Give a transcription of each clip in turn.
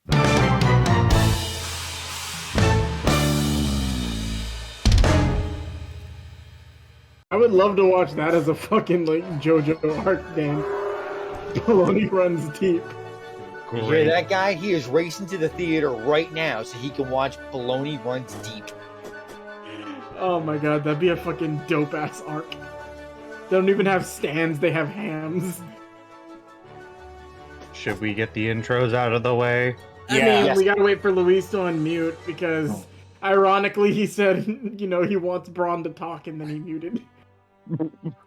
I would love to watch that as a fucking like JoJo arc game. Baloney runs deep. You hear that guy? He is racing to the theater right now so he can watch Baloney Runs Deep. Oh my god, that'd be a fucking dope ass arc. They don't even have stands, they have hams. Should we get the intros out of the way? I mean, we gotta wait for Luis to unmute because ironically he said, you know, he wants Braun to talk and then he muted.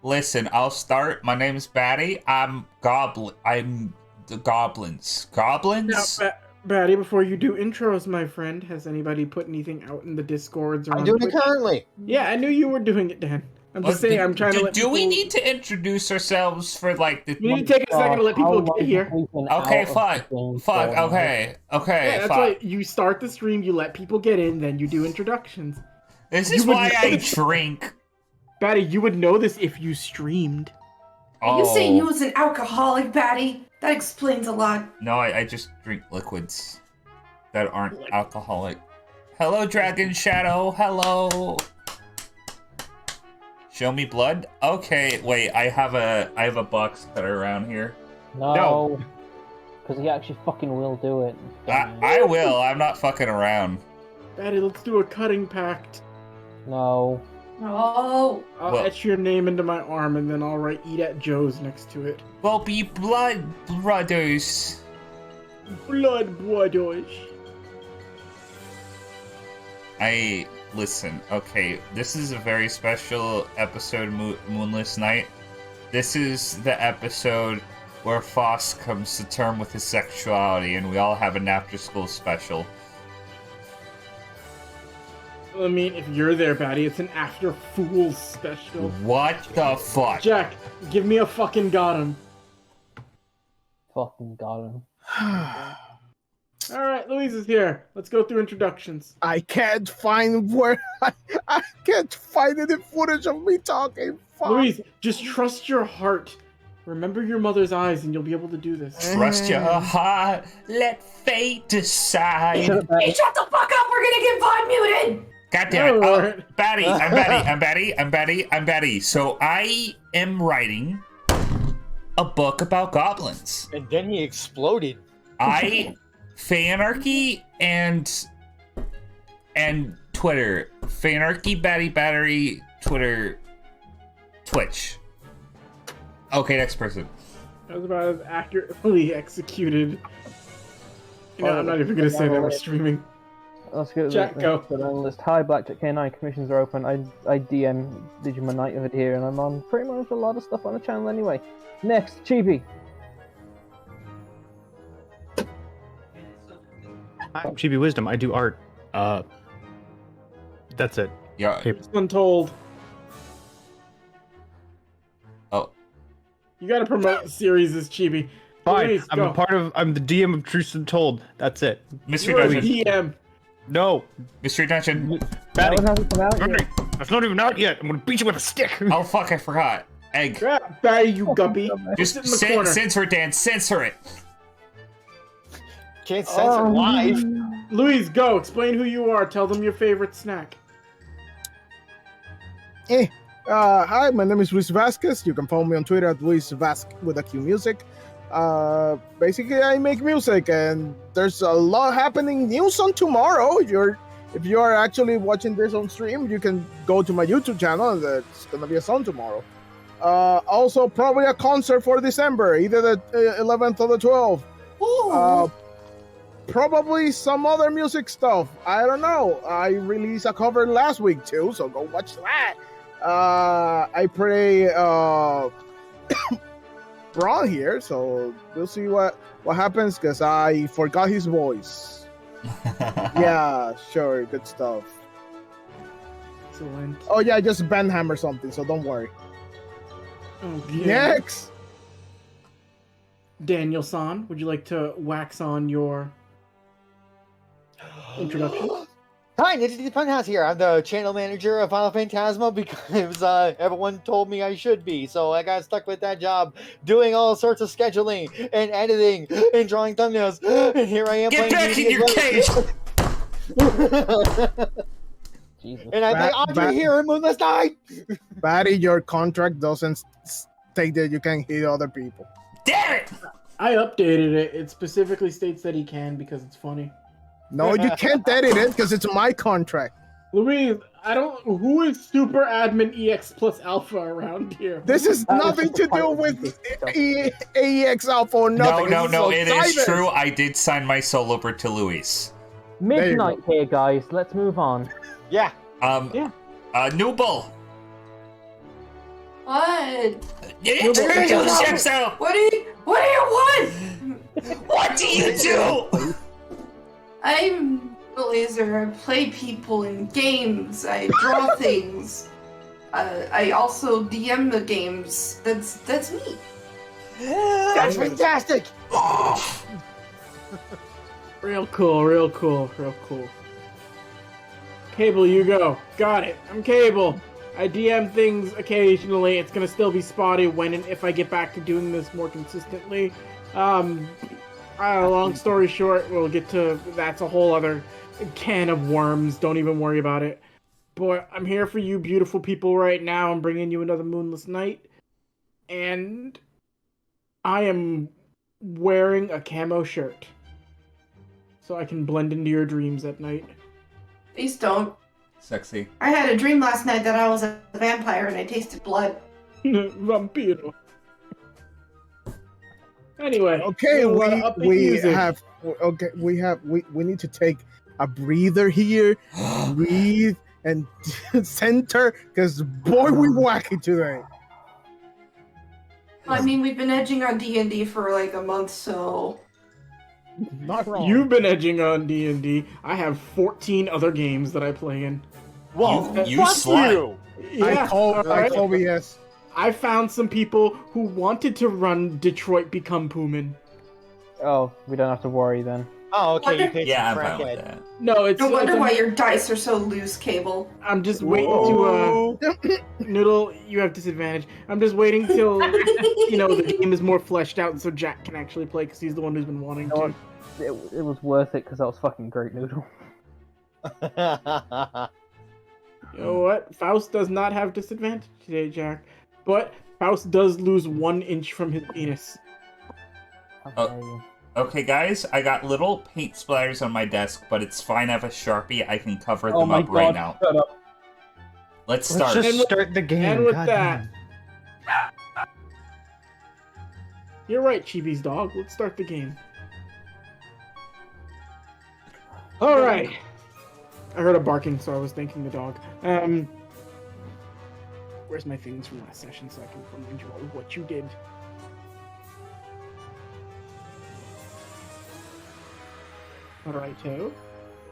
Listen, I'll start. My name's Batty. I'm the goblins. Goblins? Now, Batty, before you do intros, my friend, has anybody put anything out in the Discords? Or I'm doing it currently. Yeah, I knew you were doing it, Dan. I'm just saying, I'm trying to let Do we need to introduce ourselves for, like, the... We need to take a second to let people get here. Okay, fuck. Okay, yeah, that's why you start the stream, you let people get in, then you do introductions. This is why I drink. Batty, you would know this if you streamed. Are you saying you was an alcoholic, Batty? That explains a lot. No, I just drink liquids that aren't alcoholic. Hello, Dragon Shadow. Hello. Show me blood? Okay, wait, I have a box cutter around here. No. Because he actually fucking will do it. I will. I'm not fucking around. Batty, let's do a cutting pact. No. Oh. I'll etch your name into my arm and then I'll write "Eat at Joe's" next to it. We'll be blood brothers. Blood brothers. Listen, okay, this is a very special episode of Moonless Night. This is the episode where Foss comes to term with his sexuality and we all have an after-school special. I mean, if you're there, Batty, it's an after Fools special. What the fuck? Jack, give me a fucking got him. Fucking got him. Alright, Louise is here. Let's go through introductions. I can't find where I can't find any footage of me talking. Fuck. Louise, just trust your heart. Remember your mother's eyes and you'll be able to do this. Trust your heart, let fate decide. Hey, shut the fuck up! We're gonna get VOD muted! God damn it. Oh, Batty, I'm Batty. So I am writing a book about goblins. And then he exploded. Fanarchy and Twitter. Fanarchy, Battery, Twitter, Twitch. Okay, next person. That was about as accurately executed. You know, I'm not even gonna say that we're streaming. Let's go. Jack, go. List. Hi, Blackjack K9. Commissions are open. I DM Digimon Night of it here, and I'm on pretty much a lot of stuff on the channel anyway. Next, Chibi. I'm Chibi Wisdom. I do art. That's it. Yeah. It's Untold. Oh. You gotta promote the series as Chibi. Fine. Louise, I'm go. I'm the DM of Truth Untold. That's it. Mystery You're a Dungeon. DM. No. Mystery Dungeon. Batty. That one hasn't come out yet. Batty. That's not even out yet. I'm gonna beat you with a stick. Oh fuck, I forgot. Egg. Batty, you guppy. Just Sit in the corner. censor it, Dan. Censor it. Can't censor live. Louise, go. Explain who you are. Tell them your favorite snack. Hi, my name is Luis Vasquez. You can follow me on Twitter at Luis Vasquez with a Q Music. Basically, I make music, and there's a lot happening news on tomorrow. If you are actually watching this on stream, you can go to my YouTube channel, and there's gonna be a song tomorrow. Also, probably a concert for December, either the 11th or the 12th. Probably some other music stuff. I don't know. I released a cover last week too, so go watch that. I play Braun here, so we'll see what happens because I forgot his voice. Yeah, sure, good stuff. Excellent. Oh yeah, I just banhammer something, so don't worry. Oh, yeah. Next, Daniel-san, would you like to wax on your introduction? Hi, Ninja Funhouse here. I'm the channel manager of Final Phantasma because everyone told me I should be. So I got stuck with that job, doing all sorts of scheduling and editing and drawing thumbnails. And here I am Get playing back in your cage! Jesus. And I play Andre here in Moonless Night. Batty, your contract doesn't state that you can hit other people. Damn it! I updated it. It specifically states that he can because it's funny. No, you can't edit it because it's my contract. Louise, I don't. Who is Super Admin EX plus Alpha around here? This is That was nothing just to a part do of with the AEX Alpha or nothing. No, This it is Osiris. true. I did sign my soul over to Luis. Midnight here, guys. Let's move on. Yeah. Nooble! What? You need to do the checks out! What do you want? What do you do? I'm a laser. I play people in games. I draw things. I also DM the games. That's me. That's fantastic. Real cool, real cool, real cool. Cable, you go. Got it. I'm Cable. I DM things occasionally. It's gonna still be spotty when and if I get back to doing this more consistently. Long story short, we'll get to that's a whole other can of worms. Don't even worry about it. But I'm here for you beautiful people right now. I'm bringing you another Moonless Night. And I am wearing a camo shirt. So I can blend into your dreams at night. Please don't. Sexy. I had a dream last night that I was a vampire and I tasted blood. Vampiro. Anyway. Okay, we need to take a breather here. Breathe and center, because boy, we wacky today. I mean, we've been edging on D&D for like a month, so... Not wrong. You've been edging on D&D. I have 14 other games that I play in. Whoa, You fuck slut. you. Yeah, all right. I call BS. I found some people who wanted to run Detroit Become Pullman. Oh, we don't have to worry then. Oh, okay, you paid Yeah, I'm some fine with crackhead. that. No, it's. No wonder it's- why your dice are so loose, Cable. I'm just waiting to. Noodle, you have disadvantage. I'm just waiting till the game is more fleshed out, so Jack can actually play because he's the one who's been wanting You know to. what? It was worth it because that was fucking great, Noodle. You know what? Faust does not have disadvantage today, Jack. But Faust does lose 1 inch from his penis. Okay. Okay, guys, I got little paint splatters on my desk, but it's fine. I have a Sharpie. I can cover Oh them my up god, right now. shut up. Let's Let's start. just And with- start the game. and with God that- damn. You're right, Chibi's dog. Let's start the game. Alright. I heard a barking, so I was thanking the dog. Where's my things from last session so I can remind you all of what you did? Alrighto.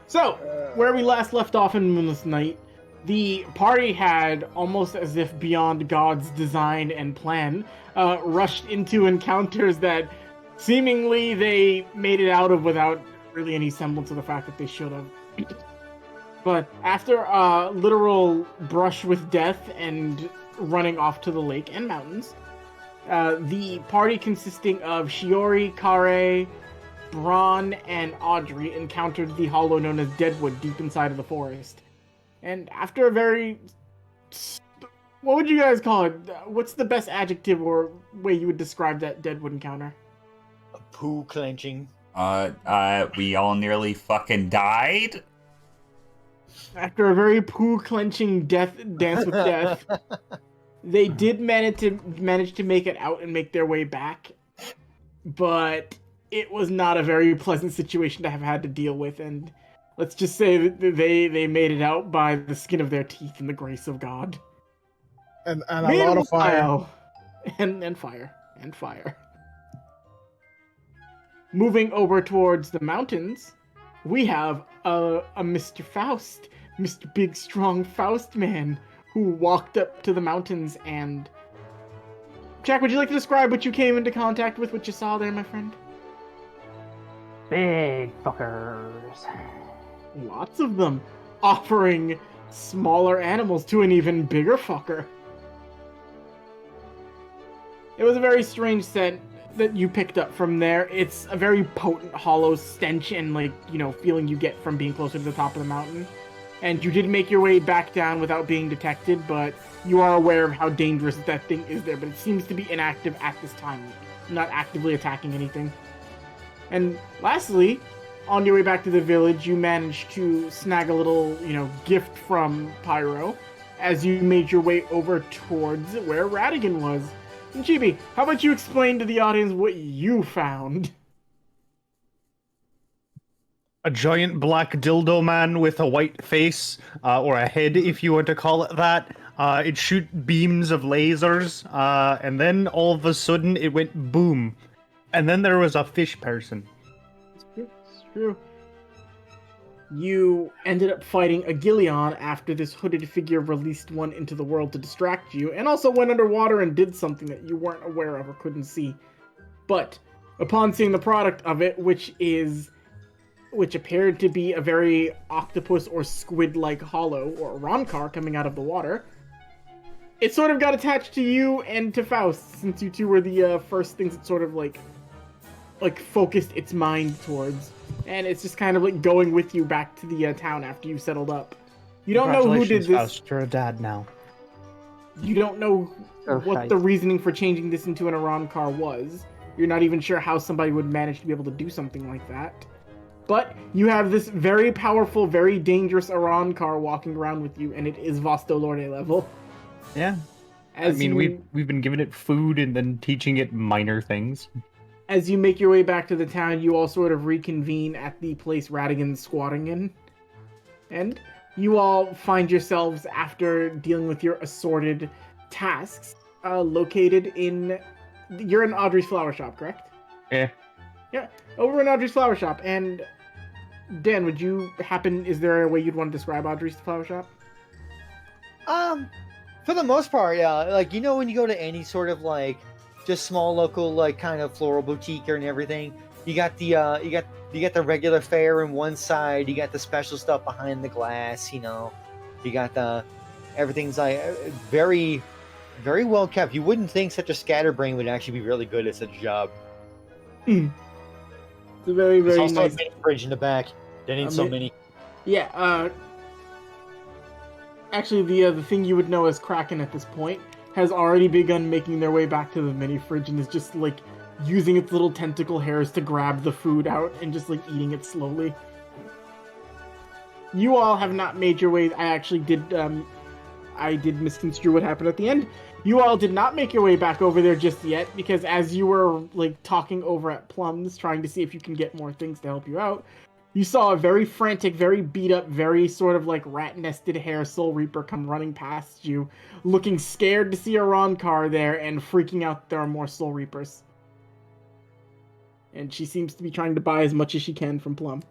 So, where we last left off in Moonless Night, the party had, almost as if beyond God's design and plan, rushed into encounters that seemingly they made it out of without really any semblance of the fact that they should have. But after a literal brush with death and running off to the lake and mountains, the party consisting of Shiori, Kare, Braun, and Audrey encountered the hollow known as Deadwood deep inside of the forest. And after a very... What would you guys call it? What's the best adjective or way you would describe that Deadwood encounter? Poo clenching. We all nearly fucking died. After a very poo-clenching dance with death, they did manage to make it out and make their way back, but it was not a very pleasant situation to have had to deal with, and let's just say that they made it out by the skin of their teeth and the grace of God. And a lot of fire. Meanwhile- and fire. And fire. Moving over towards the mountains, we have a Mr. Faust, Mr. Big Strong Faust Man, who walked up to the mountains and... Jack, would you like to describe what you came into contact with, what you saw there, my friend? Big fuckers. Lots of them. offering smaller animals to an even bigger fucker. It was a very strange scent that you picked up from there. It's a very potent, hollow stench and, like, you know, feeling you get from being closer to the top of the mountain. And you did make your way back down without being detected, but you are aware of how dangerous that thing is there. But it seems to be inactive at this time, not actively attacking anything. And lastly, on your way back to the village, you managed to snag a little, you know, gift from Pyro as you made your way over towards where Radigan was. And Chibi, how about you explain to the audience what you found? A giant black dildo man with a white face, or a head, if you want to call it that. It shoot beams of lasers, and then all of a sudden it went boom. And then there was a fish person. It's true. You ended up fighting a Gillion after this hooded figure released one into the world to distract you, and also went underwater and did something that you weren't aware of or couldn't see. But upon seeing the product of it, which appeared to be a very octopus or squid-like hollow or Ronkar coming out of the water, it sort of got attached to you and to Faust, since you two were the first things that sort of like focused its mind towards. And it's just kind of like going with you back to the town after you settled up. You don't know who did this. Faust, you're a dad now. You don't know what the reasoning for changing this into an Ronkar was. You're not even sure how somebody would manage to be able to do something like that. But you have this very powerful, very dangerous Ronkar walking around with you, and it is Vosto Lorde level. Yeah. We've been giving it food and then teaching it minor things. As you make your way back to the town, you all sort of reconvene at the place Radigan's squatting in. And you all find yourselves, after dealing with your assorted tasks, located in... You're in Audrey's flower shop, correct? Yeah. Yeah, over in Audrey's flower shop. And Dan, is there a way you'd want to describe Audrey's flower shop? For the most part, yeah. Like, you know, when you go to any sort of like just small local like kind of floral boutique and everything, you got the you got the regular fare on one side, you got the special stuff behind the glass, you know. You got the everything's like very very well kept. You wouldn't think such a scatterbrain would actually be really good at such a job. It's a very, very There's also nice... a mini fridge in the back. There ain't so many. Yeah, actually, the thing you would know as Kraken at this point has already begun making their way back to the mini fridge and is just, like, using its little tentacle hairs to grab the food out and just, like, eating it slowly. You all have not made your way... I did misconstrue what happened at the end. You all did not make your way back over there just yet, because as you were, like, talking over at Plum's, trying to see if you can get more things to help you out, you saw a very frantic, very beat-up, very sort of, like, rat-nested hair Soul Reaper come running past you, looking scared to see a Ronkar there, and freaking out that there are more Soul Reapers. And she seems to be trying to buy as much as she can from Plum.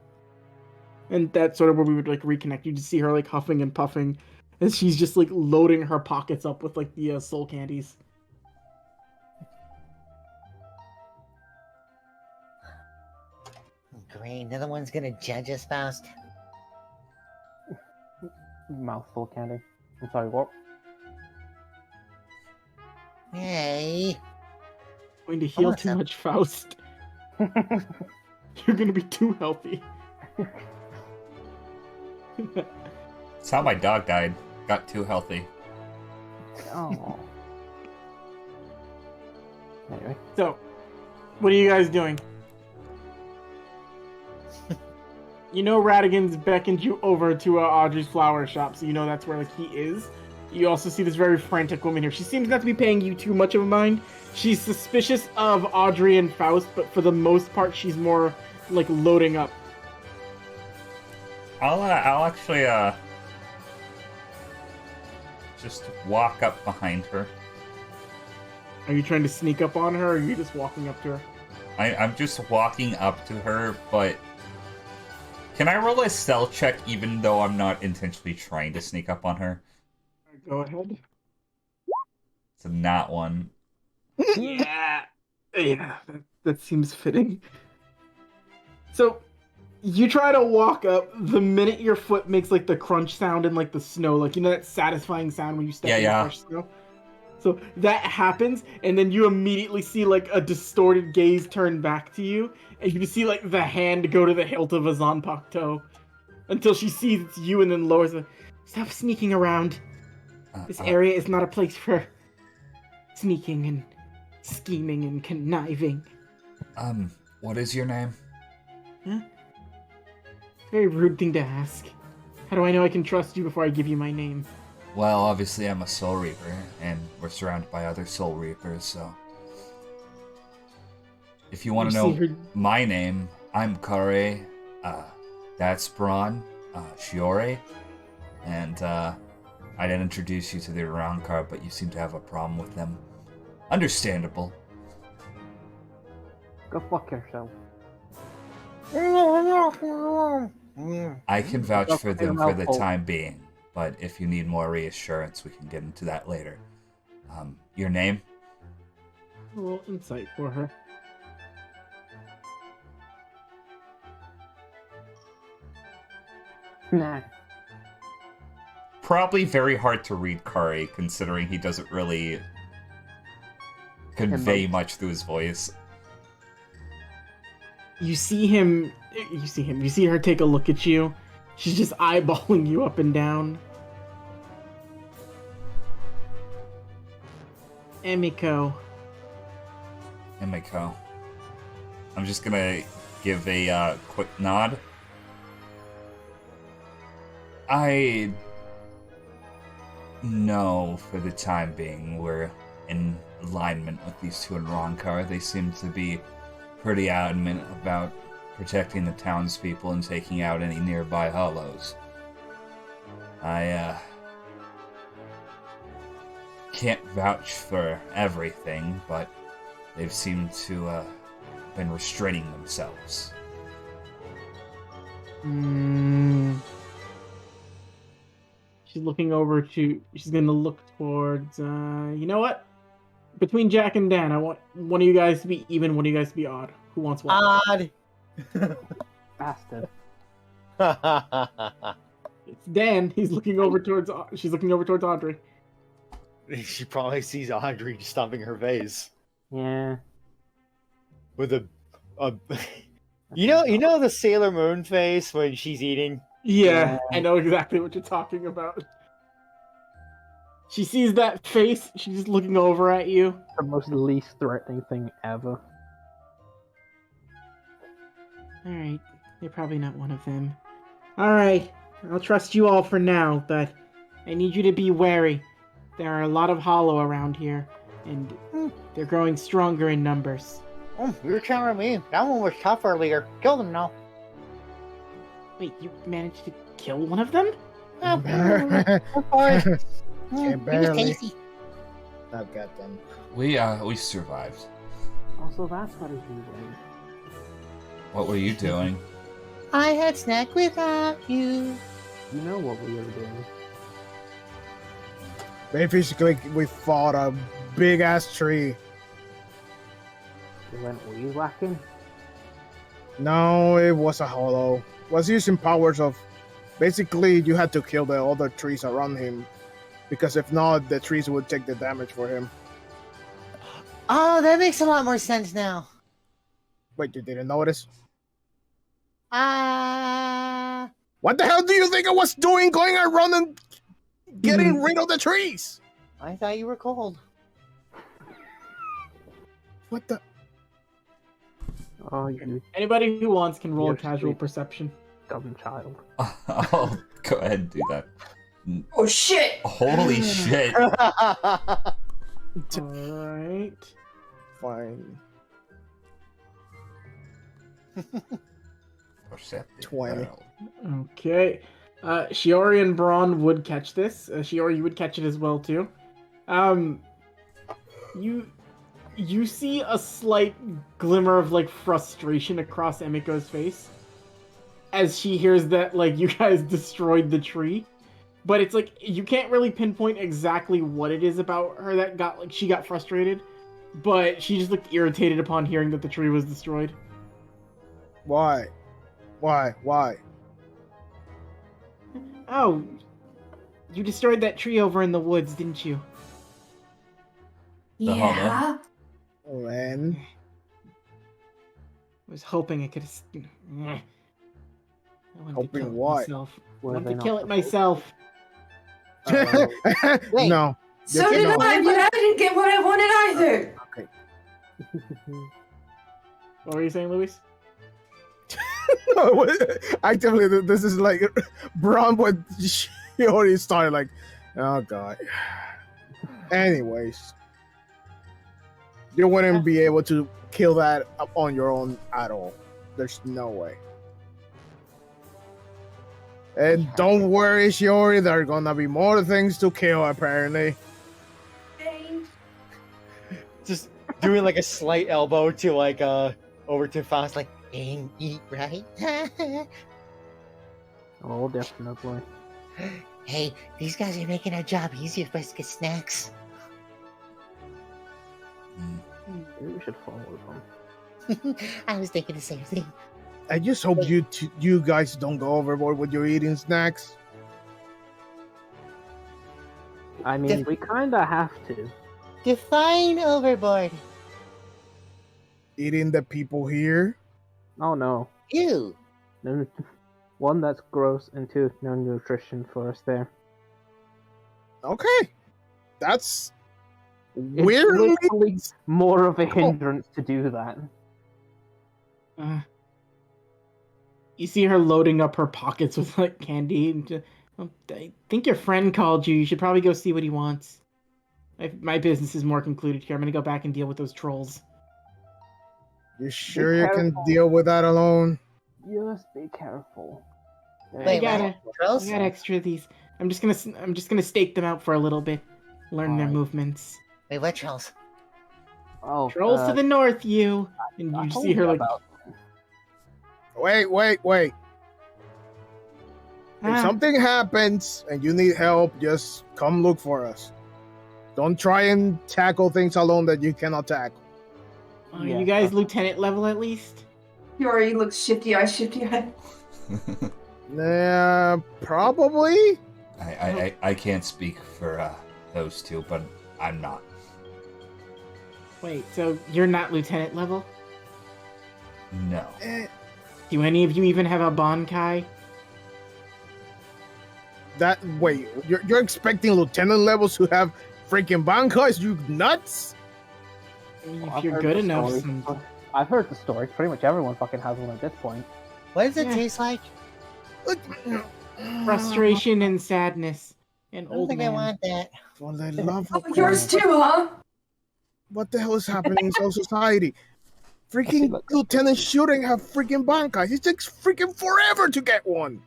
And that's sort of where we would, like, reconnect. You just see her, like, huffing and puffing, as she's just, like, loading her pockets up with, like, the soul candies. Great, another one's gonna judge us, Faust. Mouthful candy. I'm sorry, what? Hey. Going to heal too Awesome. much, Faust. You're gonna be too healthy. That's how my dog died. Got too healthy. Oh. Anyway. So, what are you guys doing? You know Radigan's beckoned you over to Audrey's flower shop, so you know that's where like he is. You also see this very frantic woman here. She seems not to be paying you too much of a mind. She's suspicious of Audrey and Faust, but for the most part, she's more like loading up. I'll actually just walk up behind her. Are you trying to sneak up on her, or are you just walking up to her? I'm just walking up to her, but can I roll a stealth check even though I'm not intentionally trying to sneak up on her? Go ahead. It's a nat one. Yeah, that seems fitting. So, You try to walk up. The minute your foot makes like the crunch sound in like the snow, like you know that satisfying sound when you step in fresh snow. So that happens, and then you immediately see like a distorted gaze turn back to you, and you can see like the hand go to the hilt of a Zanpakuto until she sees it's you, and then lowers it. Stop sneaking around. This area is not a place for sneaking and scheming and conniving. What is your name? Huh? Very rude thing to ask. How do I know I can trust you before I give you my name? Well, obviously I'm a Soul Reaper, and we're surrounded by other Soul Reapers, so... If you want to know my name, I'm Kare, that's Braun, Shiore, and, I didn't introduce you to the Arrancar, but you seem to have a problem with them. Understandable. Go fuck yourself. I can vouch for them for the time being, but if you need more reassurance, we can get into that later. Your name? A little insight for her. Nah. Probably very hard to read Kari, considering he doesn't really convey much through his voice. You see her take a look at you. She's just eyeballing you up and down. Emiko. I'm just gonna give a quick nod. I know for the time being we're in alignment with these two in Ronkar. They seem to be pretty adamant about protecting the townspeople and taking out any nearby hollows. I can't vouch for everything, but they've seemed to been restraining themselves. She's looking over to. She's gonna look towards. You know what? Between Jack and Dan, I want one of you guys to be even, one of you guys to be odd. Who wants what? Odd. Bastard. It's Dan. He's looking over towards. She's looking over towards Audrey. She probably sees Audrey stomping her face Yeah. with a you know the Sailor Moon face when she's eating. Yeah, I know exactly what you're talking about. She sees that face. She's just looking over at you. The most least threatening thing ever. All right, you're probably not one of them. All right, I'll trust you all for now, but I need you to be wary. There are a lot of hollow around here, and they're growing stronger in numbers. Oh, you're telling me that one was tough earlier. Killed him now. Wait, you managed to kill one of them? Of course. It was barely. tasty. Not got them. We survived. Also, that's what is doing. What were you doing? I had snack without you. You know what we were doing. Basically, we fought a big ass tree. We went weed whacking. No, it was a hollow. Was using powers of. Basically, you had to kill the other trees around him, because if not, the trees would take the damage for him. Oh, that makes a lot more sense now. Wait, you didn't notice? Ah. What the hell do you think I was doing, going around and getting rid of the trees? I thought you were cold. What the? Oh, you Anybody who wants can roll a You're casual sweet. perception. dumb child. I'll go ahead and do that. Oh shit! Holy shit! Alright. Fine. Perceptive 20. barrel. Okay. Shiori and Braun would catch this. Shiori, you would catch it as well, too. You see a slight glimmer of, like, frustration across Emiko's face as she hears that, like, you guys destroyed the tree. But it's like, you can't really pinpoint exactly what it is about her that got, like, she got frustrated. But she just looked irritated upon hearing that the tree was destroyed. Why? Why? Why? Oh, you destroyed that tree over in the woods, didn't you? The Yeah. When? I was hoping I could have. I wanted Hoping to kill it what? myself. I Were wanted they to not kill it supposed- myself. Wait. No. So You did know- I, but I didn't get what I wanted either. What were you saying, Luis? Actively, this is like Braun, but she already started like, oh god. Anyways, you wouldn't be able to kill that up on your own at all. There's no way. And don't worry, Shiori, there are gonna be more things to kill apparently. Just doing like a slight elbow to like over to Faust, like and eat right. Oh, definitely. Hey, these guys are making our job easier for us to get snacks. Maybe we should follow them. I was thinking the same thing. I just hope you guys don't go overboard with your eating snacks. I mean, we kinda have to. Define overboard. Eating the people here. Oh no. Ew. No, one, that's gross, and two, no nutrition for us there. Okay, that's It's weirdly literally more of a hindrance to do that. You see her loading up her pockets with like candy. And I think your friend called you. You should probably go see what he wants. My business is more concluded here. I'm gonna go back and deal with those trolls. You sure you can careful. deal with that alone? Just be careful. Wait, I got Trolls? extra of these. I'm just gonna stake them out for a little bit, learn their Alright. movements. Wait, what trolls? Oh, Trolls to the north, you. And I you told see her you like, about- Wait. If "Ah, something happens and you need help, just come look for us. Don't try and tackle things alone that you cannot tackle. are Yeah. you guys lieutenant level at least?" Yori looks shifty eye, shifty eye. Probably. I can't speak for those two, but I'm not. Wait, so you're not lieutenant level? No. Do any of you even have a Bankai? Wait, you're expecting lieutenant levels who have freaking bankais? You nuts? If I've you're heard good the enough. story. I've heard the story. Pretty much everyone fucking has one at this point. What does it Yeah. taste like? Frustration and sadness. And I don't old think man. I want that. For the love Oh, of yours God. too, huh? What the hell is happening in Soul Society? Freaking like- lieutenant shouldn't have freaking bankais. It takes freaking forever to get one.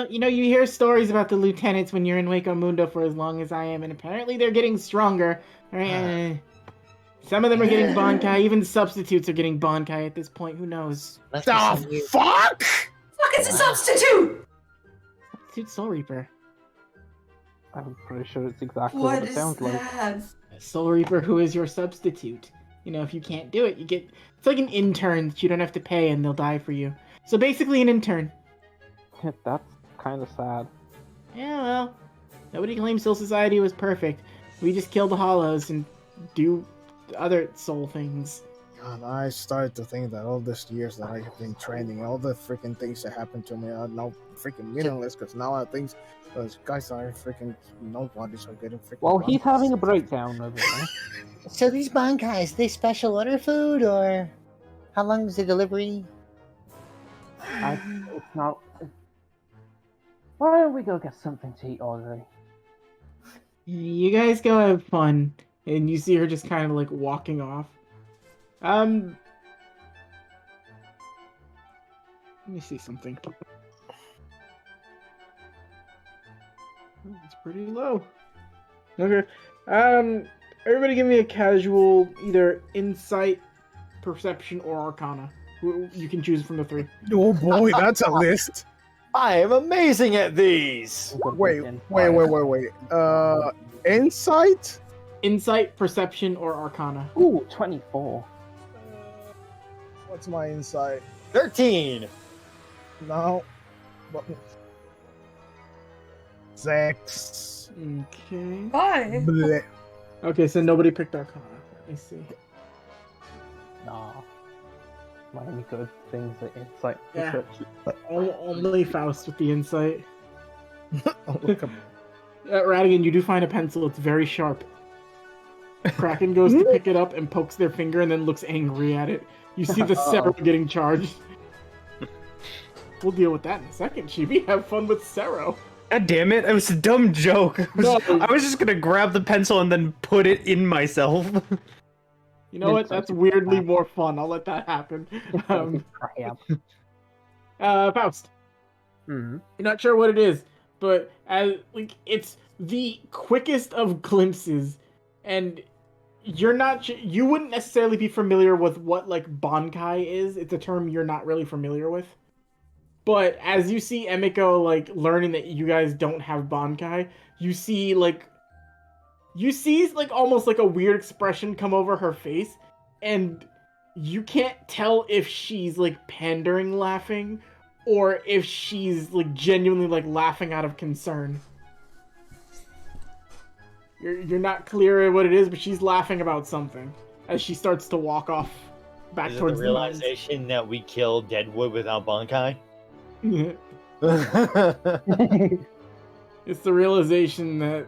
You know, you hear stories about the lieutenants when you're in Waco Mundo for as long as I am, and apparently they're getting stronger. Some of them are getting Bankai, even substitutes are getting Bankai at this point, who knows? Must be some The weird- fuck? Fuck, it's a substitute! Substitute Soul Reaper. I'm pretty sure it's exactly What what it is sounds like. that? A Soul Reaper who is your substitute. You know, if you can't do it, you get... It's like an intern that you don't have to pay and they'll die for you. So basically an intern. That's kind of sad. Yeah, well, nobody claims Soul Society was perfect. We just kill the Hollows and do other soul things. God, I started to think that all these years that I have been training, all the freaking things that happened to me are now freaking meaningless because now I think those guys are freaking nobodies are getting freaking. Well, he's bankais. having a breakdown over there. So these bankais, they special order food, or how long is the delivery? It's not. Why don't we go get something to eat already? You guys go have fun. And you see her just kind of like walking off. Let me see something. It's pretty low. Okay. Everybody give me a casual either insight, perception, or arcana. You can choose from the three. Oh boy, that's a list. I am amazing at these. Wait. Insight. Insight, perception, or arcana. Ooh, 24. What's my insight? 13. No. Button. 6. Okay. Why? Bleh. Okay, so nobody picked Arcana. Let me see. Nah. My only good things are insight. Yeah. Perception. Only Faust with the insight. Oh, come on. Radigan, you do find a pencil. It's very sharp. Kraken goes to pick it up and pokes their finger and then looks angry at it. You see the Sarah getting charged. We'll deal with that in a second, Chibi. Have fun with Sarah. God damn it! It was a dumb joke. No. I was just gonna grab the pencil and then put it in myself. You know what? That's weirdly more fun. I'll let that happen. Faust. Mm-hmm. You're not sure what it is, but it's the quickest of glimpses, and you're not. You wouldn't necessarily be familiar with what like Bankai is. It's a term you're not really familiar with. But as you see Emiko like learning that you guys don't have Bankai, you see almost like a weird expression come over her face, and you can't tell if she's like pandering laughing or if she's like genuinely like laughing out of concern. You're not clear what it is, but she's laughing about something as she starts to walk off back Is it towards the realization that we killed Deadwood without Bankai? the It's the realization that,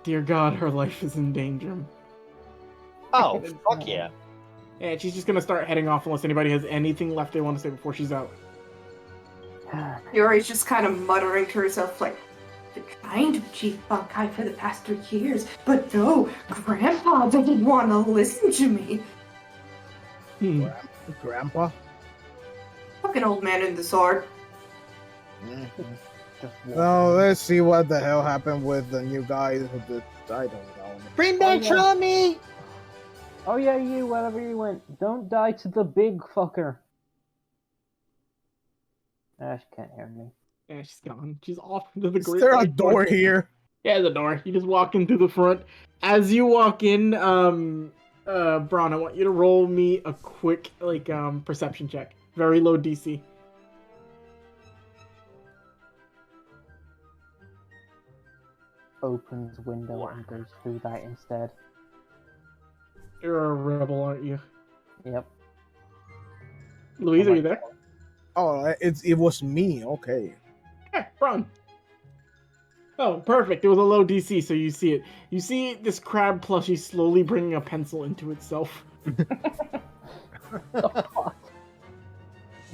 dear God, her life is in danger. Oh, fuck yeah. And she's just gonna start heading off unless anybody has anything left they want to say before she's out. Yori's just kind of muttering to herself, like, I've been trying to achieve Bankai for the past 3 years, but no, Grandpa doesn't want to listen to me. Grandpa? Fucking old man in the sword. Now let's see what the hell happened with the new guy with the I don't know. Bring back Trummy! Oh yeah, you, wherever you went. Don't die to the big fucker. She can't hear me. Yeah, she's gone. She's off into the Is great. there a white door forest. here? Yeah, the door. You just walk in through the front. As you walk in, Braun, I want you to roll me a quick perception check. Very low DC. Opens window and goes through that instead. You're a rebel, aren't you? Yep. Louise, are you there? Oh, it was me. Okay. Yeah, Braun. Oh, perfect. It was a low DC, so you see it. You see this crab plushie slowly bringing a pencil into itself.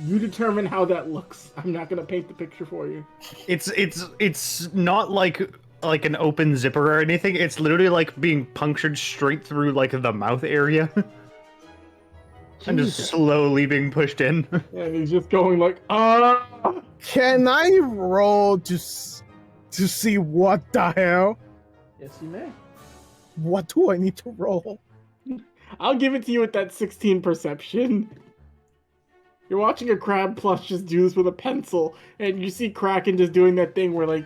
You determine how that looks. I'm not gonna paint the picture for you. It's not like an open zipper or anything. It's literally like being punctured straight through like the mouth area. And just slowly being pushed in. Yeah, he's just going like, ah! Can I roll to see what the hell? Yes, you may. What do I need to roll? I'll give it to you with that 16 perception. You're watching a crab plush just do this with a pencil, and you see Kraken just doing that thing where, like,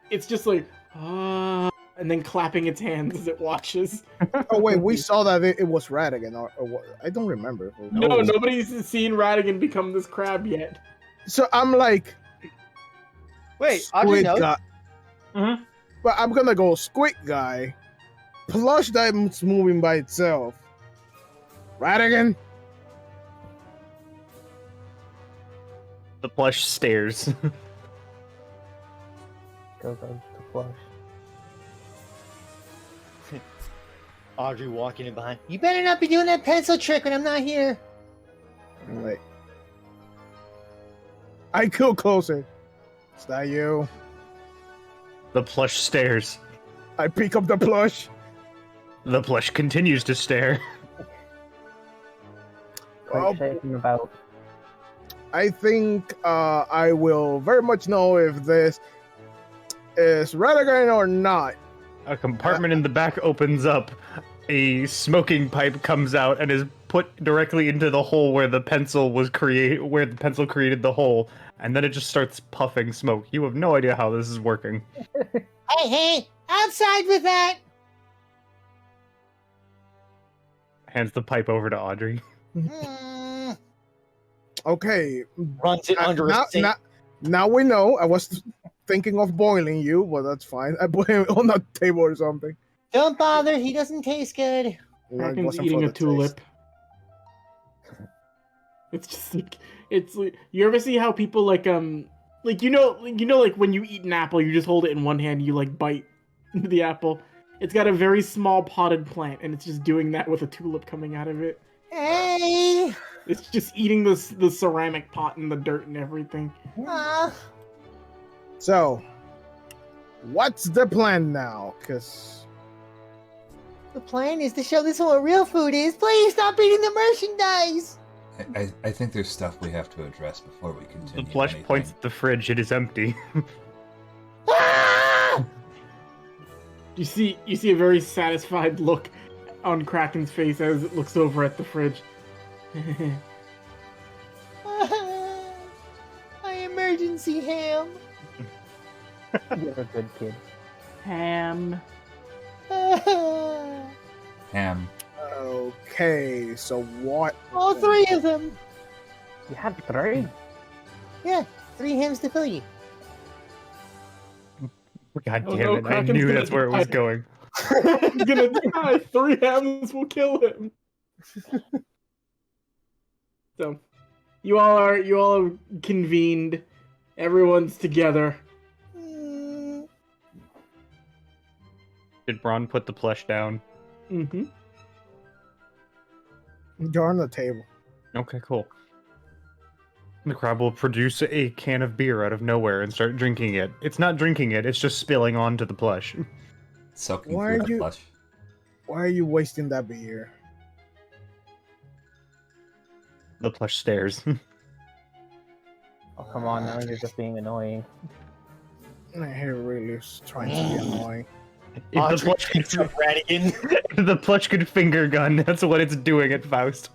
it's just like, and then clapping its hands as it watches. Oh wait, we saw that it was Radigan, or what? I don't remember. No, nobody's seen Radigan become this crab yet. So I'm like, Wait, Audrey squid knows? guy. Mhm. But I'm gonna go squid guy. Plush that's moving by itself. Radigan. The plush stares. Go to plush. Audrey walking in behind. You better not be doing that pencil trick when I'm not here. Wait. I go closer. Is that you? The plush stares. I pick up the plush. The plush continues to stare. Oh. Quite shaking about. I think I will very much know if this is Radigan or not. A compartment in the back opens up. A smoking pipe comes out and is put directly into the hole where the pencil created the hole, and then it just starts puffing smoke. You have no idea how this is working. Hey, outside with that! Hands the pipe over to Audrey. Okay. Runs it under a sink. Now we know. I was thinking of boiling you, but that's fine. I put him on the table or something. Don't bother, he doesn't taste good. It Kraken's wasn't eating for a the tulip. taste. It's just like you ever see how people like like when you eat an apple, you just hold it in one hand, you like bite into the apple. It's got a very small potted plant, and it's just doing that with a tulip coming out of it. Hey! It's just eating the ceramic pot and the dirt and everything. So, what's the plan now? Because The plan is to show this what real food is. Please stop eating the merchandise! I think there's stuff we have to address before we continue. The plush points at the fridge. It is empty. Ah! You see a very satisfied look on Kraken's face as it looks over at the fridge. My emergency ham. You're a good kid. Ham. Ham. okay, so what? All three of them. You had 3. Yeah, 3 hams to fill you. God Oh, damn no, it! I Kraken's knew gonna that's where it was die. going. He's gonna die. 3 hams will kill him. So, you all are convened. Everyone's together. Did Braun put the plush down? Mm-hmm. You're on the table. Okay, cool. The crab will produce a can of beer out of nowhere and start drinking it. It's not drinking it, it's just spilling onto the plush. Soaking Why through are the you- flesh. Why are you wasting that beer? The plush stares. Oh, come on, now you're just being annoying. He really is trying to be annoying. If the plush could finger gun, that's what it's doing at Faust.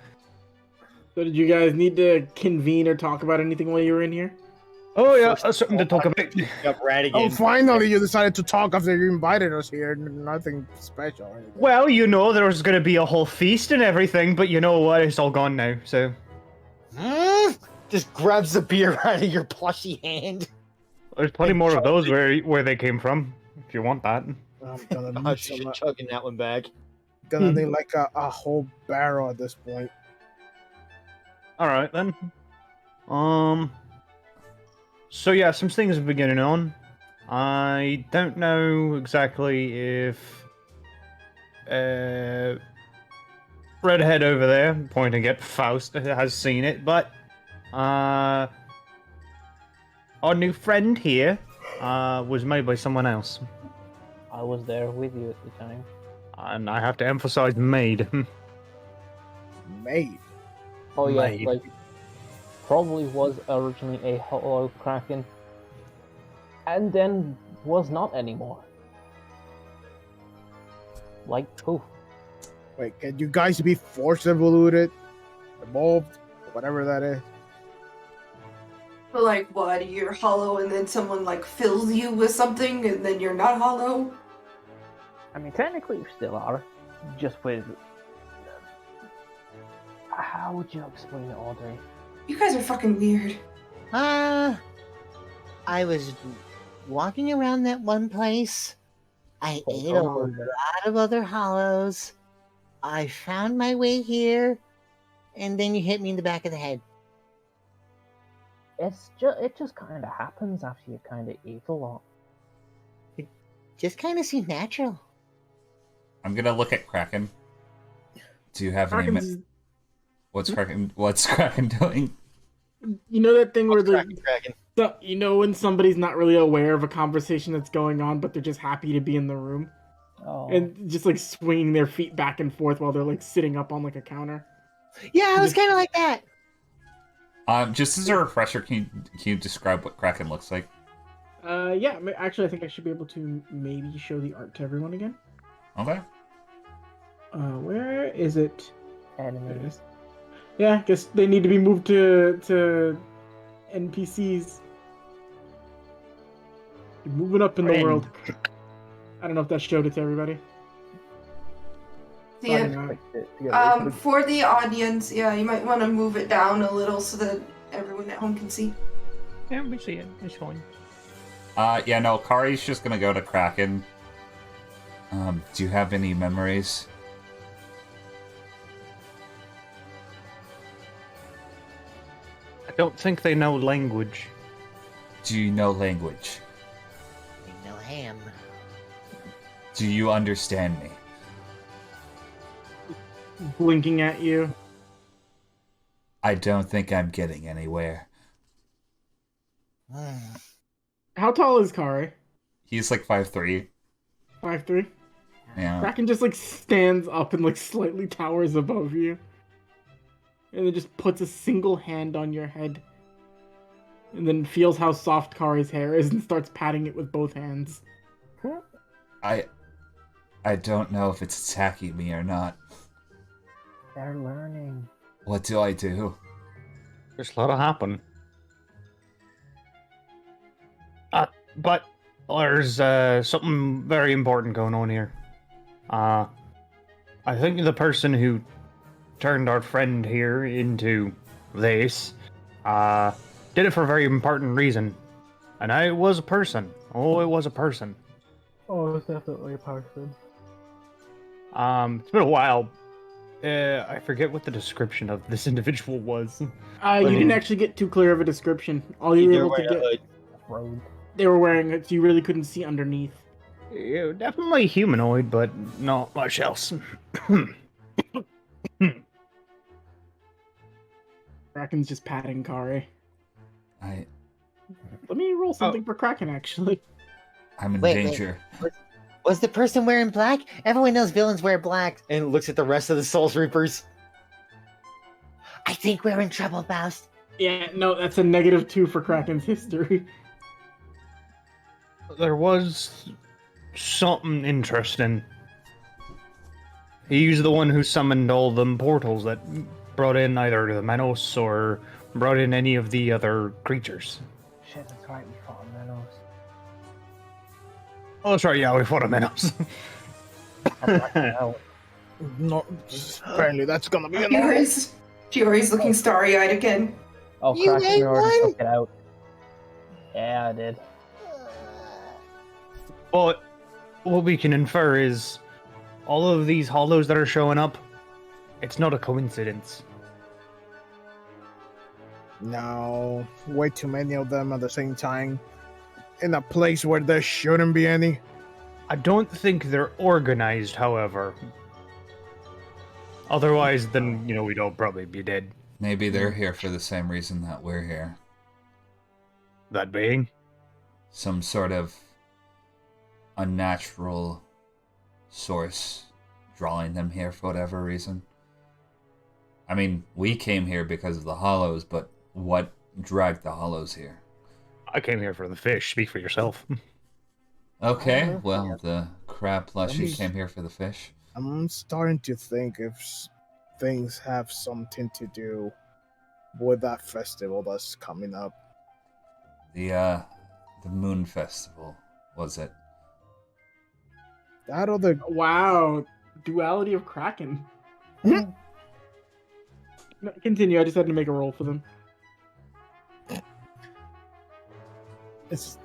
So did you guys need to convene or talk about anything while you were in here? Oh yeah, something to talk about. Oh, finally you decided to talk after you invited us here. Nothing special. Or anything. Well, you know, there was going to be a whole feast and everything, but you know what? It's all gone now, so... Just grabs the beer out of your plushy hand. There's plenty more of those where they came from, if you want that. I'm gonna Oh, need, she's some, chugging that one back. gonna need like a whole barrel at this point. Alright, then. So yeah, some things are beginning on. I don't know exactly if... Redhead over there, pointing at Faust, has seen it, but... Our new friend here, was made by someone else. I was there with you at the time. And I have to emphasize made. Made. Oh yeah, Mate. like probably was originally a hollow Kraken, and then was not anymore. Like poof. Wait, can you guys be force evolved, evolved, whatever that is? But like, what? You're hollow, and then someone like fills you with something, and then you're not hollow. I mean, technically you still are, just with. How would you explain it, Audrey? You guys are fucking weird. I was walking around that one place. I ate a lot of other hollows. I found my way here, and then you hit me in the back of the head. It just kind of happens after you kind of eat a lot. Just kind of seemed natural. I'm gonna look at Kraken. Do you have any? Kraken's- What's Kraken doing? You know that thing where Kraken. so, you know when somebody's not really aware of a conversation that's going on, but they're just happy to be in the room Oh, and just like swinging their feet back and forth while they're like sitting up on like a counter. Yeah, I was kind of like that. Just as a refresher, can you describe what Kraken looks like? Yeah. Actually, I think I should be able to maybe show the art to everyone again. Okay. Where is it? There it enemy. is. Yeah, I guess they need to be moved to NPCs. You're moving up in the Friend. world. I don't know if that showed it to everybody. Yeah. Probably not. For the audience, yeah, you might want to move it down a little so that everyone at home can see. Yeah, we see it. It's fine. Yeah, no, Kari's just gonna go to Kraken. Do you have any memories? I don't think they know language. Do you know language? We know him. Do you understand me? Blinking at you. I don't think I'm getting anywhere. How tall is Kari? He's like 5'3". 5'3"? Yeah. Kraken just like stands up and like slightly towers above you. And then just puts a single hand on your head. And then feels how soft Kari's hair is and starts patting it with both hands. I don't know if it's attacking me or not. They're learning. What do I do? Just let it happen. But there's something very important going on here. I think the person who turned our friend here into this, did it for a very important reason. And it was a person. Oh, it was a person. Oh, it's definitely a person. It's been a while. I forget what the description of this individual was. You didn't actually get too clear of a description. All you were able to get... Road. They were wearing it, so you really couldn't see underneath. Yeah, definitely humanoid, but not much else. Kraken's just patting Kari. I Let me roll something for Kraken, actually. I'm in Wait. danger. Was the person wearing black? Everyone knows villains wear black. And looks at the rest of the Souls Reapers. I think we're in trouble, Faust. Yeah, no, that's a -2 for Kraken's history. There was something interesting. He's the one who summoned all them portals that brought in either the Menos or brought in any of the other creatures. Shit, that's right, we fought on Menos. Oh, that's right, yeah, we fought a Menos. No, apparently that's gonna be enough. Giori's looking starry-eyed again. Oh, You Kraken ate already one? took it out. Yeah, I did. But what we can infer is all of these hollows that are showing up, it's not a coincidence. No, way too many of them at the same time. In a place where there shouldn't be any. I don't think they're organized, however. Otherwise, then, we'd all probably be dead. Maybe they're here for the same reason that we're here. That being? Some sort of unnatural source drawing them here for whatever reason. I mean, we came here because of the hollows, but what dragged the hollows here? I came here for the fish. Speak for yourself. Okay, well, the crab plushie came here for the fish. I'm starting to think if things have something to do with that festival that's coming up. The Moon Festival, was it? That other Wow, duality of Kraken. No, continue, I just had to make a roll for them. it's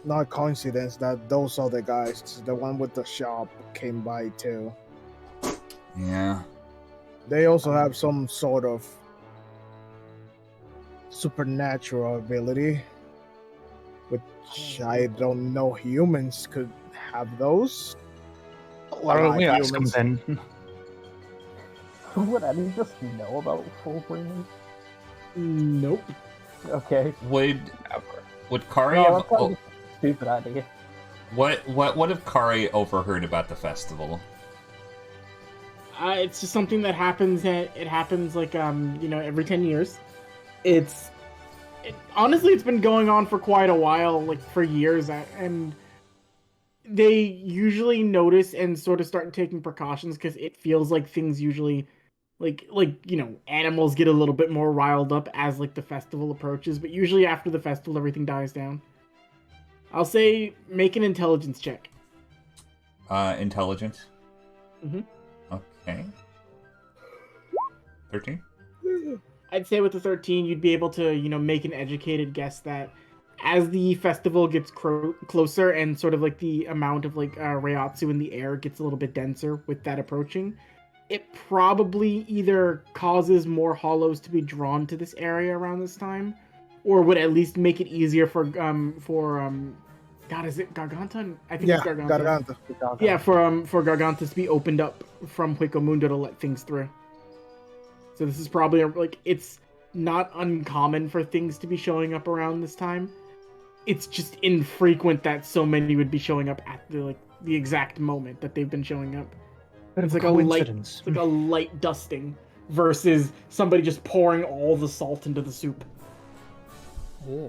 not a coincidence that those other guys, the one with the shop, came by too. Yeah. They also have some sort of supernatural ability, which I don't know humans could have those. Why don't we ask them humans. then? Would any just know about full bringing? Nope. Okay. Would Kari No, have that's probably a stupid idea. what if Kari overheard about the festival? It's just something that happens. It happens like every 10 years. Honestly, it's been going on for quite a while, like for years, and they usually notice and sort of start taking precautions because it feels like things usually, like animals get a little bit more riled up as like the festival approaches. But usually after the festival, everything dies down. I'll say make an intelligence check. Intelligence. Mm-hmm. Okay. 13? I'd say with the 13, you'd be able to, make an educated guess that as the festival gets closer and sort of like the amount of like Reiatsu in the air gets a little bit denser with that approaching, it probably either causes more hollows to be drawn to this area around this time, or would at least make it easier for God, is it Garganta? I think Yeah, it's Garganta. Garganta. Yeah, for Garganta to be opened up from Hueco Mundo to let things through. So this is probably like, it's not uncommon for things to be showing up around this time. It's just infrequent that so many would be showing up at the exact moment that they've been showing up. It's like a light dusting versus somebody just pouring all the salt into the soup. Yeah.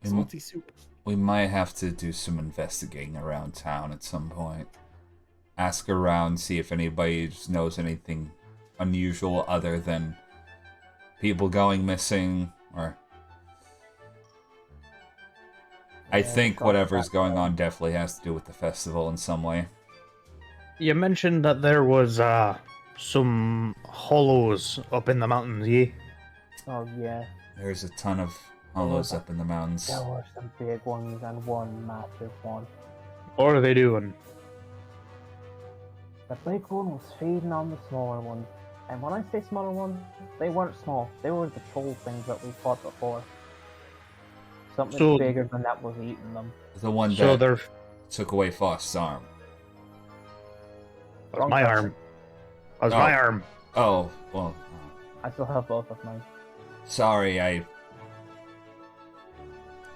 Salty soup. We might have to do some investigating around town at some point. Ask around, see if anybody knows anything unusual other than people going missing, or... I think whatever's going on definitely has to do with the festival in some way. You mentioned that there was some hollows up in the mountains, yeah? Oh, yeah. There's a ton of hollows up in the mountains. There were some big ones and one massive one. What are they doing? The big one was feeding on the smaller one. And when I say smaller one, they weren't small. They were the troll things that we fought before. Something bigger than that was eating them. The one that took away Faust's arm. That was my arm. That was my arm. Oh, well. I still have both of mine. Sorry,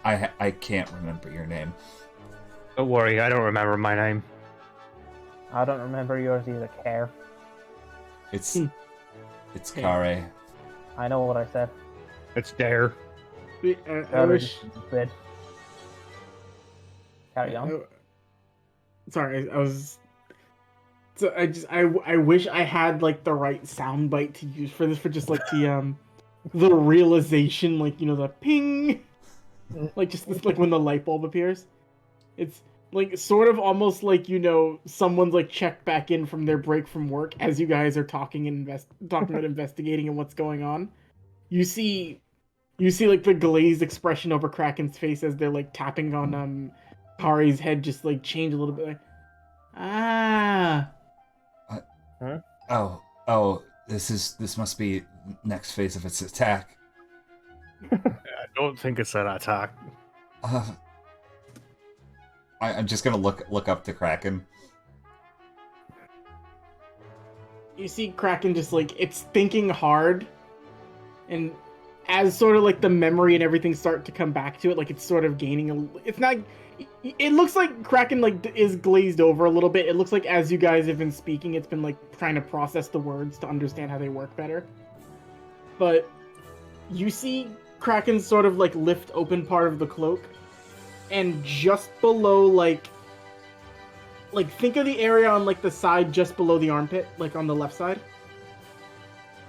I can't remember your name. Don't worry, I don't remember my name. I don't remember yours either, Care. It's Kare. I know what I said. It's Dare. I wish... Carry on. Sorry, I was... So I wish I had like the right soundbite to use for this, for just like the realization, like, the ping, like just this, like when the light bulb appears. It's like sort of almost like, someone's like checked back in from their break from work as you guys are talking about investigating and what's going on. You see like the glazed expression over Kraken's face as they're like tapping on Kari's head just like change a little bit. Like, Huh? Oh, this must be next phase of its attack. I don't think it's an attack. I'm just gonna look up to Kraken. You see Kraken just like, it's thinking hard, and as sort of like the memory and everything start to come back to it, like it's sort of gaining it looks like Kraken like is glazed over a little bit. It looks like as you guys have been speaking, it's been like trying to process the words to understand how they work better. But you see Kraken sort of like lift open part of the cloak, and just below like think of the area on like the side just below the armpit, like on the left side.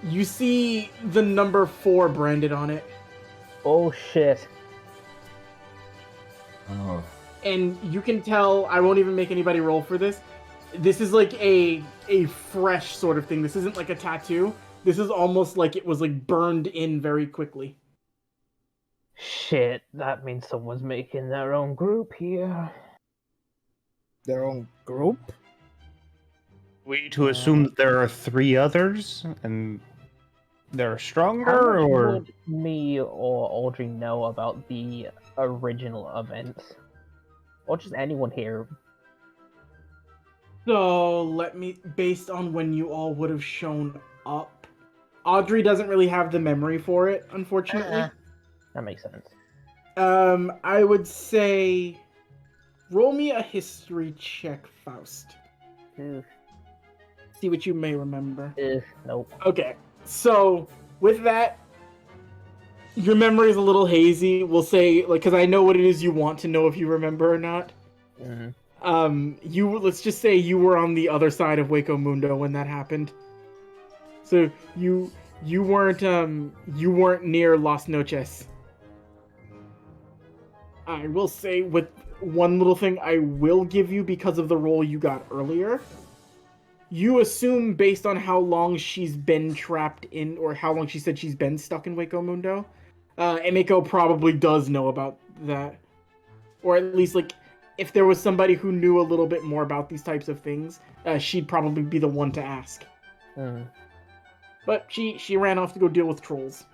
You see the number 4 branded on it. Oh shit. Oh. And you can tell, I won't even make anybody roll for this. This is like a fresh sort of thing. This isn't like a tattoo. This is almost like it was like burned in very quickly. Shit, that means someone's making their own group here. Their own group? We to assume that there are 3 others, and they're stronger, How much or would me or Audrey know about the original events? Or just anyone here? So, based on when you all would have shown up, Audrey doesn't really have the memory for it, unfortunately. That makes sense. I would say, roll me a history check, Faust. Oof. See what you may remember. Nope. Okay, so with that, your memory is a little hazy. We'll say, like, because I know what it is you want to know if you remember or not. Mm-hmm. Let's just say you were on the other side of Hueco Mundo when that happened. So you weren't near Las Noches. I will say, with one little thing I will give you because of the role you got earlier, you assume based on how long she's been trapped in, or how long she said she's been stuck in Waco Mundo, Emiko probably does know about that. Or at least, like, if there was somebody who knew a little bit more about these types of things, she'd probably be the one to ask. But she ran off to go deal with trolls.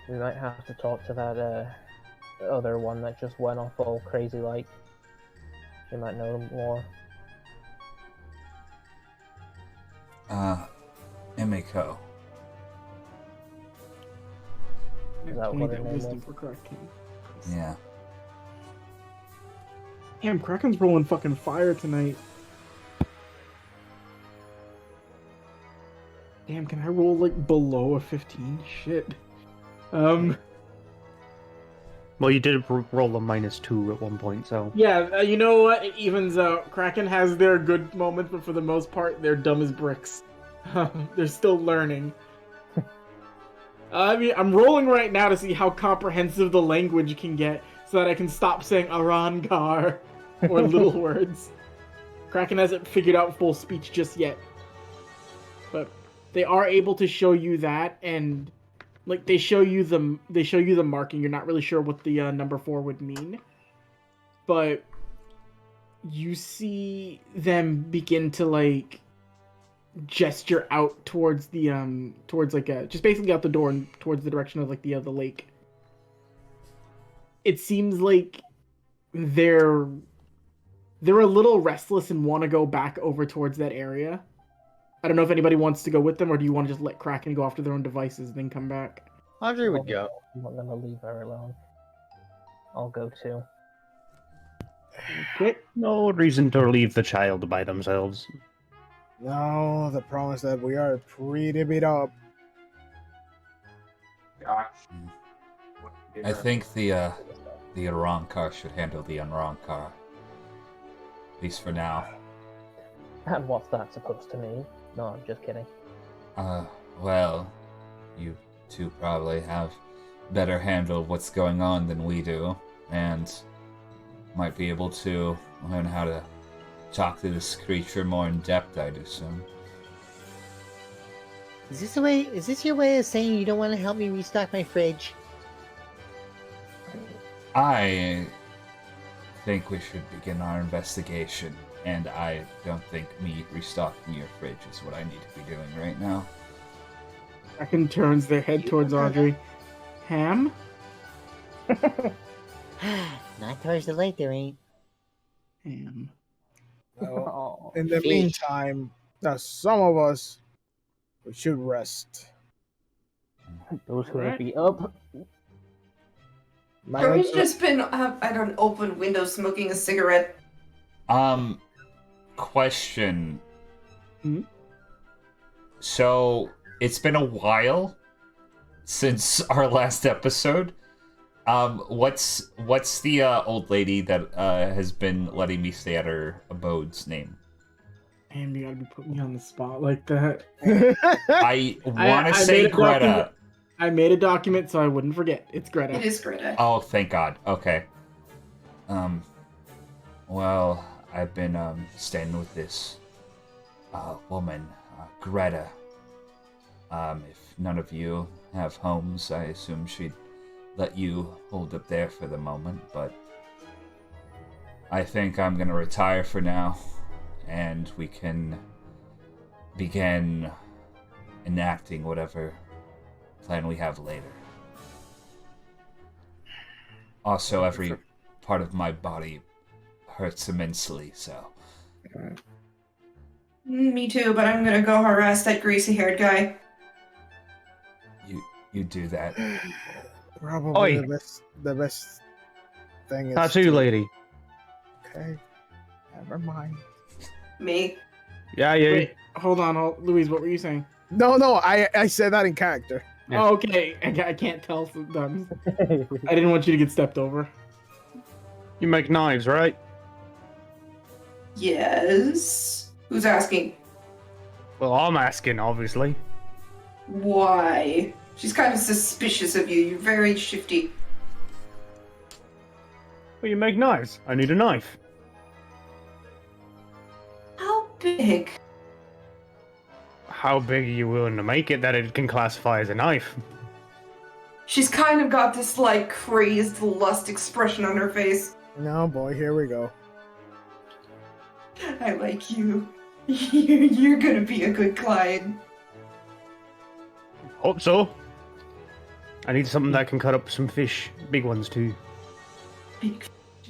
We might have to talk to that other one that just went off all crazy like. She might know more. Emiko. Is that what her name wisdom is? for Kraken. Yeah. Damn, Kraken's rolling fucking fire tonight. Damn, can I roll like below a 15? Shit. Well, you did roll a -2 at one point, so... Yeah, you know what? It evens out. Kraken has their good moments, but for the most part, they're dumb as bricks. They're still learning. I mean, I'm rolling right now to see how comprehensive the language can get, so that I can stop saying Arankar or little words. Kraken hasn't figured out full speech just yet. But they are able to show you that, and like they show you the marking. You're not really sure what the number 4 would mean, but you see them begin to like gesture out towards the towards like a just basically out the door and towards the direction of like the lake. It seems like they're a little restless and want to go back over towards that area. I don't know if anybody wants to go with them, or do you want to just let Kraken go after their own devices and then come back? Andre would go. I'm not gonna leave her alone. I'll go too. Okay. No reason to leave the child by themselves. No, the problem is that we are pretty beat up. I think the Arankar should handle the Arankar. At least for now. And what's that supposed to mean? No, I'm just kidding. Well, you two probably have better handle of what's going on than we do, and might be able to learn how to talk to this creature more in depth, I'd assume. Is this your way of saying you don't want to help me restock my fridge? I think we should begin our investigation, and I don't think me restocking your fridge is what I need to be doing right now. Kraken turns their head towards Audrey. Ham? Not towards the lake, there ain't. Ham. Well, in the Fish. meantime, some of us we should rest. Those who Right. would be up. Cory's just been at an open window smoking a cigarette. Question. Hmm? So, it's been a while since our last episode. What's the old lady that has been letting me stay at her abode's name? Ham, you gotta be putting me on the spot like that. I want I to say made a Greta. document. I made a document so I wouldn't forget. It's Greta. It is Greta. Oh, thank God. Okay. Well, I've been staying with this woman, Greta. If none of you have homes, I assume she'd let you hold up there for the moment, but I think I'm gonna retire for now, and we can begin enacting whatever plan we have later. Also, every part of my body hurts immensely, so... Me too, but I'm gonna go harass that greasy-haired guy. You do that. Probably Oi. the best thing is Tattoo lady. Okay, never mind. Me. Yeah, yeah. Wait, hold on, Louise, what were you saying? No, I said that in character. Yeah. Oh, okay. I can't tell sometimes. I didn't want you to get stepped over. You make knives, right? Yes. Who's asking? Well, I'm asking, obviously. Why? She's kind of suspicious of you. You're very shifty. Well, you make knives. I need a knife. How big. How big are you willing to make it that it can classify as a knife? She's kind of got this, like, crazed lust expression on her face. No, boy, here we go. I like you. You're gonna be a good client. Hope so. I need something that can cut up some fish. Big ones, too.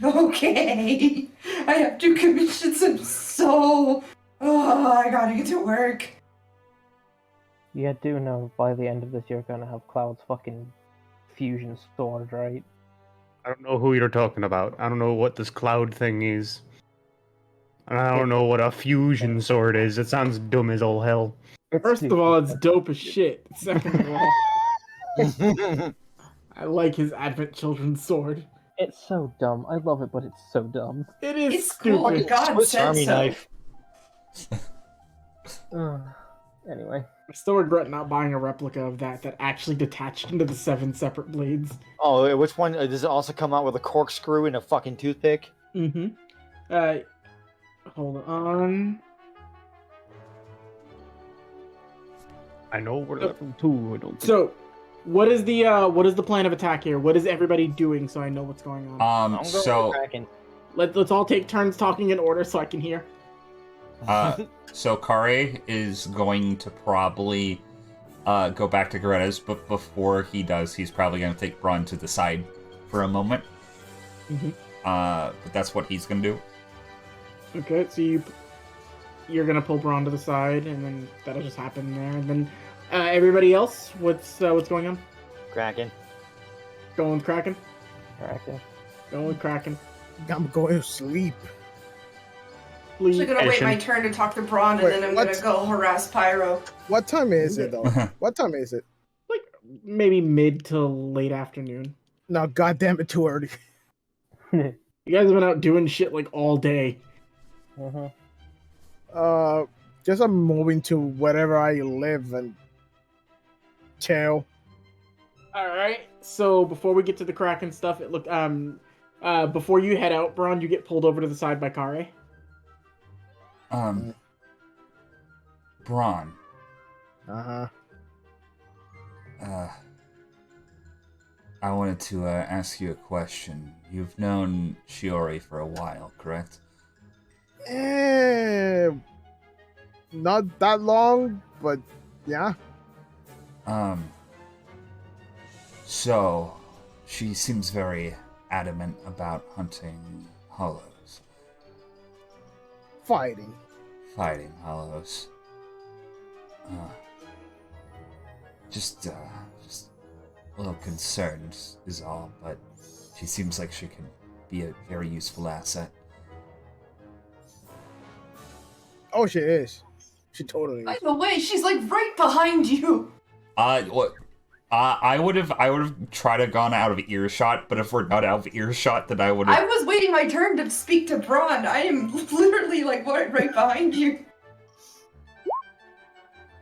Okay. I have 2 commissions. I'm so... Oh, I gotta get to work. You do know by the end of this you're gonna have Cloud's fucking fusion sword, right? I don't know who you're talking about. I don't know what this cloud thing is. And I don't know what a fusion sword is. It sounds dumb as all hell. First of all, it's dope as shit. Second of all, I like his Advent Children's sword. It's so dumb. I love it, but it's so dumb. It is It's cool. stupid. God Swiss said Army so. knife. Anyway. I still regret not buying a replica of that actually detached into the 7 separate blades. Oh, which one? Does it also come out with a corkscrew and a fucking toothpick? Mm-hmm. Hold on. I know we're level 2. I don't think... So, what is the plan of attack here? What is everybody doing so I know what's going on? I'm going with Kraken. Let's all take turns talking in order so I can hear. So Kare is going to probably go back to Greta's, but before he does, he's probably going to take Braun to the side for a moment. Mm-hmm. But that's what he's going to do. Okay, so you're gonna pull Braun to the side, and then that'll just happen there. And then everybody else, what's going on? Kraken. Going with Kraken. Kraken. Going with Kraken. I'm going to sleep. I'm Please. actually gonna wait my turn to talk to Braun, and Wait, then I'm what? gonna go harass Pyro. What time is it, though? What time is it? Like maybe mid to late afternoon. No, goddamn it, too early. You guys have been out doing shit like all day. Guess I'm moving to wherever I live and chill. All right. So before we get to the Kraken stuff, before you head out, Braun, you get pulled over to the side by Kare. Braun. Uh-huh. I wanted to ask you a question. You've known Shiori for a while, correct? Not that long, but yeah. So, she seems very adamant about hunting hollows. Fighting Hollows. Just a little concerned is all, but she seems like she could be a very useful asset. Oh, she is. She totally By is. the way, she's like right behind you. What? I would have tried to gone out of earshot, but if we're not out of earshot, then I would have. I was waiting my turn to speak to Braun. I am literally like right behind you.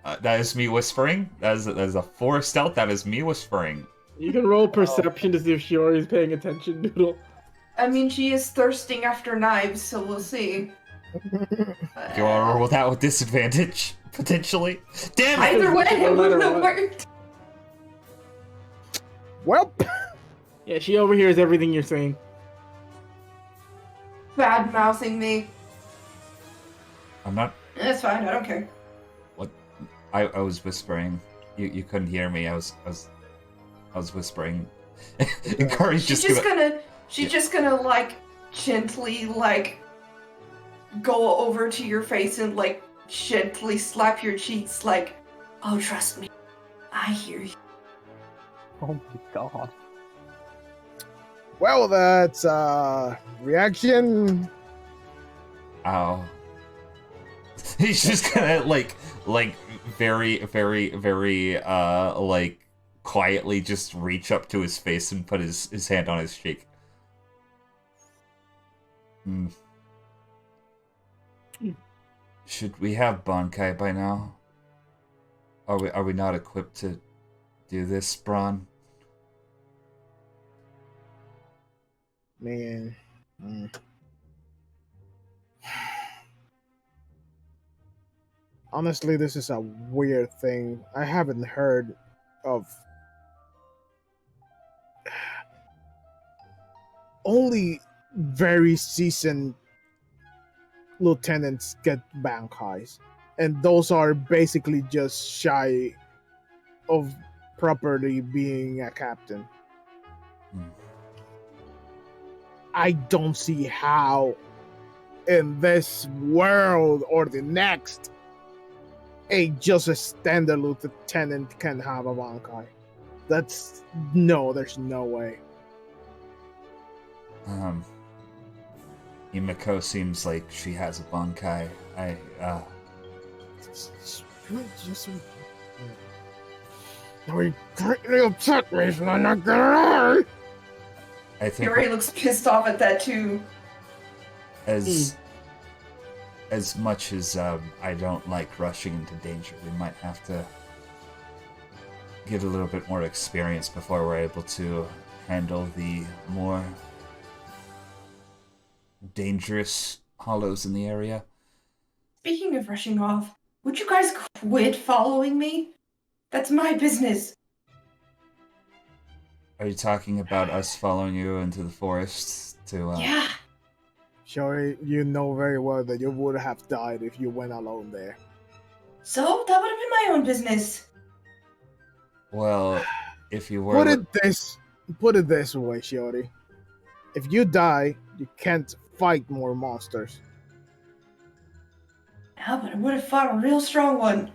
That is me whispering. That is a 4 stealth. That is me whispering. You can roll perception to see if Shiori's paying attention, Noodle. I mean, she is thirsting after knives, so we'll see. Do you want to roll that with disadvantage? Potentially? Damn it! Either way, it No matter wouldn't have what. worked. Well, Yeah, she overhears everything you're saying. Bad mouthing me. I'm not. That's fine. I don't care. I was whispering. You couldn't hear me. I was whispering. Kari's She's just gonna. just gonna like gently like go over to your face and like gently slap your cheeks like, oh, trust me, I hear you. Oh my god. well, that's reaction. Ow. He's just gonna like very like quietly just reach up to his face and put his hand on his cheek. Should we have Bankai by now? Are we not equipped to do this, Braun? Man. Honestly, this is a weird thing. I haven't heard of only very seasoned lieutenants get bankais, and those are basically just shy of properly being a captain. Hmm. I don't see how in this world or the next just a standard lieutenant can have a bankai. There's no way. Himiko seems like she has a bankai. You greatly upset me, so I'm not gonna lie. I think Yuri looks pissed off at that too. as much as I don't like rushing into danger, we might have to get a little bit more experience before we're able to handle the more dangerous hollows in the area. Speaking of rushing off, would you guys quit following me? That's my business. Are you talking about us following you into the forest to Yeah. Sure, you know very well that you would have died if you went alone there. So that would have been my own business. Well, if you were Put it this way, Shiori. If you die, you can't fight more monsters. Yeah, but I would have fought a real strong one.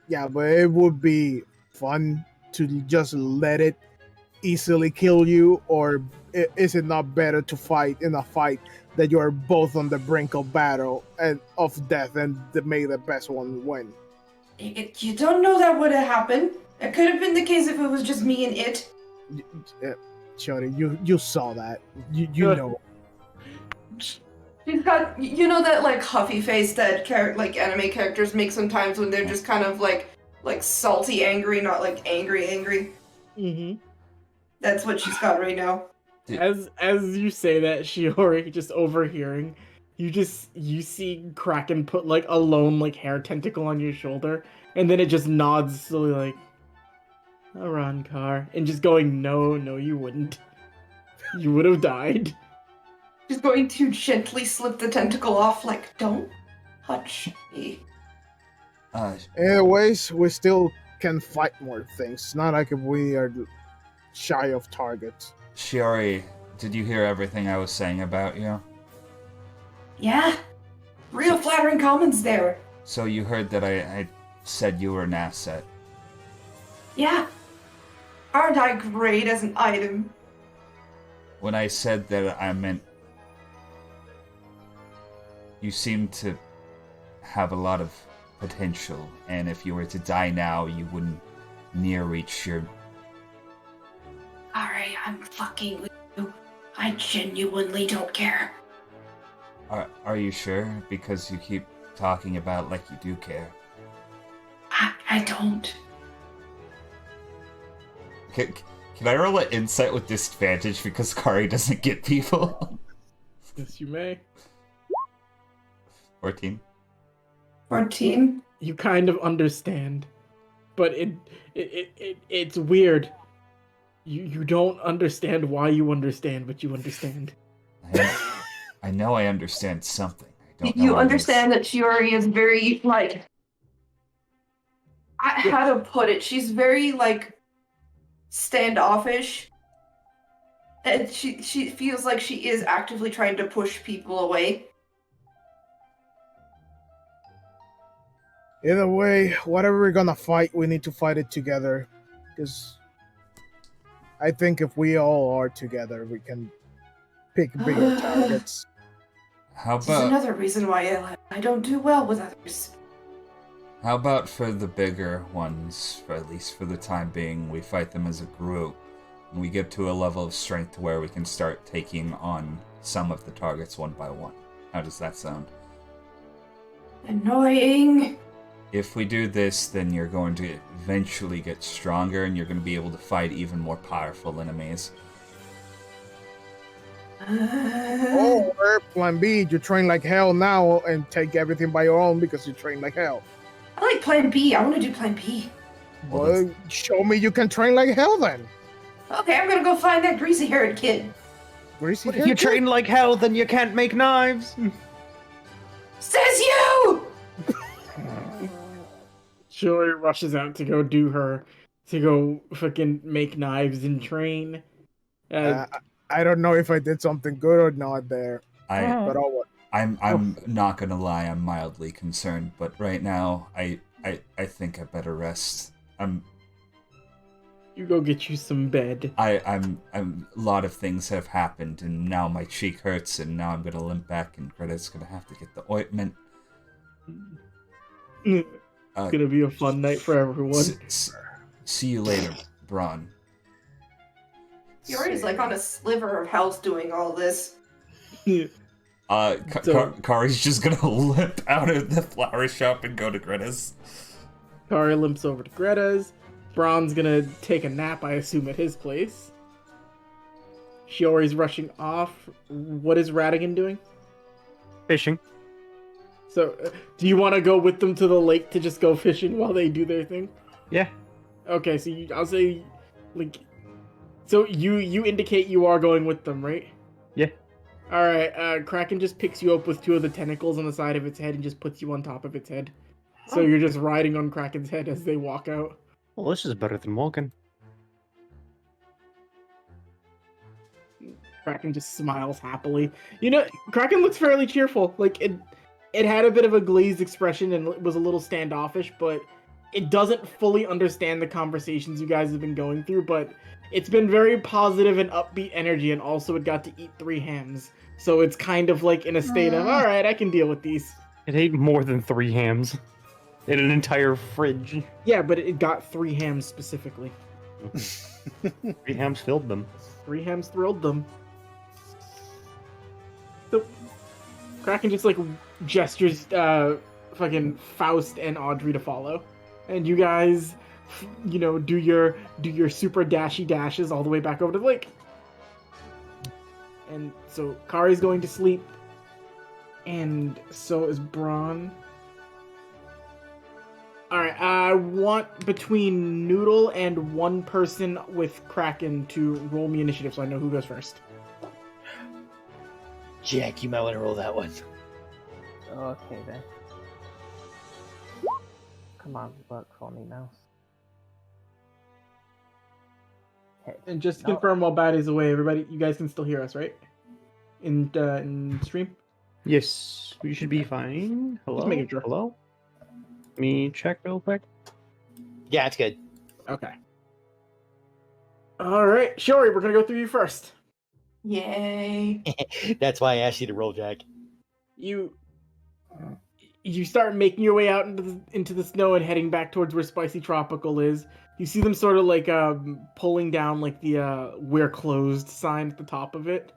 Yeah, but it would be fun to just let it easily kill you, or is it not better to fight in a fight that you are both on the brink of battle and of death, and may the best one win? You don't know that would have happened. It could have been the case if it was just me and it. Shorty, you saw that. You know. She's got, you know, that like huffy face that like anime characters make sometimes when they're just kind of like salty angry, not like angry. Mm-hmm. That's what she's got right now. As you say that, Shiori, just overhearing, you see Kraken put like a lone like hair tentacle on your shoulder, and then it just nods slowly like, Arankar, and just going, no, you wouldn't. You would have died. She's going to gently slip the tentacle off, like, don't touch me. Anyways, we still can fight more things. Not like if we are shy of targets. Shiori, did you hear everything I was saying about you? Yeah? Real flattering comments there. So you heard that I said you were an asset. Yeah. Aren't I great as an item? When I said that, I meant you seem to have a lot of potential, and if you were to die now, you wouldn't near reach your... Alright, I'm fucking with you. I genuinely don't care. Are you sure? Because you keep talking about it like you do care. I don't. Can I roll an insight with disadvantage because Kari doesn't get people? Yes, you may. 14. 14? You kind of understand, but it's weird. You don't understand why you understand, but you understand. I know I understand something. I don't know You what it understand that Shiori is very, like... How to put it? She's very, like, standoffish. And she feels like she is actively trying to push people away. Either way, whatever we're gonna fight, we need to fight it together. Because I think if we all are together, we can pick bigger targets. How This is about... another reason why I don't do well with others. How about for the bigger ones, for at least for the time being, we fight them as a group, and we get to a level of strength where we can start taking on some of the targets one by one. How does that sound? Annoying. If we do this, then you're going to eventually get stronger, and you're going to be able to fight even more powerful enemies. Or plan B, you train like hell now and take everything by your own because you train like hell. I like plan B. I want to do plan B. Well, Well, show me you can train like hell then. Okay, I'm gonna go find that greasy-haired kid. Greasy If you train like hell, then you can't make knives. Says you! Shiori rushes out to go fucking make knives and train. I don't know if I did something good or not there, but oh well. I'm not gonna lie, I'm mildly concerned, but right now I think I better rest. You go get you some bed. I'm a lot of things have happened, and now my cheek hurts, and now I'm gonna limp back, and Greta's gonna have to get the ointment. It's gonna be a fun night for everyone. See you later, Braun. Yori's like on a sliver of house doing all this. Kari's just gonna limp out of the flower shop and go to Greta's. Kari limps over to Greta's. Braun's gonna take a nap, I assume, at his place. Shiori's rushing off. What is Radigan doing? Fishing. So, do you want to go with them to the lake to just go fishing while they do their thing? Yeah. Okay, so I'll say, like, so you indicate you are going with them, right? Yeah. All right. Kraken just picks you up with two of the tentacles on the side of its head and just puts you on top of its head. So you're just riding on Kraken's head as they walk out. Well, this is better than walking. Kraken just smiles happily. You know, Kraken looks fairly cheerful. Like it had a bit of a glazed expression and it was a little standoffish, but it doesn't fully understand the conversations you guys have been going through, but it's been very positive and upbeat energy, and also it got to eat 3 hams. So it's kind of like in a state of, all right, I can deal with these. It ate more than 3 hams. In an entire fridge. Yeah, but it got 3 hams specifically. 3 hams filled them. 3 hams thrilled them. So Kraken just like gestures fucking Faust and Audrey to follow. And you guys, you know, do your super dashy dashes all the way back over to the lake. And so Kari's going to sleep. And so is Braun. Alright, I want between Noodle and one person with Kraken to roll me initiative so I know who goes first. Jack, you might want to roll that one. Okay then. Come on, work for me, mouse. Okay. And just to confirm while Batty's away, everybody, you guys can still hear us, right? In stream? Yes, we should be fine. Hello? Just making sure. Hello? Let me check real quick. Yeah, it's good. Okay. Alright, Shiori, we're gonna go through you first. Yay. That's why I asked you to roll, Jack. You start making your way out into the snow and heading back towards where Spicy Tropical is. You see them sort of like pulling down like the "We're closed" sign at the top of it.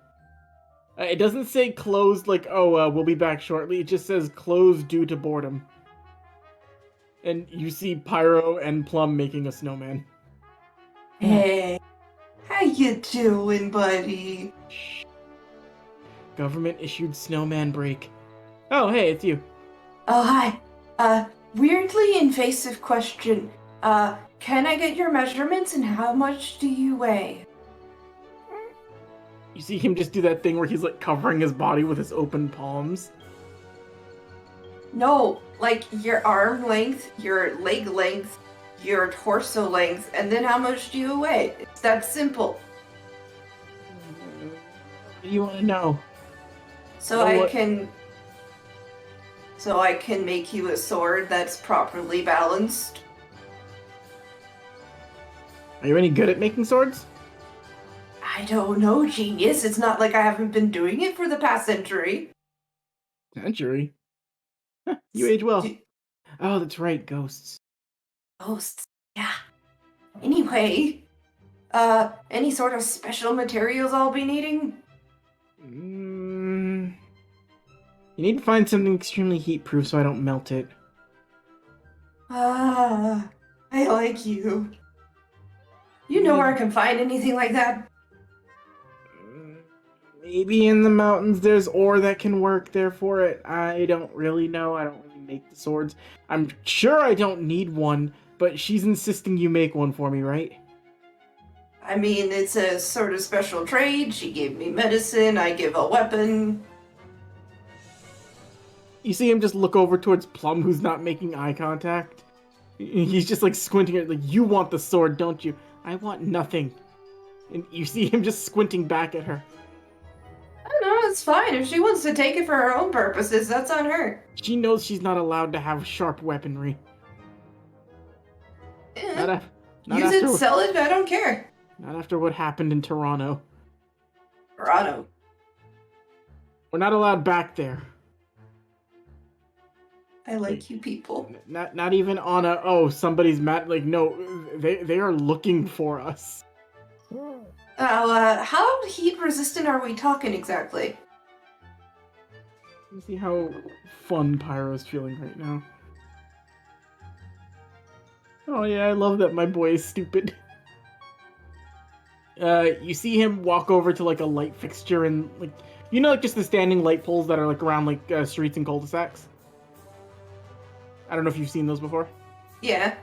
It doesn't say closed like, oh, we'll be back shortly. It just says closed due to boredom. And you see Pyro and Plum making a snowman. Hey. How you doing, buddy? Government issued snowman break. Oh, hey, it's you. Oh, hi. Weirdly invasive question. Can I get your measurements and how much do you weigh? You see him just do that thing where he's like covering his body with his open palms. No, like your arm length, your leg length, your torso length, and then how much do you weigh? It's that simple. What do you want to know? So I can make you a sword that's properly balanced. Are you any good at making swords? I don't know, genius. It's not like I haven't been doing it for the past century. Century? Huh, you age well. Oh, that's right, ghosts. Ghosts, yeah. Anyway, any sort of special materials I'll be needing? You need to find something extremely heat-proof so I don't melt it. I like you. You know where I can find anything like that? Maybe in the mountains there's ore that can work there for it. I don't really know. I don't really make the swords. I'm sure I don't need one, but she's insisting you make one for me, right? I mean, it's a sort of special trade. She gave me medicine, I give a weapon. You see him just look over towards Plum, who's not making eye contact. He's just like squinting at like, you want the sword, don't you? I want nothing. And you see him just squinting back at her. I don't know, it's fine. If she wants to take it for her own purposes, that's on her. She knows she's not allowed to have sharp weaponry. Not Use after, it, sell it, I don't care. Not after what happened in Toronto. Toronto. We're not allowed back there. I like you people. Not even on a, somebody's mad. Like, no, they are looking for us. How heat resistant are we talking exactly? You see how fun Pyro's feeling right now. Oh yeah, I love that my boy is stupid. You see him walk over to like a light fixture and like, you know, like just the standing light poles that are like around like streets and cul-de-sacs. I don't know if you've seen those before. Yeah.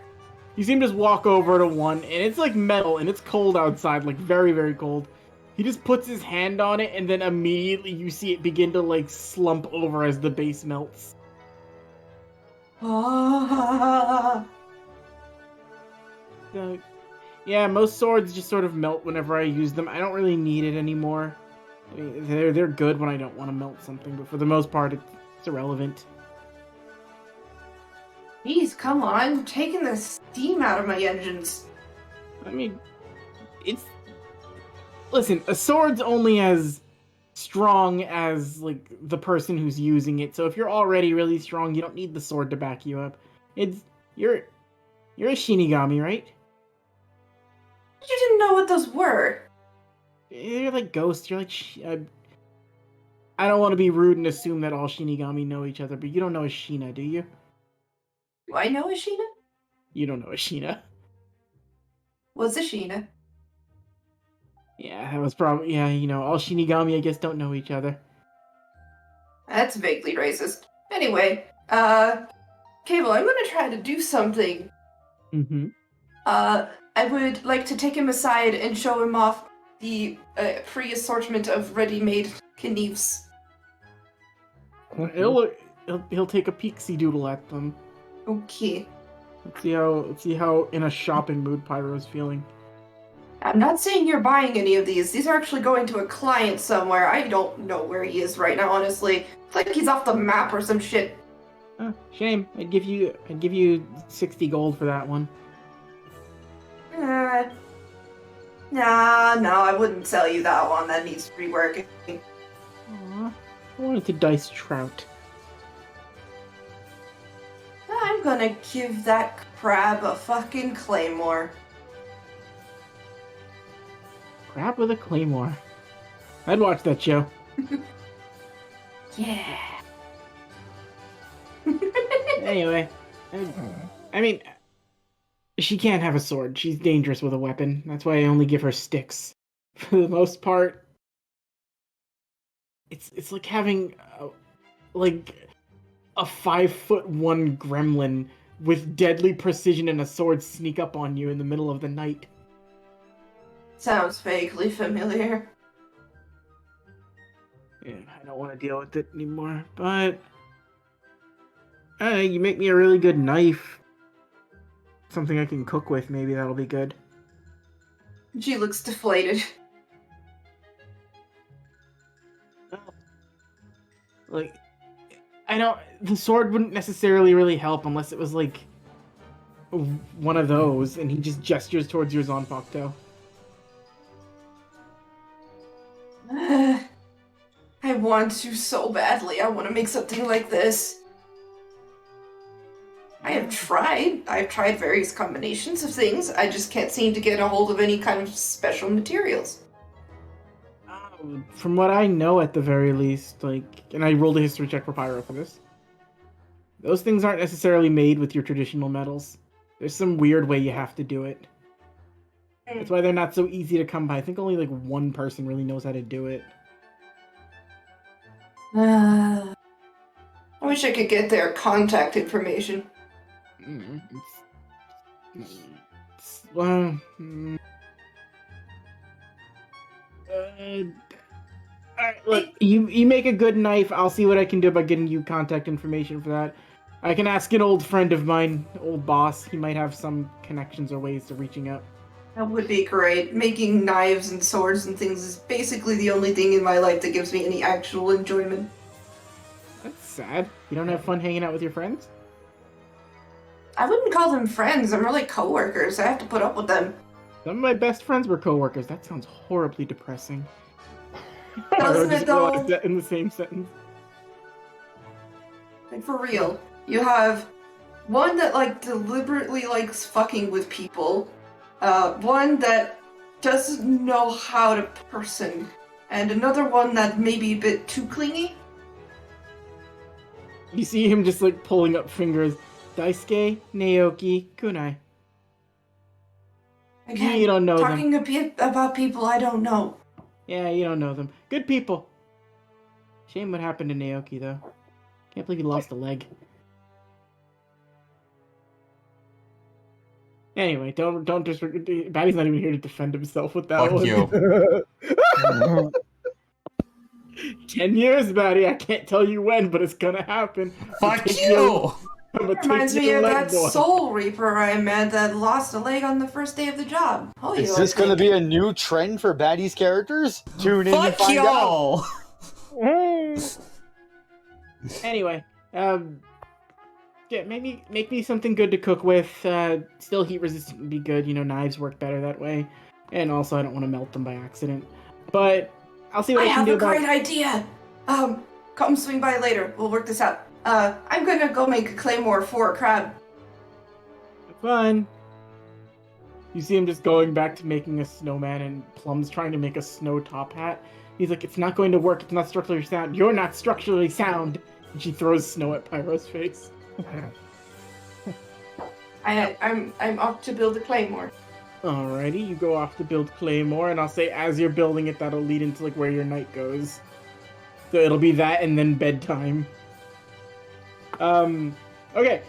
You see him just walk over to one, and it's like metal, and it's cold outside, like very, very cold. He just puts his hand on it, and then immediately you see it begin to like slump over as the base melts. Ah. Yeah, most swords just sort of melt whenever I use them. I don't really need it anymore. I mean, they're good when I don't want to melt something, but for the most part, it's irrelevant. Jeez, come on, I'm taking the steam out of my engines. I mean, listen, a sword's only as strong as, like, the person who's using it, so if you're already really strong, you don't need the sword to back you up. You're a Shinigami, right? You didn't know what those were. You're like ghosts, you're like... I don't want to be rude and assume that all Shinigami know each other, but you don't know a Shina, do you? Do I know Ashina? You don't know a Shina. What's Ashina? Yeah, that was probably... Yeah, you know, all Shinigami, I guess, don't know each other. That's vaguely racist. Anyway, Cable, I'm gonna try to do something. Mm-hmm. I would like to take him aside and show him off the free assortment of ready-made knives. He'll take a peeksy doodle at them. Okay. Let's see how in a shopping mood Pyro's feeling. I'm not saying you're buying any of these. These are actually going to a client somewhere. I don't know where he is right now, honestly. It's like he's off the map or some shit. Shame. I'd give you 60 gold for that one. No, I wouldn't sell you that one. That needs reworking. Aw, I wanted to dice trout. I'm gonna give that crab a fucking claymore. Crab with a claymore. I'd watch that show. Yeah. Anyway, I mean, she can't have a sword. She's dangerous with a weapon. That's why I only give her sticks. For the most part, it's like having a 5'1" gremlin with deadly precision and a sword sneak up on you in the middle of the night. Sounds vaguely familiar. Yeah, I don't want to deal with it anymore, but you make me a really good knife. Something I can cook with, maybe that'll be good. She looks deflated. Like, the sword wouldn't necessarily really help unless it was like one of those, and he just gestures towards your Zanpakuto. I want to so badly. I want to make something like this. I've tried various combinations of things. I just can't seem to get a hold of any kind of special materials. From what I know, at the very least, and I rolled a history check for Pyro for this, those things aren't necessarily made with your traditional metals. There's some weird way you have to do it. That's why they're not so easy to come by. I think only one person really knows how to do it. I wish I could get their contact information. Well, alright, look, you make a good knife. I'll see what I can do about getting you contact information for that. I can ask an old friend of mine, old boss. He might have some connections or ways to reaching out. That would be great. Making knives and swords and things is basically the only thing in my life that gives me any actual enjoyment. That's sad. You don't have fun hanging out with your friends? I wouldn't call them friends. I'm really coworkers. I have to put up with them. Some of my best friends were coworkers. That sounds horribly depressing. Doesn't I just it though? realized that in the same sentence. Like for real. You have one that like deliberately likes fucking with people. One that doesn't know how to person. And another one that may be a bit too clingy. You see him just like pulling up fingers. Daisuke, Naoki, Kunai. Again, You don't know them. talking a bit about people I don't know. Yeah, you don't know them. Good people. Shame what happened to Naoki, though. Can't believe he lost a leg. Anyway, don't just... Batty's not even here to defend himself with that Fuck one. you. 10 years, Batty. I can't tell you when, but it's gonna happen. Fuck you! Reminds me of that Soul Reaper I met that lost a leg on the first day of the job. Oh, Is this going to be a new trend for Batty's characters? Tune in to Fuck find out. y'all! Anyway, yeah, maybe make me something good to cook with. Still heat resistant would be good. You know, knives work better that way. And also, I don't want to melt them by accident. But I'll see what I can do about... I have a great idea. Come swing by later. We'll work this out. I'm gonna go make a claymore for a crab. Fun. You see him just going back to making a snowman, and Plum's trying to make a snow top hat. He's like, it's not going to work. It's not structurally sound. You're not structurally sound. And she throws snow at Pyro's face. I'm off to build a claymore. Alrighty, you go off to build claymore, and I'll say as you're building it, that'll lead into like where your night goes. So it'll be that and then bedtime. Okay.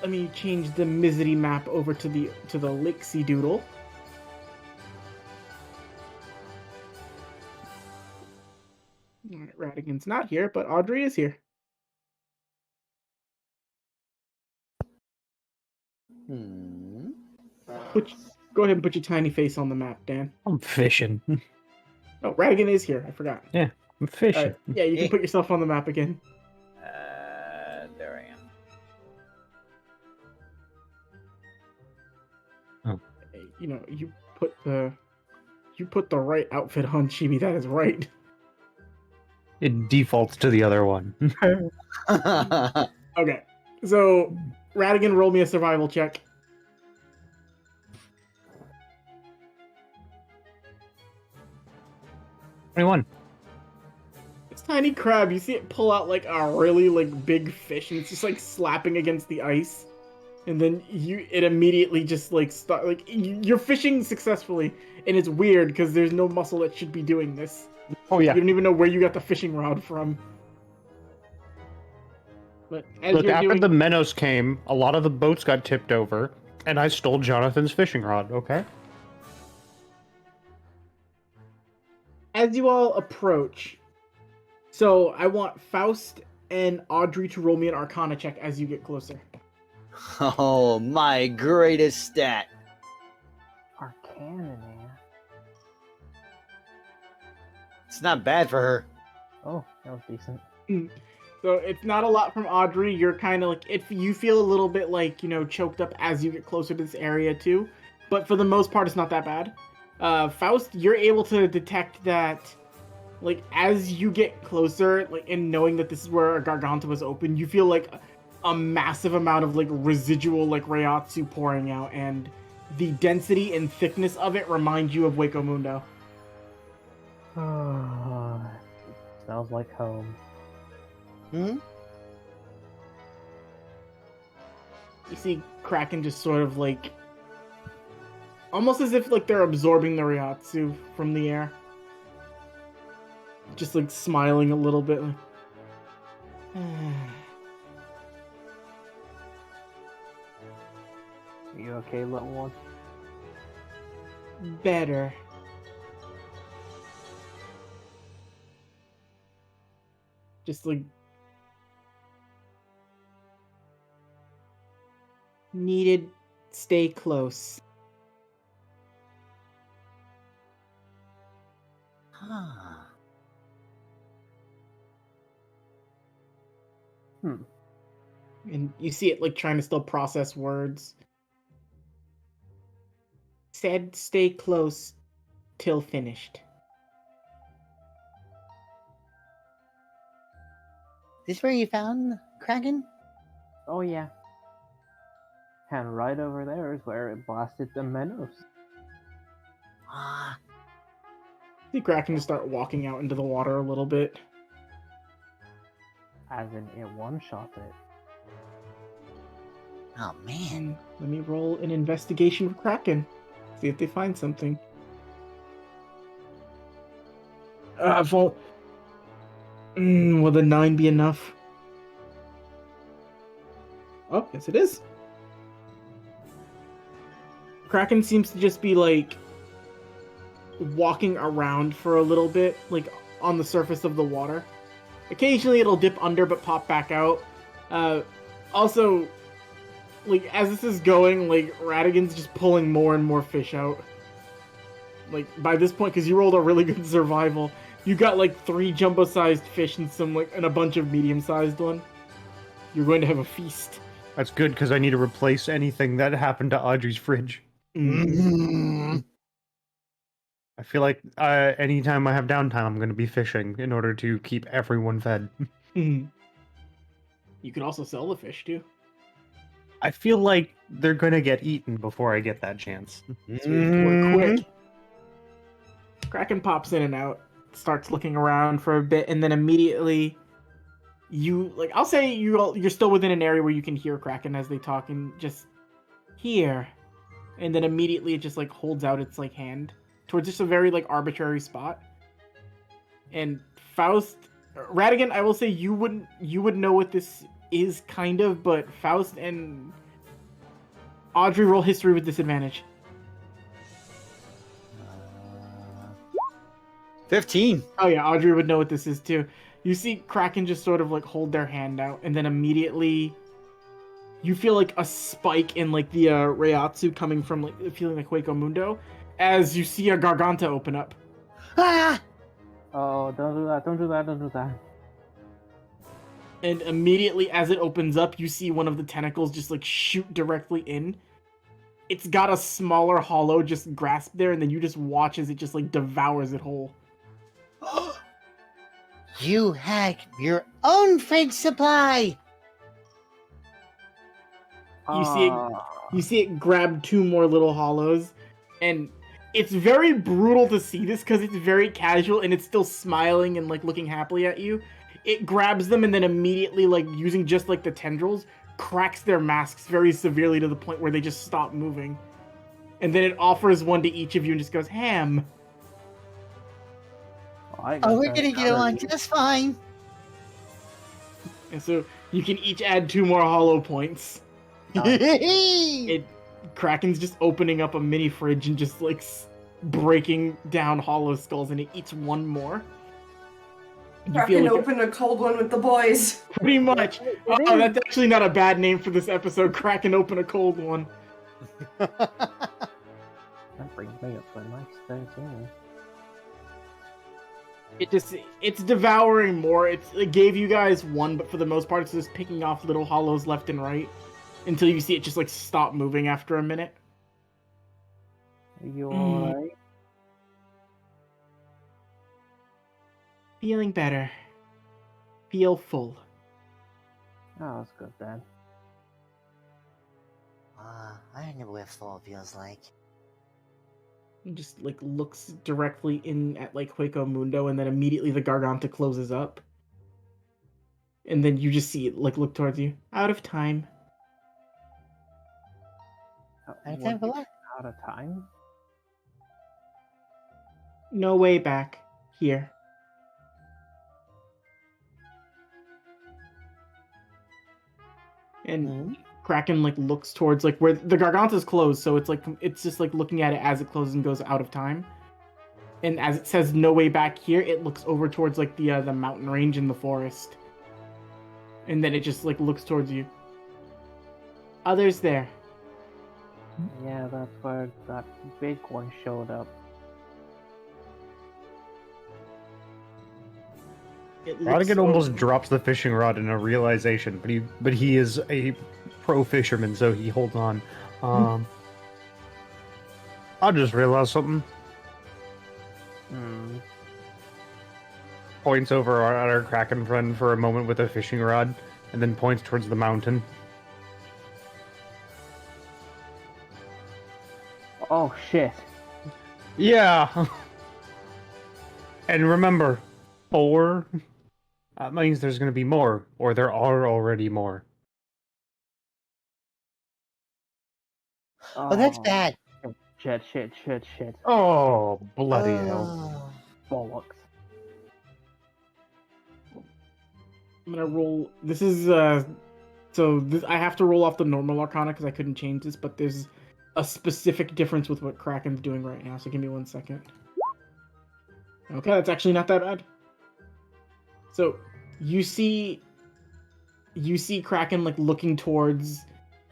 Let me change the Misery map over to the Lixie Doodle. Alright, Radigan's not here, but Audrey is here. Go ahead and put your tiny face on the map, Dan. I'm fishing. Oh, Radigan is here. I forgot. Yeah, I'm fishing. Alright, yeah, you can put yourself on the map again. There I am. You know, you put the right outfit on Chibi. That is right. It defaults to the other one. Okay, so Radigan, roll me a survival check. 21. This tiny crab, you see it pull out like a really like big fish, and it's just like slapping against the ice, and then it immediately just like you're fishing successfully, and it's weird because there's no muscle that should be doing this. Oh yeah. You don't even know where you got the fishing rod from. But as Look, you're after doing... the minnows came, a lot of the boats got tipped over, and I stole Jonathan's fishing rod, okay? As you all approach, so I want Faust and Audrey to roll me an Arcana check as you get closer. Oh, my greatest stat. Arcana, man. It's not bad for her. Oh, that was decent. So it's not a lot from Audrey. You're kind of like, if you feel a little bit like, you know, choked up as you get closer to this area too. But for the most part, it's not that bad. Faust, you're able to detect that, like, as you get closer, like, and knowing that this is where a Garganta was open, you feel like a massive amount of, like, residual, like, Reiatsu pouring out, and the density and thickness of it remind you of Hueco Mundo. Smells like home. Hmm? You see Kraken just sort of, like, almost as if, like, they're absorbing the Reiatsu from the air. Just, like, smiling a little bit. Like, Are you okay, little one? Better. Just like needed. Stay close. Huh. And you see it like trying to still process words. Said stay close till finished. This where you found Kraken? Oh yeah. And right over there is where it blasted the minnows. Ah, See Kraken just start walking out into the water a little bit. As in, it one-shot it. oh man. Let me roll an investigation for Kraken. See if they find something. Will the 9 be enough? Oh, yes it is. Kraken seems to just be like walking around for a little bit, like on the surface of the water. Occasionally it'll dip under but pop back out. Also, like as this is going, like Radigan's just pulling more and more fish out. Like by this point, because you rolled a really good survival, you got like 3 jumbo-sized fish and and a bunch of medium-sized one. You're going to have a feast. That's good because I need to replace anything that happened to Audrey's fridge. Mm. I feel like anytime I have downtime, I'm going to be fishing in order to keep everyone fed. You could also sell the fish too. I feel like they're going to get eaten before I get that chance. So we have to work quick. Kraken pops in and out, starts looking around for a bit, and then immediately I'll say you're still within an area where you can hear Kraken as they talk, and just here. And then immediately it just like holds out its like hand towards just a very like arbitrary spot. And Radigan, I will say you would know what this is kind of, but Faust and Audrey roll history with disadvantage. 15. Oh yeah, Audrey would know what this is too. You see Kraken just sort of like hold their hand out, and then immediately you feel like a spike in like the Reiatsu coming from like feeling like Hueco Mundo as you see a Garganta open up. Ah! Oh, don't do that, don't do that, don't do that. And immediately as it opens up, you see one of the tentacles just like shoot directly in. It's got a smaller hollow just grasped there, and then you just watch as it just like devours it whole. You hack your own fridge supply! You see it grab 2 more little hollows, and it's very brutal to see this because it's very casual and it's still smiling and like looking happily at you. It grabs them and then immediately, like using just like the tendrils, cracks their masks very severely to the point where they just stop moving. And then it offers one to each of you and just goes ham. Oh, we're gonna get along just fine. And so you can each add 2 more hollow points. Kraken's just opening up a mini fridge and just like breaking down hollow skulls, and it eats 1 more. Kraken open a cold one with the boys. Pretty much. Oh, that's actually not a bad name for this episode. Kraken open a cold one. That brings me up to a nice 13. It's devouring more. It gave you guys 1, but for the most part, it's just picking off little hollows left and right until you see it just like stop moving after a minute. Are you alright? Feeling better. Feel full. Oh, that's good then. I know what full feels like. He just like looks directly in at like Hueco Mundo, and then immediately the Garganta closes up. And then you just see it like look towards you. Out of time. Out of time for what? Out of time? No way back. Here. And Kraken like looks towards like where the Garganta's closed, so it's just like looking at it as it closes and goes out of time. And as it says no way back here, it looks over towards like the mountain range in the forest. And then it just like looks towards you. Others there. Yeah, that's where that big one showed up. Rodigan almost drops the fishing rod in a realization, but he is a pro fisherman, so he holds on. I just realized something. Points over at our Kraken friend for a moment with a fishing rod, and then points towards the mountain. Oh shit. Yeah. And remember, 4. That means there's going to be more, or there are already more. Oh, that's bad. Shit. Oh, bloody hell. Bollocks. I'm gonna roll. This is I have to roll off the normal Arcana because I couldn't change this, but there's a specific difference with what Kraken's doing right now. So give me 1 second. Okay, that's actually not that bad. So you see Kraken like looking towards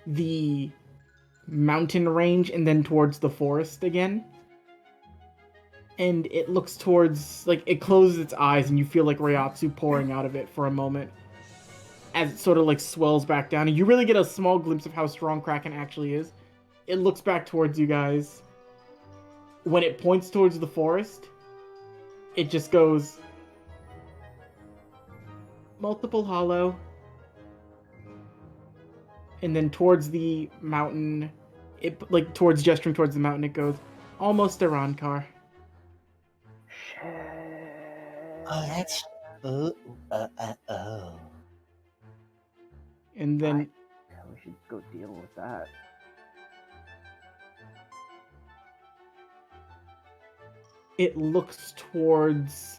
the mountain range and then towards the forest again. And it looks towards, like, it closes its eyes and you feel like Ryotsu pouring out of it for a moment as it sort of like swells back down. And you really get a small glimpse of how strong Kraken actually is. It looks back towards you guys. When it points towards the forest, it just goes multiple hollow. And then towards the mountain, it like gesturing towards the mountain, it goes almost a Ronkar. Oh, that's... Oh. And then... We should go deal with that. It looks towards...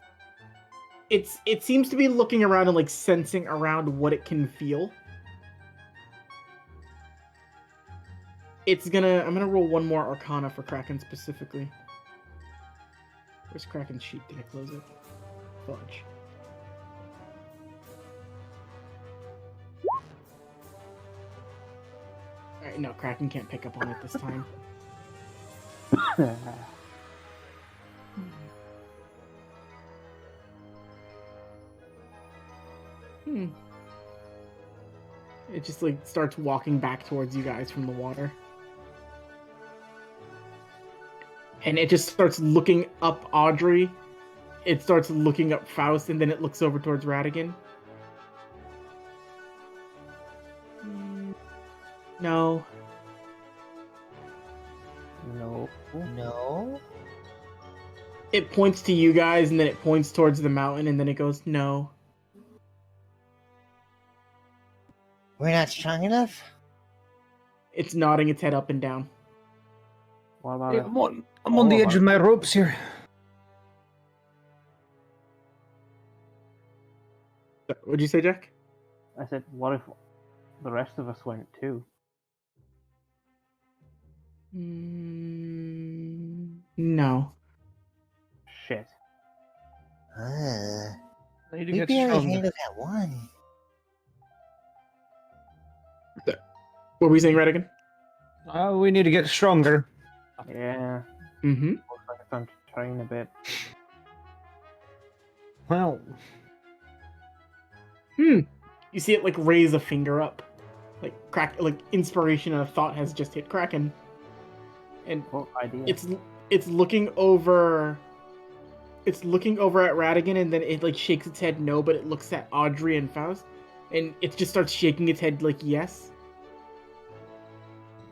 It seems to be looking around and like sensing around what it can feel. I'm gonna roll one more Arcana for Kraken specifically. Where's Kraken's sheet? Did I close it? Fudge. Alright, no, Kraken can't pick up on it this time. It just like starts walking back towards you guys from the water. And it just starts looking up Audrey. It starts looking up Faust, and then it looks over towards Radigan. No. No. It points to you guys, and then it points towards the mountain, and then it goes, no. We're not strong enough? It's nodding its head up and down. What about Hey, I'm on the edge of my ropes here. What'd you say, Jack? I said, what if the rest of us went too? No. Shit. I need to We get barely stronger. handled that one. What were you saying, Radigan? We need to get stronger. Yeah. Mm-hmm. Looks like I'm trying a bit. Well, You see it like raise a finger up, like inspiration and a thought has just hit Kraken, and What idea? it's looking over. It's looking over at Radigan, and then it like shakes its head no, but it looks at Audrey and Faust, and it just starts shaking its head like yes.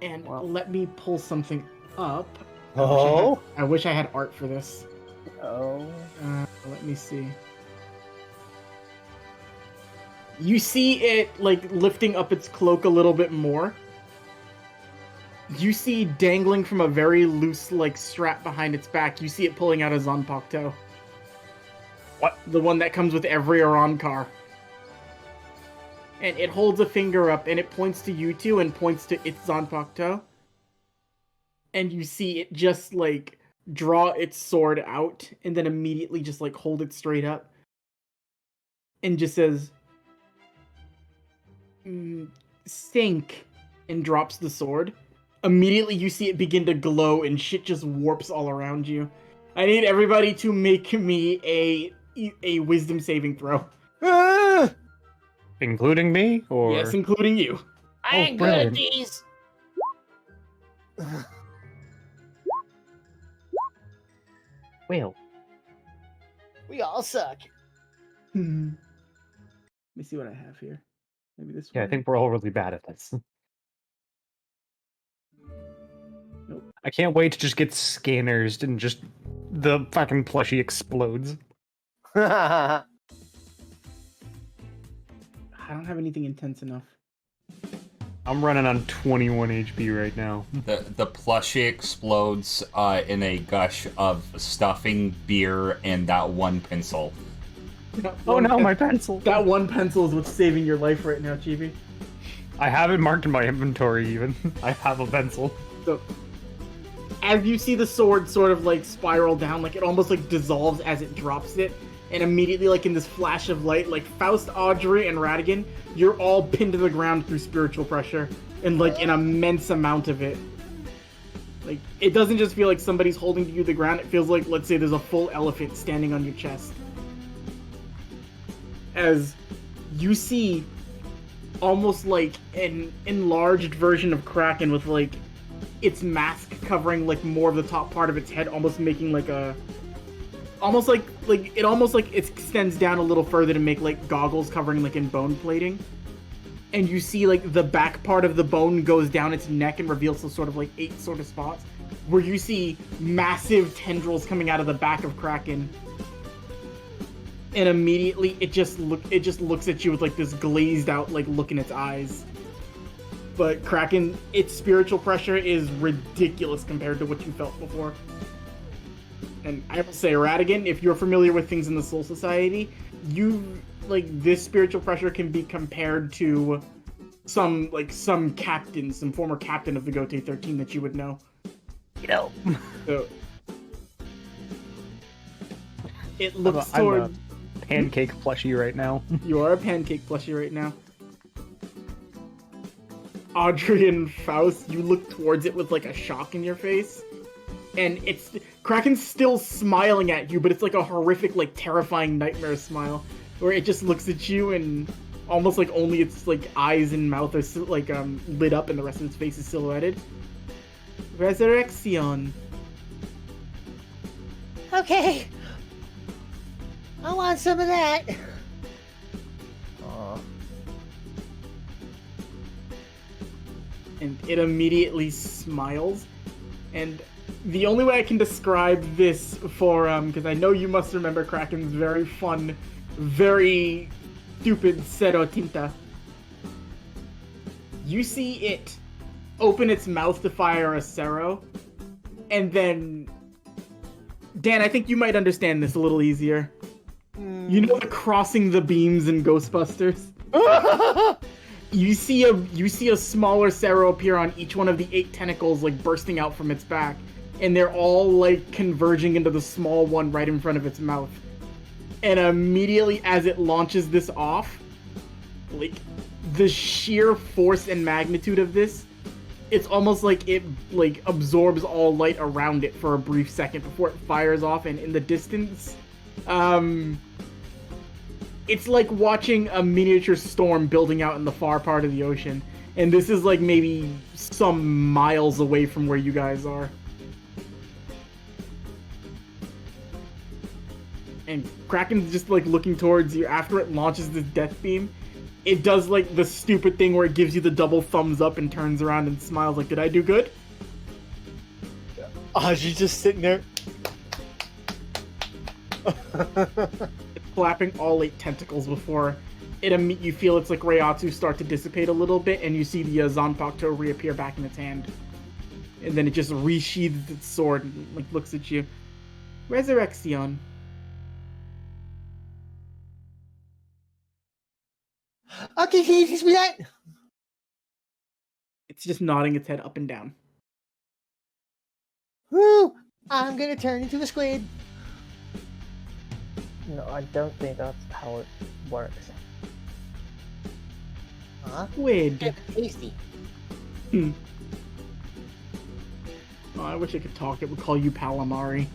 And Wow. let me pull something up. Oh? I wish I had art for this. Oh. Let me see. You see it like lifting up its cloak a little bit more. You see dangling from a very loose like strap behind its back. You see it pulling out a Zanpakuto. What? The one that comes with every Iran car. and it holds a finger up, and it points to you two and points to its Zanpakuto. And you see it just, like, draw its sword out, and then immediately just, like, hold it straight up. And just says, sink, and drops the sword. Immediately you see it begin to glow, and shit just warps all around you. I need everybody to make me a wisdom saving throw. Ah! Including me, or Yes, including you. I ain't good at these. Well, We all suck. Let me see what I have here. Maybe this one. yeah, I think we're all really bad at this. Nope. I can't wait to just get scanners and just the fucking plushie explodes. I don't have anything intense enough. I'm running on 21 HP right now. The plushie explodes in a gush of stuffing, beer, and that one pencil. Oh no, my pencil! That one pencil is what's saving your life right now, Chibi. I have it marked in my inventory even. I have a pencil. So, as you see the sword sort of like spiral down, like it almost like dissolves as it drops it, and immediately like in this flash of light, like Faust, Audrey, and Radigan, you're all pinned to the ground through spiritual pressure, and like an immense amount of it. Like, it doesn't just feel like somebody's holding you to the ground, it feels like, let's say there's a full elephant standing on your chest. As you see almost like an enlarged version of Kraken with like its mask covering like more of the top part of its head, almost making like a almost like it extends down a little further to make like goggles covering like in bone plating. And you see like the back part of the bone goes down its neck and reveals the sort of like 8 sort of spots where you see massive tendrils coming out of the back of Kraken. And immediately it just looks at you with like this glazed out like look in its eyes. But Kraken, its spiritual pressure is ridiculous compared to what you felt before. And I have to say, Radigan, if you're familiar with things in the Soul Society, this spiritual pressure can be compared to some captain, some former captain of the Gote 13 that you would know. You know. So it looks I'm toward a pancake plushie right now. You are a pancake plushie right now. Audrey and Faust, you look towards it with like a shock in your face. And Kraken's still smiling at you, but it's like a horrific, like terrifying nightmare smile. Where it just looks at you and almost like only its like eyes and mouth are like lit up and the rest of its face is silhouetted. Resurrection. Okay. I want some of that. And it immediately smiles. And the only way I can describe this for, because I know you must remember Kraken's very fun, very stupid Cero Tinta. You see it open its mouth to fire a Cero, and then... Dan, I think you might understand this a little easier. You know the crossing the beams in Ghostbusters? You see a smaller Cero appear on each one of the 8 tentacles, like bursting out from its back, and they're all like converging into the small one right in front of its mouth. And immediately as it launches this off, like the sheer force and magnitude of this, it's almost like it like absorbs all light around it for a brief second before it fires off, and in the distance, it's like watching a miniature storm building out in the far part of the ocean. And this is like maybe some miles away from where you guys are. And Kraken's just like looking towards you after it launches this death beam. It does like the stupid thing where it gives you the double thumbs up and turns around and smiles like, did I do good? She's just sitting there. It's clapping all 8 tentacles before you feel its like Reiatsu start to dissipate a little bit, and you see the Zanpakuto reappear back in its hand. And then it just resheathes its sword and like looks at you. Resurrection. Okay, can you teach me that? It's just nodding its head up and down. Woo! I'm gonna turn into a squid. No, I don't think that's how it works. Huh? Squid. Tasty. Oh, I wish I could talk. It would call you Palamari.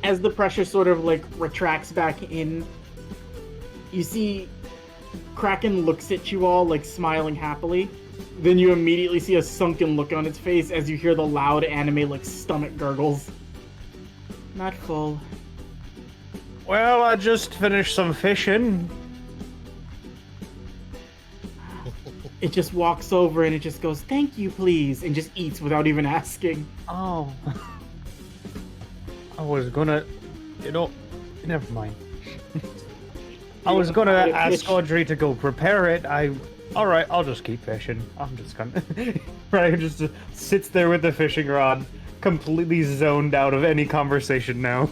As the pressure sort of like retracts back in, you see Kraken looks at you all like smiling happily. Then you immediately see a sunken look on its face as you hear the loud anime like stomach gurgles. Not full. Well, I just finished some fishing. It just walks over and it just goes, "Thank you, please," and just eats without even asking. Oh. I was gonna... Never mind. I was gonna ask Audrey to go prepare it. Alright, I'll just keep fishing. I'm just gonna... Ryan just sits there with the fishing rod, completely zoned out of any conversation now.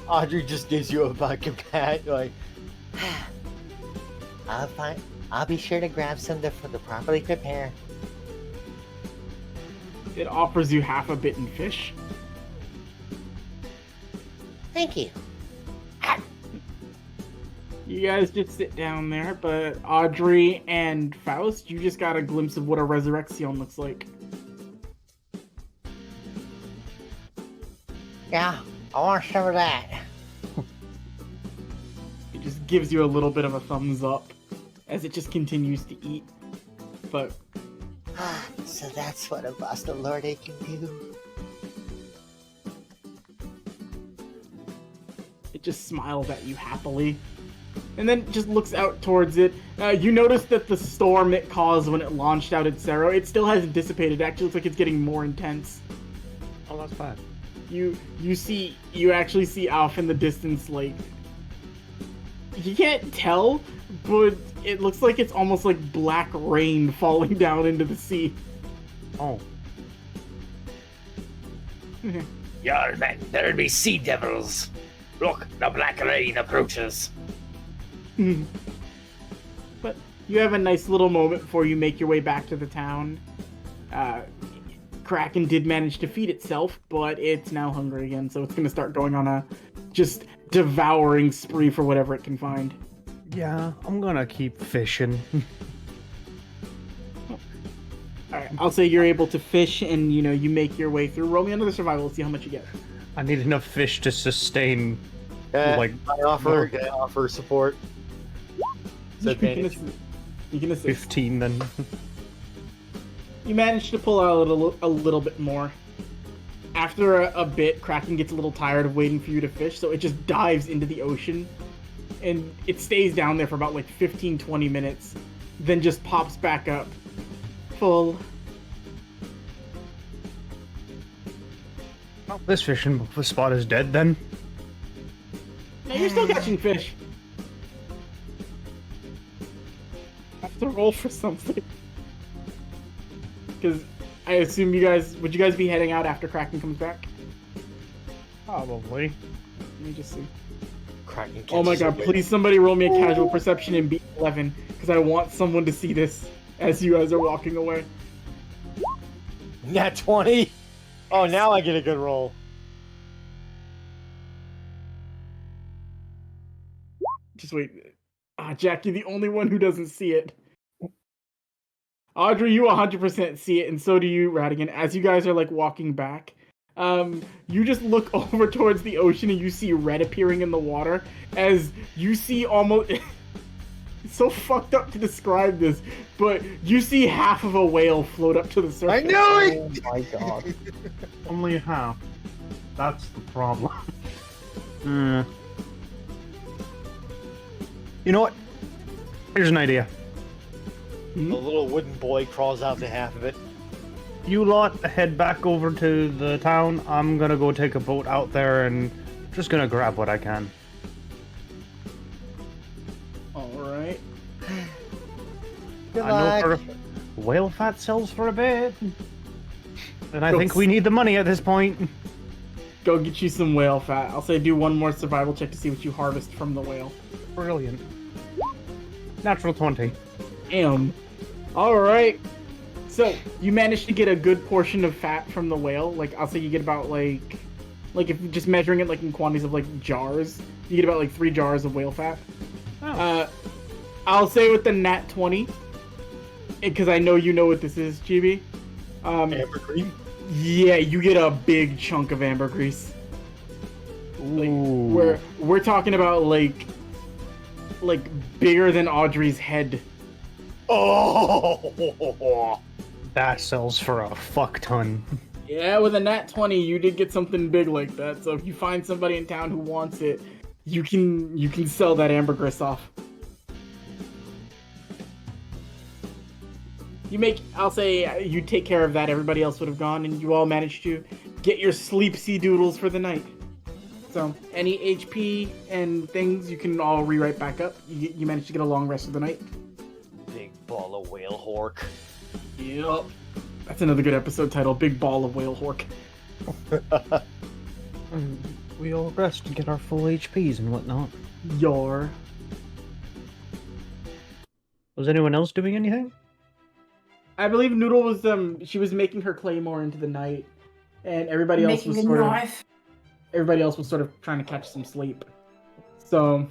Audrey just gives you a bucket pat, like... I'll be sure to grab some to properly prepare. It offers you half a bitten fish. Thank you. You guys just sit down there, but Audrey and Faust, you just got a glimpse of what a resurrection looks like. Yeah, I want some of that. It just gives you a little bit of a thumbs up as it just continues to eat. But So that's what a Basta Lorde can do. it just smiles at you happily. And then just looks out towards it. You notice that the storm it caused when it launched out its arrow, it still hasn't dissipated. It actually looks like it's getting more intense. Oh, that's bad. You actually see Alf in the distance, like, you can't tell, but it looks like it's almost like black rain falling down into the sea. Oh. Your men, there'll be sea devils. Look, the black rain approaches. But you have a nice little moment before you make your way back to the town. Kraken did manage to feed itself, but it's now hungry again, so it's going to start going on a just devouring spree for whatever it can find. Yeah, I'm gonna keep fishing. Alright, I'll say you're able to fish and, you make your way through. Roll me another survival, see how much you get. I need enough fish to sustain, I offer support. You can assist. 15 then. You manage to pull out a little bit more. After a bit, Kraken gets a little tired of waiting for you to fish, so it just dives into the ocean. And it stays down there for about 15-20 minutes, then just pops back up. Full. Well, this fishing spot is dead then. No, you're still catching fish. I have to roll for something. Because I assume would you guys be heading out after Kraken comes back? Probably. Let me just see. Kraken Oh my god, please somebody roll me a casual perception and beat 11, because I want someone to see this as you guys are walking away. Nat 20? Oh, now I get a good roll. Just wait. Jack, you're the only one who doesn't see it. Audrey, you 100% see it, and so do you, Radigan. As you guys are walking back, you just look over towards the ocean and you see red appearing in the water as you see almost... It's so fucked up to describe this, but you see half of a whale float up to the surface. I knew it! Oh my god. Only half. That's the problem. You know what? Here's an idea. The little wooden boy crawls out to half of it. You lot head back over to the town. I'm gonna go take a boat out there and just gonna grab what I can. Alright. Good I know luck. whale fat sells for a bit. And I Go think we need the money at this point. go get you some whale fat. I'll say do one more survival check to see what you harvest from the whale. Brilliant. Natural 20. Damn. Alright. So, you managed to get a good portion of fat from the whale. Like, I'll say you get about, like if you're just measuring it, like, in quantities of, like, jars, you get about, like, 3 jars of whale fat. Oh. I'll say with the nat 20, because I know you know what this is, Chibi. Ambergris? Yeah, you get a big chunk of ambergris. Like, we're talking about, like, bigger than Audrey's head. Oh! That sells for a fuck ton. Yeah, with a nat 20, you did get something big like that. So if you find somebody in town who wants it, you can sell that ambergris off. I'll say you take care of that. Everybody else would have gone, and you all managed to get your sleepsy doodles for the night. So any HP and things you can all rewrite back up. You managed to get a long rest of the night. Big ball of whale hork. Yep. That's another good episode title, Big Ball of Whale Hork. We all rest and get our full HPs and whatnot. Yar. Was anyone else doing anything? I believe Noodle was she was making her claymore into the night, and everybody else was sort of trying to catch some sleep. So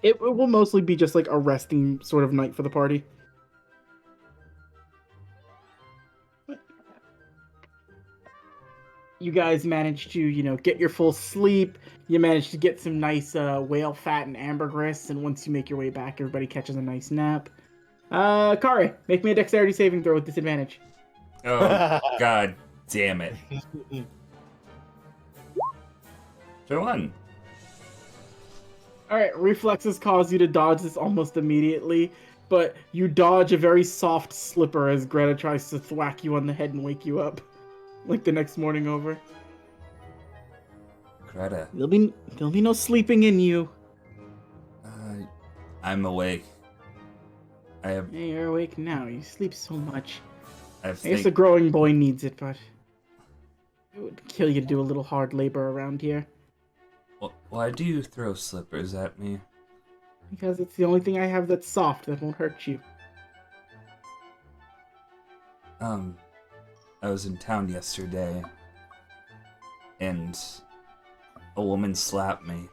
it will mostly be just like a resting sort of night for the party. You guys managed to, get your full sleep. You managed to get some nice whale fat and ambergris, and once you make your way back, everybody catches a nice nap. Kari, make me a dexterity saving throw with disadvantage. Oh, god damn it. 21. Alright, reflexes cause you to dodge this almost immediately, but you dodge a very soft slipper as Greta tries to thwack you on the head and wake you up. Like the next morning over. Greta. There'll be no sleeping in you. I'm awake. Hey, you're awake now. You sleep so much. I guess a growing boy needs it, but it would kill you to do a little hard labor around here. Why do you throw slippers at me? Because it's the only thing I have that's soft that won't hurt you. I was in town yesterday, and a woman slapped me.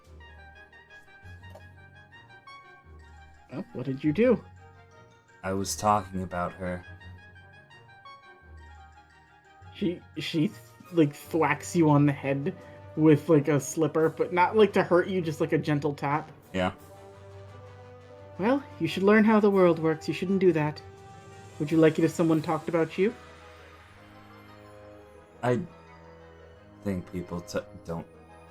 Well, what did you do? I was talking about her. She like thwacks you on the head with like a slipper, but not like to hurt you, just like a gentle tap. Yeah. Well, you should learn how the world works. You shouldn't do that. Would you like it if someone talked about you? I think people don't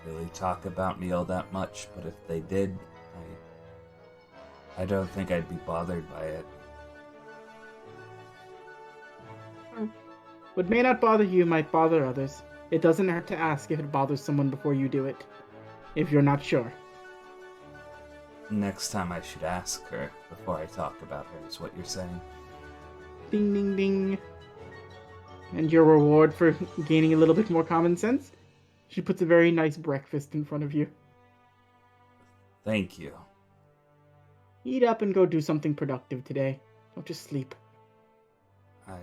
really talk about me all that much, but if they did, I don't think I'd be bothered by it. What may not bother you might bother others. It doesn't hurt to ask if it bothers someone before you do it, if you're not sure. Next time I should ask her before I talk about her, is what you're saying. Ding ding ding. And your reward for gaining a little bit more common sense? She puts a very nice breakfast in front of you. Thank you. Eat up and go do something productive today. Don't just sleep. I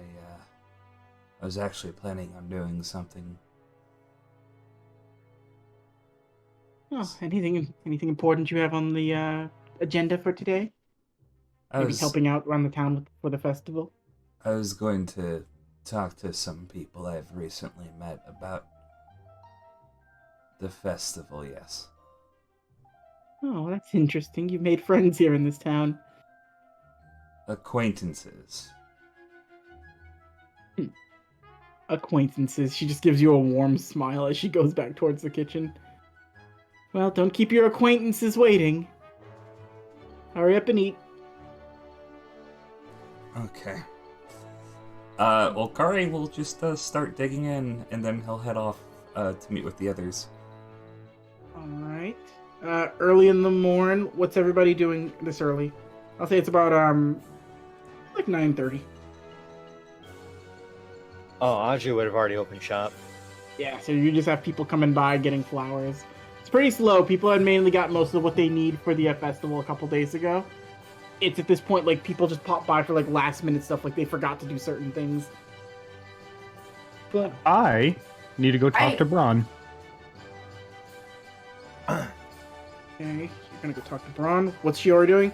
was actually planning on doing something. Oh, anything important you have on the agenda for today? Maybe helping out around the town for the festival? I was going to talk to some people I've recently met about the festival, yes. Oh, that's interesting. You've made friends here in this town. Acquaintances. Acquaintances. She just gives you a warm smile as she goes back towards the kitchen. Well, don't keep your acquaintances waiting. Hurry up and eat. Okay. Well, Kari will just start digging in, and then he'll head off to meet with the others. Alright. Early in the morn, what's everybody doing this early? I'll say it's about, like 9:30. Oh, Audrey would have already opened shop. Yeah, so you just have people coming by getting flowers. It's pretty slow. People had mainly got most of what they need for the festival a couple days ago. It's at this point like people just pop by for like last minute stuff, like they forgot to do certain things. But I need to go talk to Braun. Okay, you're gonna go talk to Braun. What's Shiori doing?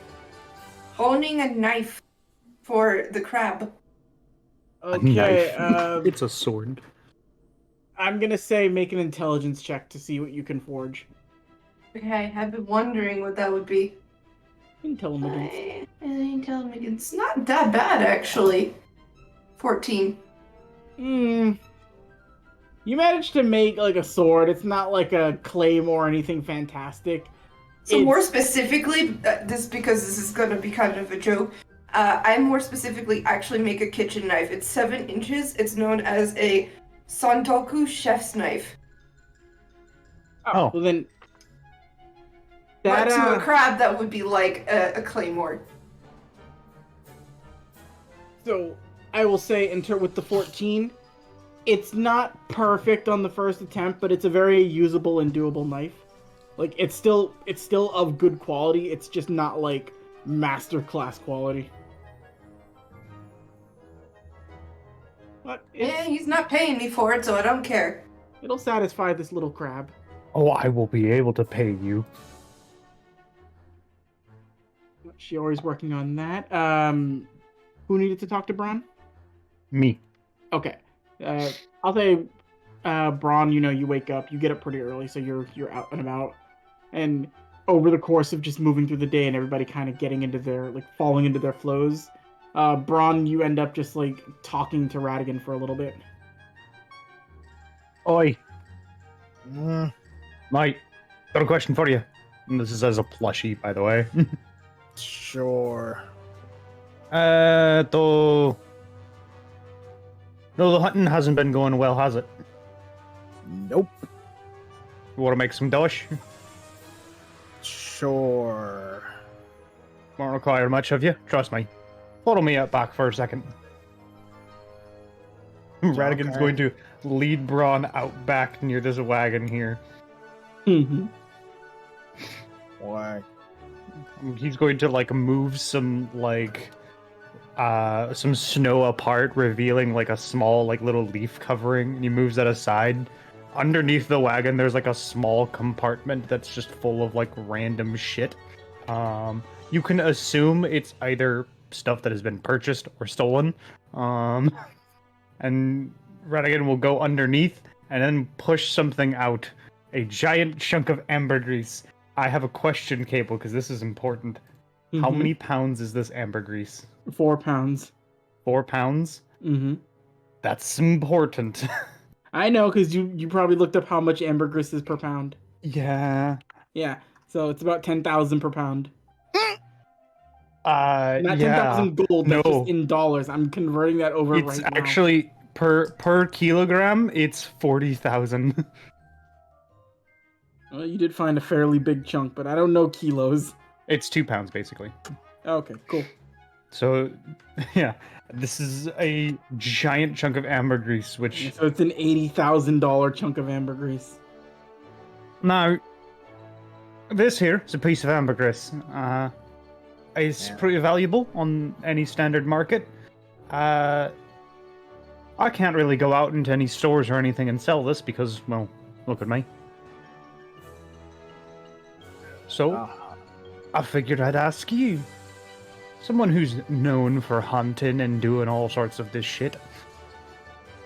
Honing a knife for the crab. Okay, It's a sword. I'm gonna say make an intelligence check to see what you can forge. Okay, I've been wondering what that would be. Intelligence. Intelligence. Not that bad, actually. 14. You managed to make like a sword. It's not like a claymore or anything fantastic. So more specifically, because this is going to be kind of a joke, I more specifically actually make a kitchen knife. It's 7 inches. It's known as a Santoku chef's knife. Oh, well then. But to a crab, that would be like a claymore. So I will say, with the 14, it's not perfect on the first attempt, but it's a very usable and doable knife. Like it's still of good quality. It's just not like master class quality. But Yeah, he's not paying me for it, so I don't care. It'll satisfy this little crab. Oh, I will be able to pay you. Shiori's working on that. Who needed to talk to Braun? Me. Okay. I'll say, Braun, you wake up, you get up pretty early, so you're out and about. And over the course of just moving through the day and everybody kind of getting into their, falling into their flows, Braun, you end up just, talking to Radigan for a little bit. Oi. Mate, got a question for you. And this is as a plushie, by the way. Sure. No, the hunting hasn't been going well, has it? Nope. You want to make some dosh? Sure. Won't require much of you, trust me. Follow me out back for a second. Radigan's going to lead Braun out back near this wagon here. Mm-hmm. Why? He's going to move some some snow apart, revealing a small little leaf covering, and he moves that aside. Underneath the wagon there's a small compartment that's just full of random shit. You can assume it's either stuff that has been purchased or stolen. And Radigan will go underneath and then push something out. A giant chunk of ambergris. I have a question, Cable, because this is important. Mm-hmm. How many pounds is this ambergris? 4 pounds. 4 pounds? Mm-hmm. That's important. I know, because you probably looked up how much ambergris is per pound. Yeah. Yeah, so it's about 10,000 per pound. Not 10,000 gold, that's just in dollars. I'm converting that over right now. It's actually, per kilogram, it's 40,000. Well, you did find a fairly big chunk, but I don't know kilos. It's 2 pounds, basically. Okay, cool. So, yeah, this is a giant chunk of ambergris, which... So it's an $80,000 chunk of ambergris. Now, this here is a piece of ambergris. It's pretty valuable on any standard market. I can't really go out into any stores or anything and sell this because, well, look at me. So, I figured I'd ask you. Someone who's known for hunting and doing all sorts of this shit.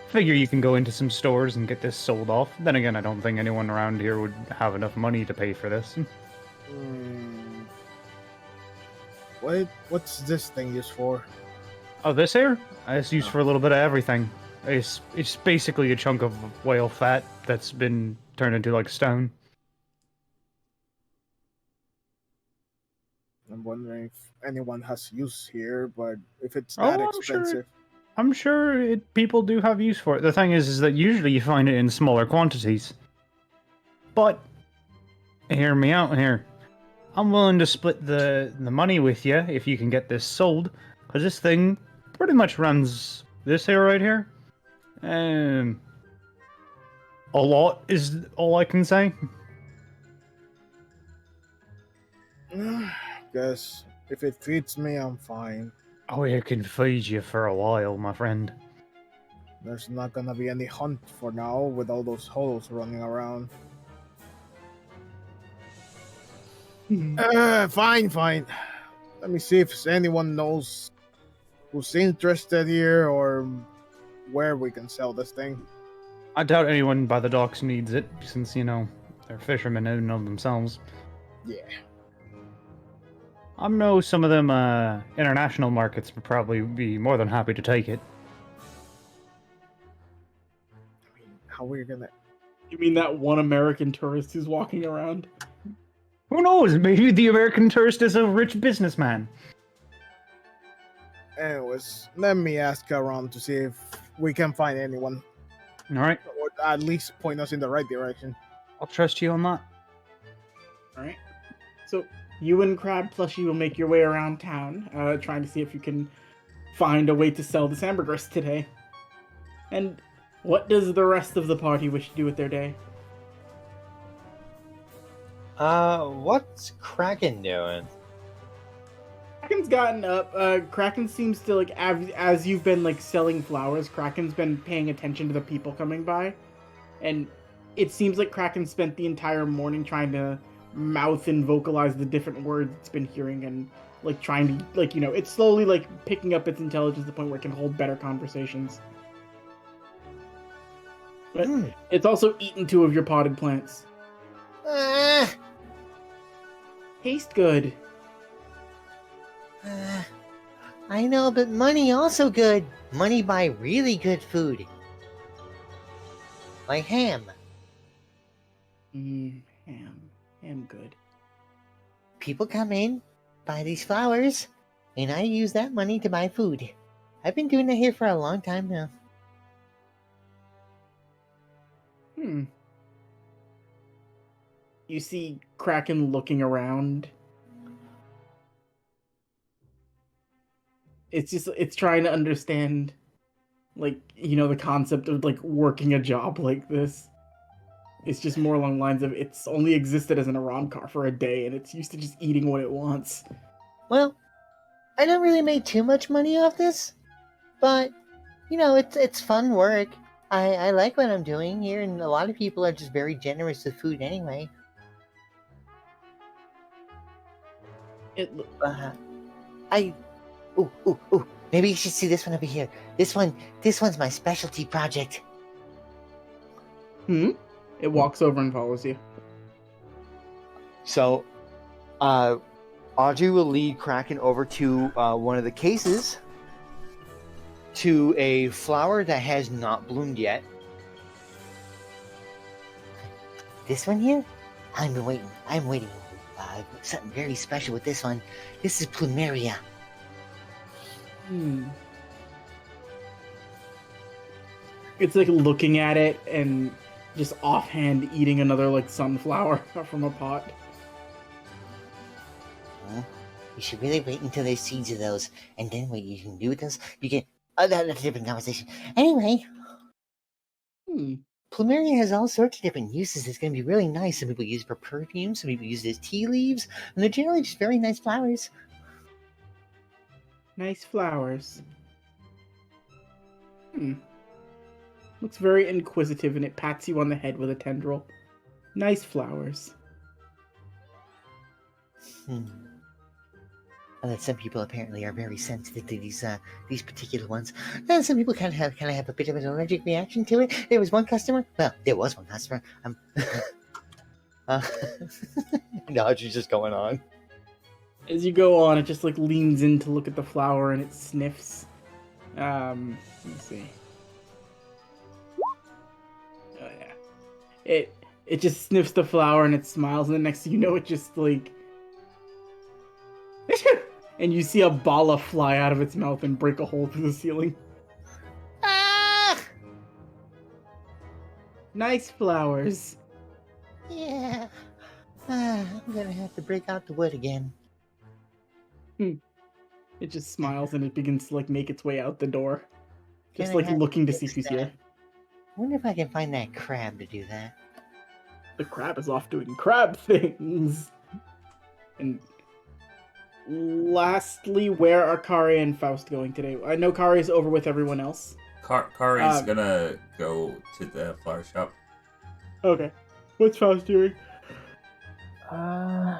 Figure you can go into some stores and get this sold off. Then again, I don't think anyone around here would have enough money to pay for this. What's this thing used for? Oh, this here? It's used for a little bit of everything. It's basically a chunk of whale fat that's been turned into stone. I'm wondering if anyone has use here, but if it's that expensive... I'm sure people do have use for it. The thing is that usually you find it in smaller quantities. But, hear me out here. I'm willing to split the money with you if you can get this sold. Because this thing pretty much runs this here right here. A lot is all I can say. Guess if it feeds me, I'm fine. Oh, it can feed you for a while, my friend. There's not gonna be any hunt for now with all those holes running around. Fine. Let me see if anyone knows who's interested here or where we can sell this thing. I doubt anyone by the docks needs it, since, you know, they're fishermen in and of themselves. Yeah. I know some of them international markets would probably be more than happy to take it. I mean, how we're gonna... You mean that one American tourist who's walking around? Who knows? Maybe the American tourist is a rich businessman. Anyways, let me ask around to see if we can find anyone. Alright, Or at least point us in the right direction. I'll trust you on that. Alright. So, you and Crab Plushie will make your way around town, trying to see if you can find a way to sell this ambergris today. And what does the rest of the party wish to do with their day? What's Kraken doing? Kraken's gotten up. Kraken seems to, like, as you've been, like, selling flowers, Kraken's been paying attention to the people coming by. And it seems like Kraken spent the entire morning trying to mouth and vocalize the different words it's been hearing and, like, trying to, like, you know, it's slowly, like, picking up its intelligence to the point where it can hold better conversations. But it's also eaten 2 of your potted plants. Taste good. I know, but money also good. Money buy really good food. Like ham. Ham good. People come in, buy these flowers, and I use that money to buy food. I've been doing that here for a long time now. You see Kraken looking around. It's trying to understand, like, you know, the concept of, like, working a job like this. It's just more along the lines of it's only existed as an Aramkar for a day, and it's used to just eating what it wants. Well, I don't really make too much money off this, but, you know, it's fun work. I like what I'm doing here, and a lot of people are just very generous with food anyway. Ooh, maybe you should see this one over here. This one's my specialty project. It walks over and follows you. So, Audrey will lead Kraken over to one of the cases to a flower that has not bloomed yet. This one here? I'm waiting. Something very special with this one. This is plumeria. It's like looking at it and just offhand eating another, like, sunflower from a pot. You should really wait until there's seeds of those, and then what you can do with those, you can... that's a different conversation. Anyway, plumeria has all sorts of different uses. It's going to be really nice. Some people use it for perfume, some people use it as tea leaves, and they're generally just very nice flowers. Nice flowers. Looks very inquisitive, and it pats you on the head with a tendril. Nice flowers. That some people apparently are very sensitive to these particular ones. And some people kind of have a bit of an allergic reaction to it. There was one customer. No, she's just going on. As you go on, it just, like, leans in to look at the flower and it sniffs. Let's see. Oh yeah. It just sniffs the flower and it smiles, and the next thing you know, it just, like, and you see a bala fly out of its mouth and break a hole through the ceiling. Nice flowers. Yeah. I'm gonna have to break out the wood again. It just smiles and it begins to, like, make its way out the door. Just, Gonna like, have looking to to see if fix he's here. wonder if I can find that crab to do that. The crab is off doing crab things. And lastly, where are Kari and Faust going today? I know Kari is over with everyone else. Kari's gonna go to the flower shop. Okay. What's Faust doing? And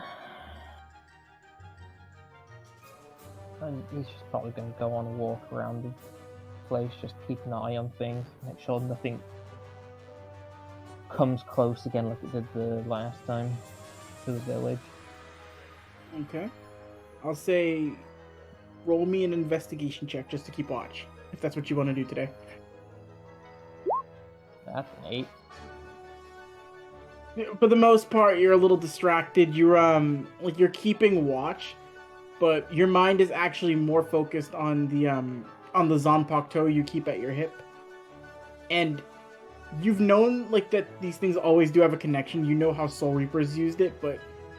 he's just probably going to go on a walk around the place, just keep an eye on things, make sure nothing comes close again like it did the last time to the village. Okay. I'll say roll me an investigation check just to keep watch, if that's what you want to do today. That's an 8. For the most part, you're a little distracted. You're you're keeping watch, but your mind is actually more focused on the Zanpakuto you keep at your hip. And you've known that these things always do have a connection. You know how Soul Reapers used it, but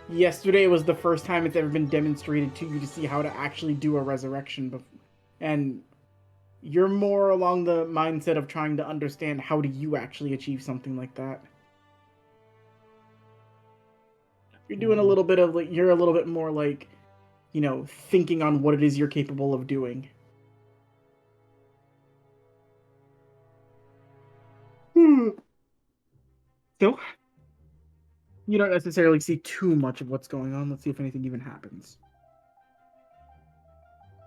yesterday was the first time it's ever been demonstrated to you to see how to actually do a resurrection. And you're more along the mindset of trying to understand how do you actually achieve something like that. You're doing a little bit of you're a little bit more thinking on what it is you're capable of doing. So, you don't necessarily see too much of what's going on. Let's see if anything even happens.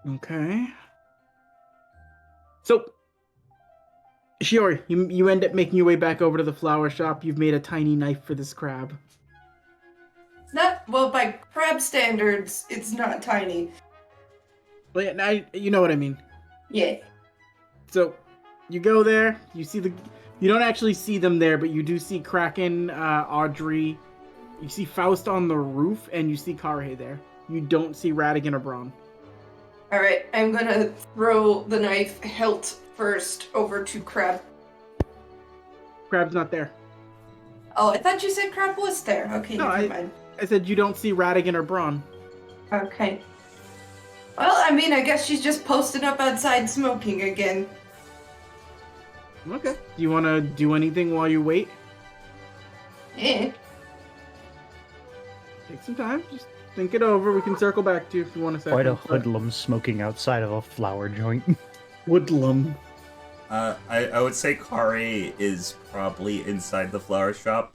Okay. So, Shiori, you end up making your way back over to the flower shop. You've made a tiny knife for this crab. It's not, well, by crab standards, it's not tiny. But yeah, now you know what I mean. Yeah. So, you go there, you don't actually see them there, but you do see Kraken, Audrey, you see Faust on the roof, and you see Kare there. You don't see Radigan or Braun. Alright, I'm gonna throw the knife hilt first over to Crab. Crab's not there. Oh, I thought you said Crab was there. Okay, No, never mind. I said you don't see Radigan or Braun. Okay. Well, I mean, I guess she's just posted up outside smoking again. Okay. Do you want to do anything while you wait? Eh. Take some time. Just think it over. We can circle back to you if you want to say. Quite a hoodlum smoking outside of a flower joint. Woodlum. I would say Kari is probably inside the flower shop.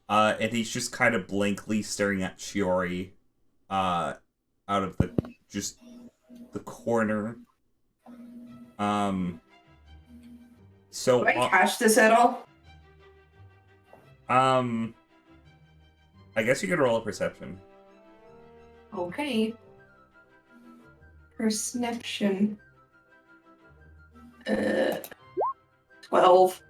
And he's just kind of blankly staring at Shiori out of the corner. So do I catch this at all? I guess you could roll a perception. Okay. Perception. 12.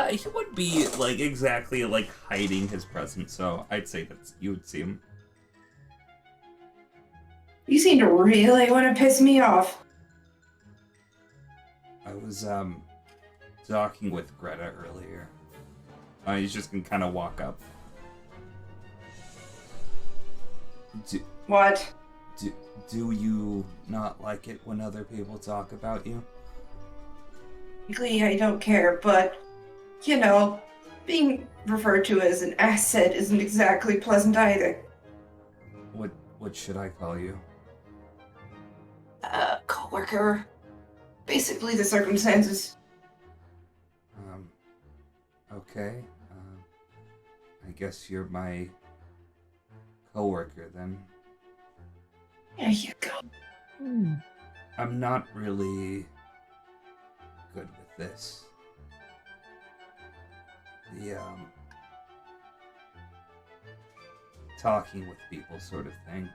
He would be exactly hiding his presence, so I'd say that you would see him. You seem to really want to piss me off. I was talking with Greta earlier. He's just gonna kind of walk up. What? Do you not like it when other people talk about you? Frankly, I don't care, but, being referred to as an asset isn't exactly pleasant either. What should I call you? Coworker. Basically the circumstances. Okay. I guess you're my coworker then. There you go. I'm not really good with this. The talking with people sort of thing.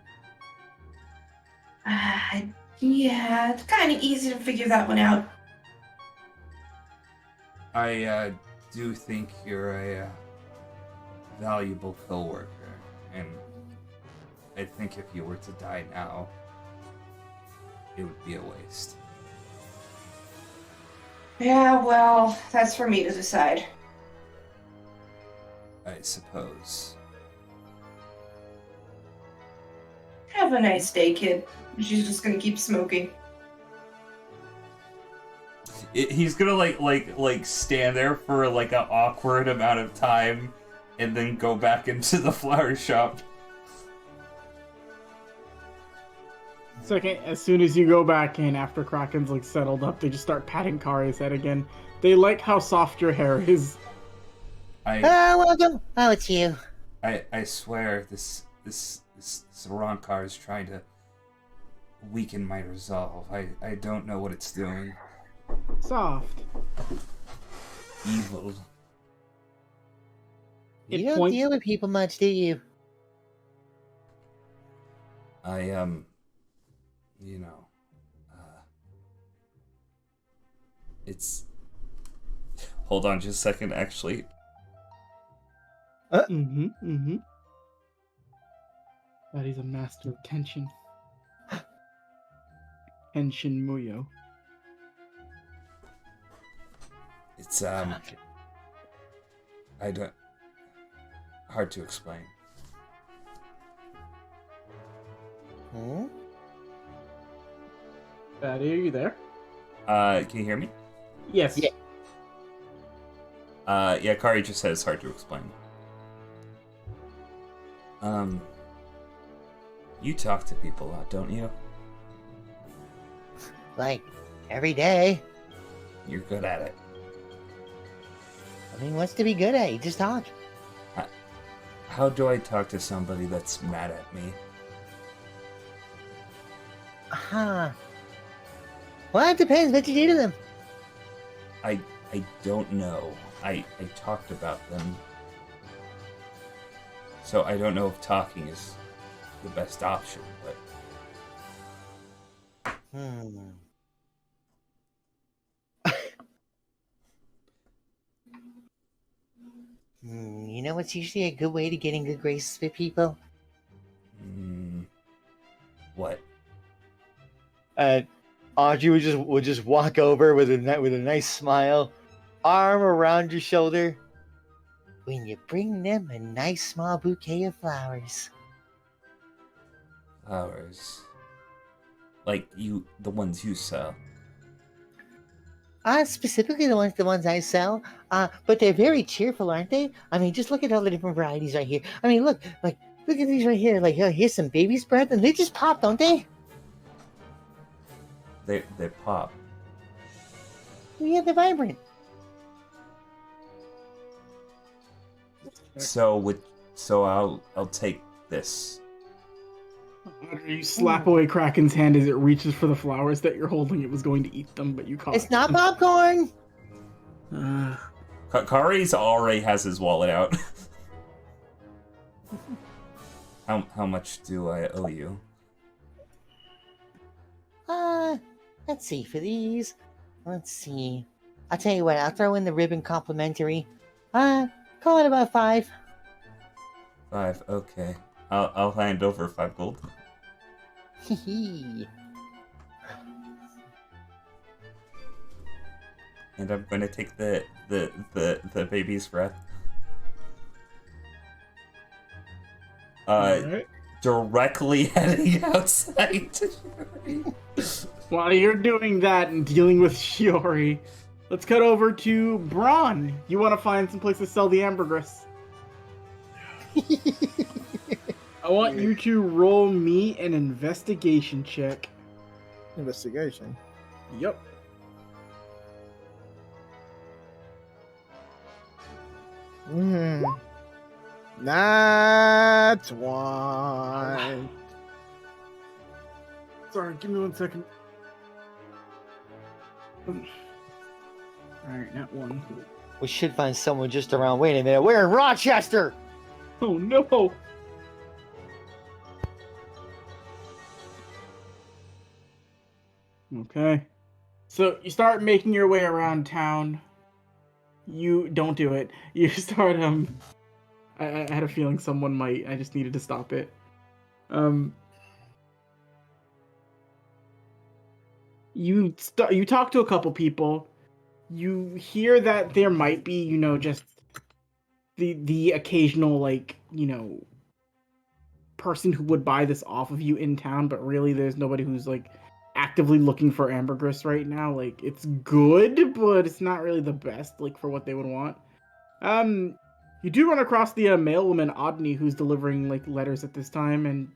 Yeah, it's kind of easy to figure that one out. I do think you're a valuable coworker, and I think if you were to die now, it would be a waste. Yeah, well, that's for me to decide. I suppose. Have a nice day, kid. She's just gonna keep smoking. He's gonna like stand there for like an awkward amount of time, and then go back into the flower shop. Second, as soon as you go back in after Kraken's like settled up, they just start patting Kari's head again. They like how soft your hair is. Welcome. Oh, it's you. I swear this Rankar is trying to weaken my resolve. I don't know what it's doing. Soft. Evil. You don't deal with people much, do you? You know, it's... Hold on just a second, actually. That is a master of tension. Tension Muyo. It's, I don't... Hard to explain. Hmm? Fatty, are you there? Can you hear me? Yes. Yeah. Yeah, Kari just said it's hard to explain. You talk to people a lot, don't you? Like, every day. You're good at it. I mean, what's to be good at? You just talk. How do I talk to somebody that's mad at me? Huh. Well, it depends what you do to them. I don't know. I talked about them. So I don't know if talking is the best option, but... You know what's usually a good way to get in good graces with people? What? Audrey would just walk over with a nice smile, arm around your shoulder. When you bring them a nice small bouquet of flowers. Flowers. Like the ones you sell. Specifically the ones I sell. But they're very cheerful, aren't they? I mean, just look at all the different varieties right here. I mean, look at these right here. Like, here's some baby's breath, and they just pop, don't they? They pop. Yeah, they're vibrant. So I'll take this. You slap away Kraken's hand as it reaches for the flowers that you're holding. It was going to eat them, but you caught it. It's not popcorn! Kari's already has his wallet out. How much do I owe you? Let's see, for these, let's see. I'll tell you what, I'll throw in the ribbon complimentary. Call it about 5. 5, okay. I'll hand over 5 gold. Hee. And I'm gonna take the baby's breath. Alright. Directly heading outside. While you're doing that and dealing with Shiori, let's cut over to Braun. You want to find some place to sell the ambergris. I want you to roll me an investigation check. Investigation. Yep. Not one. Sorry, give me 1 second. Alright, not 1. We should find someone just around. Wait a minute, we're in Rochester! Oh no! Okay. So you start making your way around town. You don't do it. You start, I had a feeling someone might. I just needed to stop it. You talk to a couple people. You hear that there might be, just the occasional, person who would buy this off of you in town, but really there's nobody who's, actively looking for ambergris right now. Like, it's good, but it's not really the best, like, for what they would want. You do run across the mailwoman Odney, who's delivering, like, letters at this time, and,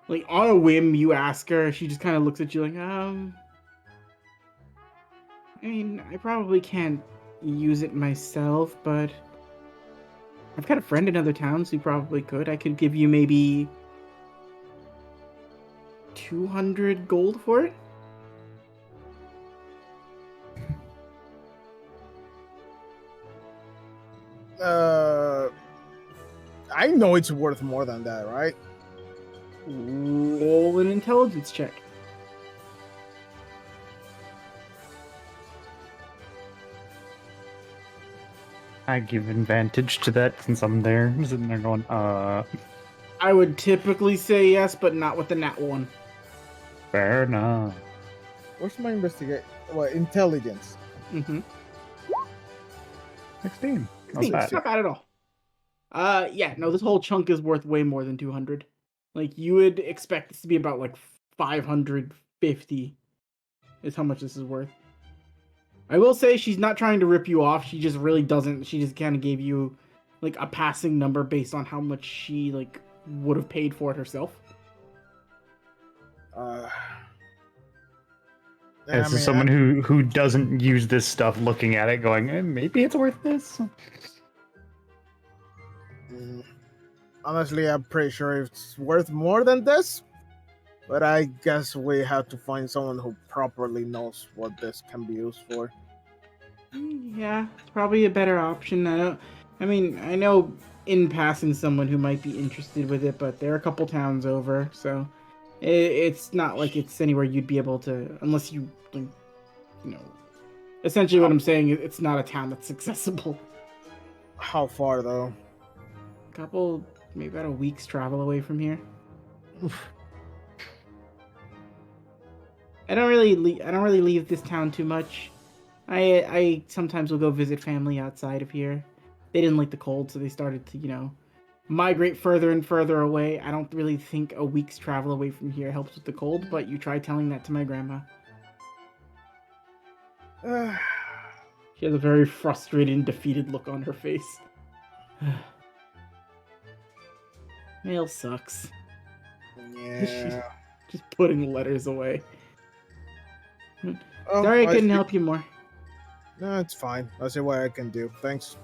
like, on a whim, you ask her, she just kind of looks at you like, I mean, I probably can't use it myself, but I've got a friend in other towns who probably could. I could give you maybe 200 gold for it. I know it's worth more than that, right? Roll an intelligence check. I give advantage to that since I'm there. I'm sitting there going, I would typically say yes, but not with the nat one. fair enough. Where's my investigate? What, intelligence? Mm-hmm. 16. Not It's bad. not bad at all. Yeah, no, this whole chunk is worth way more than 200. Like, you would expect this to be about, like, 550 is how much this is worth. I will say she's not trying to rip you off. She just really doesn't. She just kind of gave you, like, a passing number based on how much she, like, would have paid for it herself. This is someone who doesn't use this stuff looking at it going, maybe it's worth this. Honestly, I'm pretty sure it's worth more than this. But I guess we have to find someone who properly knows what this can be used for. Yeah, it's probably a better option. I mean, I know in passing someone who might be interested with it, but they're a couple towns over, so it's not like it's anywhere you'd be able to, unless you, like, you know. Essentially, what I'm saying is it's not a town that's accessible. How far though? Maybe about a week's travel away from here. Oof. I don't really leave this town too much. I sometimes will go visit family outside of here. They didn't like the cold, so they started to, migrate further and further away. I don't really think a week's travel away from here helps with the cold, but you try telling that to my grandma. She has a very frustrated and defeated look on her face. Mail sucks. Yeah. Just putting letters away. Oh, Sorry I couldn't help you more. No, it's fine. I'll see what I can do. Thanks.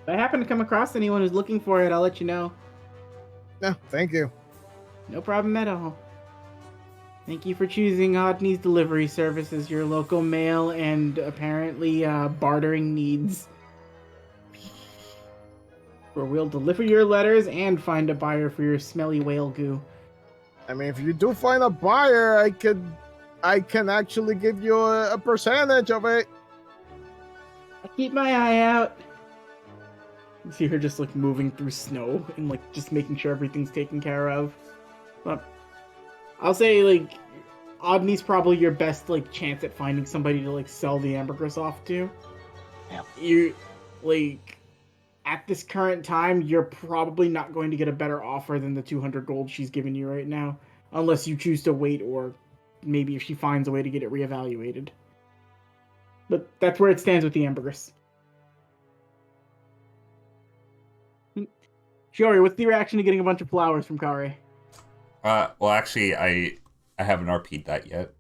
If I happen to come across anyone who's looking for it, I'll let you know. No, thank you. No problem at all. Thank you for choosing Odney's Delivery Service as your local mail and apparently bartering needs. Where we'll deliver your letters and find a buyer for your smelly whale goo. I mean, if you do find a buyer, I can actually give you a percentage of it. I'll keep my eye out. You see her just like moving through snow and like just making sure everything's taken care of. But I'll say like Odney's probably your best like chance at finding somebody to like sell the ambergris off to. Yeah. You like at this current time, you're probably not going to get a better offer than the 200 gold she's giving you right now, unless you choose to wait, or maybe if she finds a way to get it reevaluated. But that's where it stands with the ambergris. Shiori, what's the reaction to getting a bunch of flowers from Kare? Well, actually, I haven't RP'd that yet.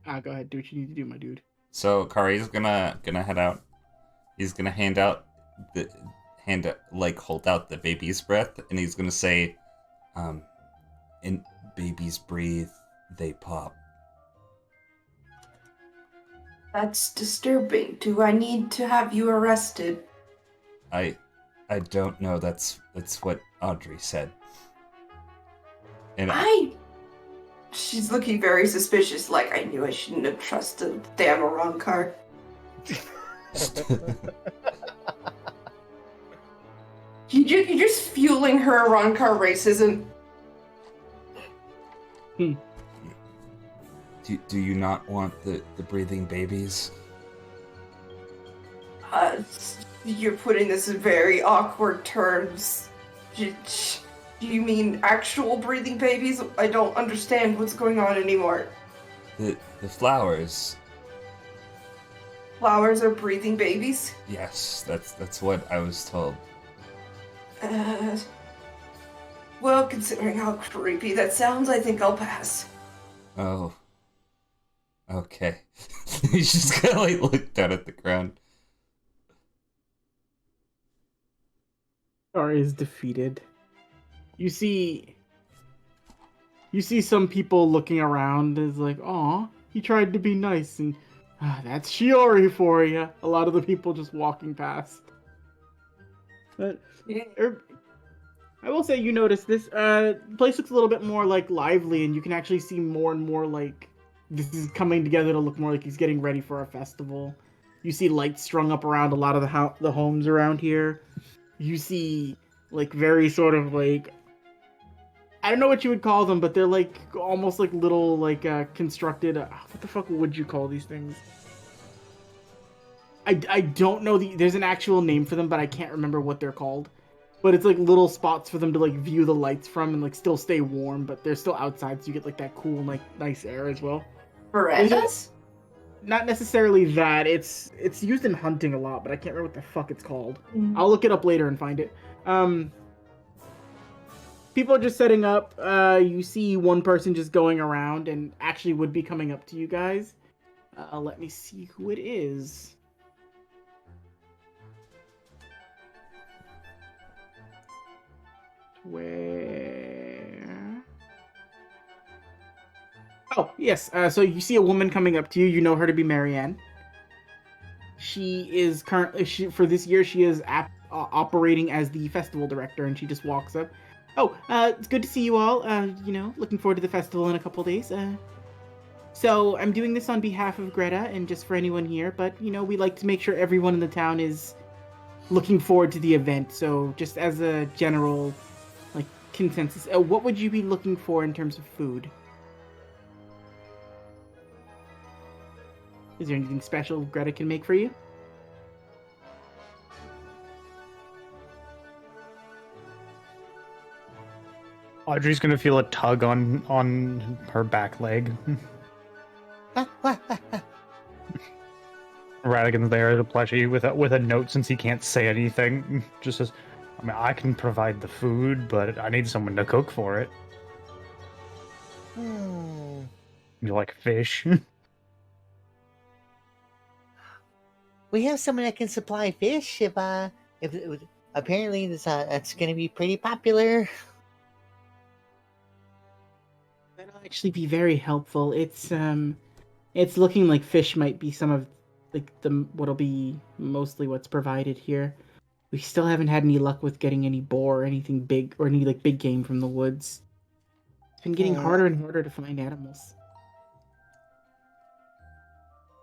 Go ahead, do what you need to do, my dude. So Kare's gonna head out. He's gonna hold out the baby's breath, and he's gonna say, "In babies breathe, they pop." That's disturbing. Do I need to have you arrested? I don't know. That's what Audrey said. And She's looking very suspicious, like I knew I shouldn't have trusted the damn Arankar. You're just fueling her Arankar racism. Do you not want the breathing babies? You're putting this in very awkward terms. Do you mean actual breathing babies? I don't understand what's going on anymore. The flowers. Flowers are breathing babies? Yes, that's what I was told. Well, considering how creepy that sounds, I think I'll pass. Oh. Okay. He's just kind of like looked down at the ground. Star is defeated. You see some people looking around as like, "Aw, he tried to be nice," and that's Shiori for you. A lot of the people just walking past. But I will say, you notice this the place looks a little bit more like lively, and you can actually see more and more like this is coming together to look more like he's getting ready for a festival. You see lights strung up around a lot of the homes around here. You see like very sort of like, I don't know what you would call them, but they're like almost like little like constructed. What the fuck would you call these things? I don't know there's an actual name for them, but I can't remember what they're called. But it's like little spots for them to like view the lights from and like still stay warm, but they're still outside, so you get like that cool like nice air as well. Verandas? Not necessarily that. It's used in hunting a lot, but I can't remember what the fuck it's called. I'll look it up later and find it. People are just setting up. You see one person just going around and actually would be coming up to you guys. Let me see who it is. Where? Oh, yes. So you see a woman coming up to you. You know her to be Marianne. She is currently, for this year, she is operating as the festival director, and she just walks up. Oh, it's good to see you all. Looking forward to the festival in a couple days. So I'm doing this on behalf of Greta and just for anyone here, but, we like to make sure everyone in the town is looking forward to the event. So just as a general, consensus, what would you be looking for in terms of food? Is there anything special Greta can make for you? Audrey's gonna feel a tug on her back leg. Radigan's there, the plushie, with a note since he can't say anything. Just says, I can provide the food, but I need someone to cook for it. You like fish? We have someone that can supply fish. If apparently that's going to be pretty popular. That'll actually be very helpful. It's looking like fish might be some of what'll be mostly what's provided here. We still haven't had any luck with getting any boar or anything big or any big game from the woods. It's been getting harder and harder to find animals.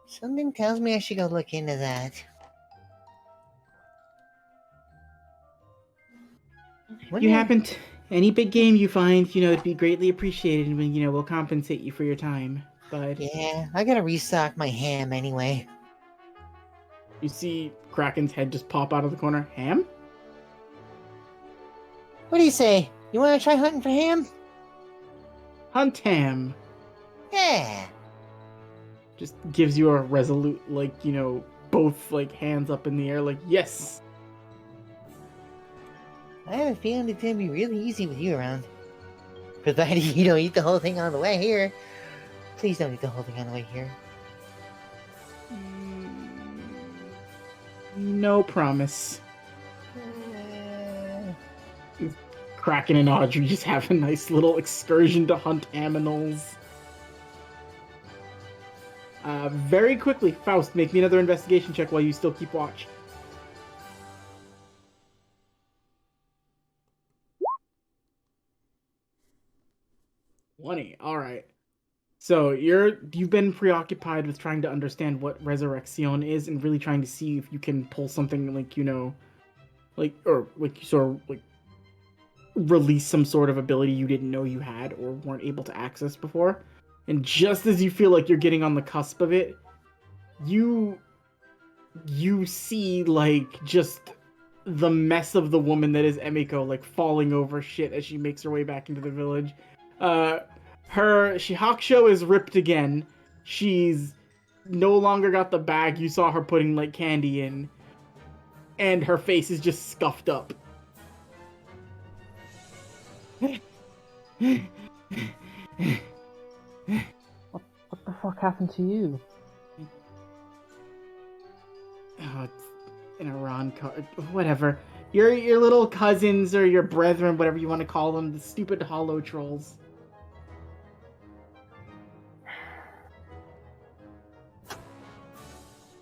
Something tells me I should go look into that. Any big game you find, it'd be greatly appreciated, and we'll compensate you for your time. But yeah, I gotta restock my ham anyway. You see Kraken's head just pop out of the corner. Ham? What do you say? You want to try hunting for ham? Hunt ham. Yeah. Just gives you a resolute, both hands up in the air, yes. I have a feeling it's gonna be really easy with you around. Provided you don't eat the whole thing on the way here. Please don't eat the whole thing on the way here. No promise. Kraken and Audrey just have a nice little excursion to hunt aminals. Very quickly, Faust, make me another investigation check while you still keep watch. All right. So you've been preoccupied with trying to understand what Resurrection is and really trying to see if you can pull something release some sort of ability you didn't know you had or weren't able to access before. And just as you feel like you're getting on the cusp of it, you see just the mess of the woman that is Emiko falling over shit as she makes her way back into the village. Her Shihakusho is ripped again. she's no longer got the bag you saw her putting like candy in, and her face is just scuffed up. What the fuck happened to you? Oh, it's an Iran card. Whatever. Your little cousins or your brethren, whatever you want to call them, the stupid hollow trolls.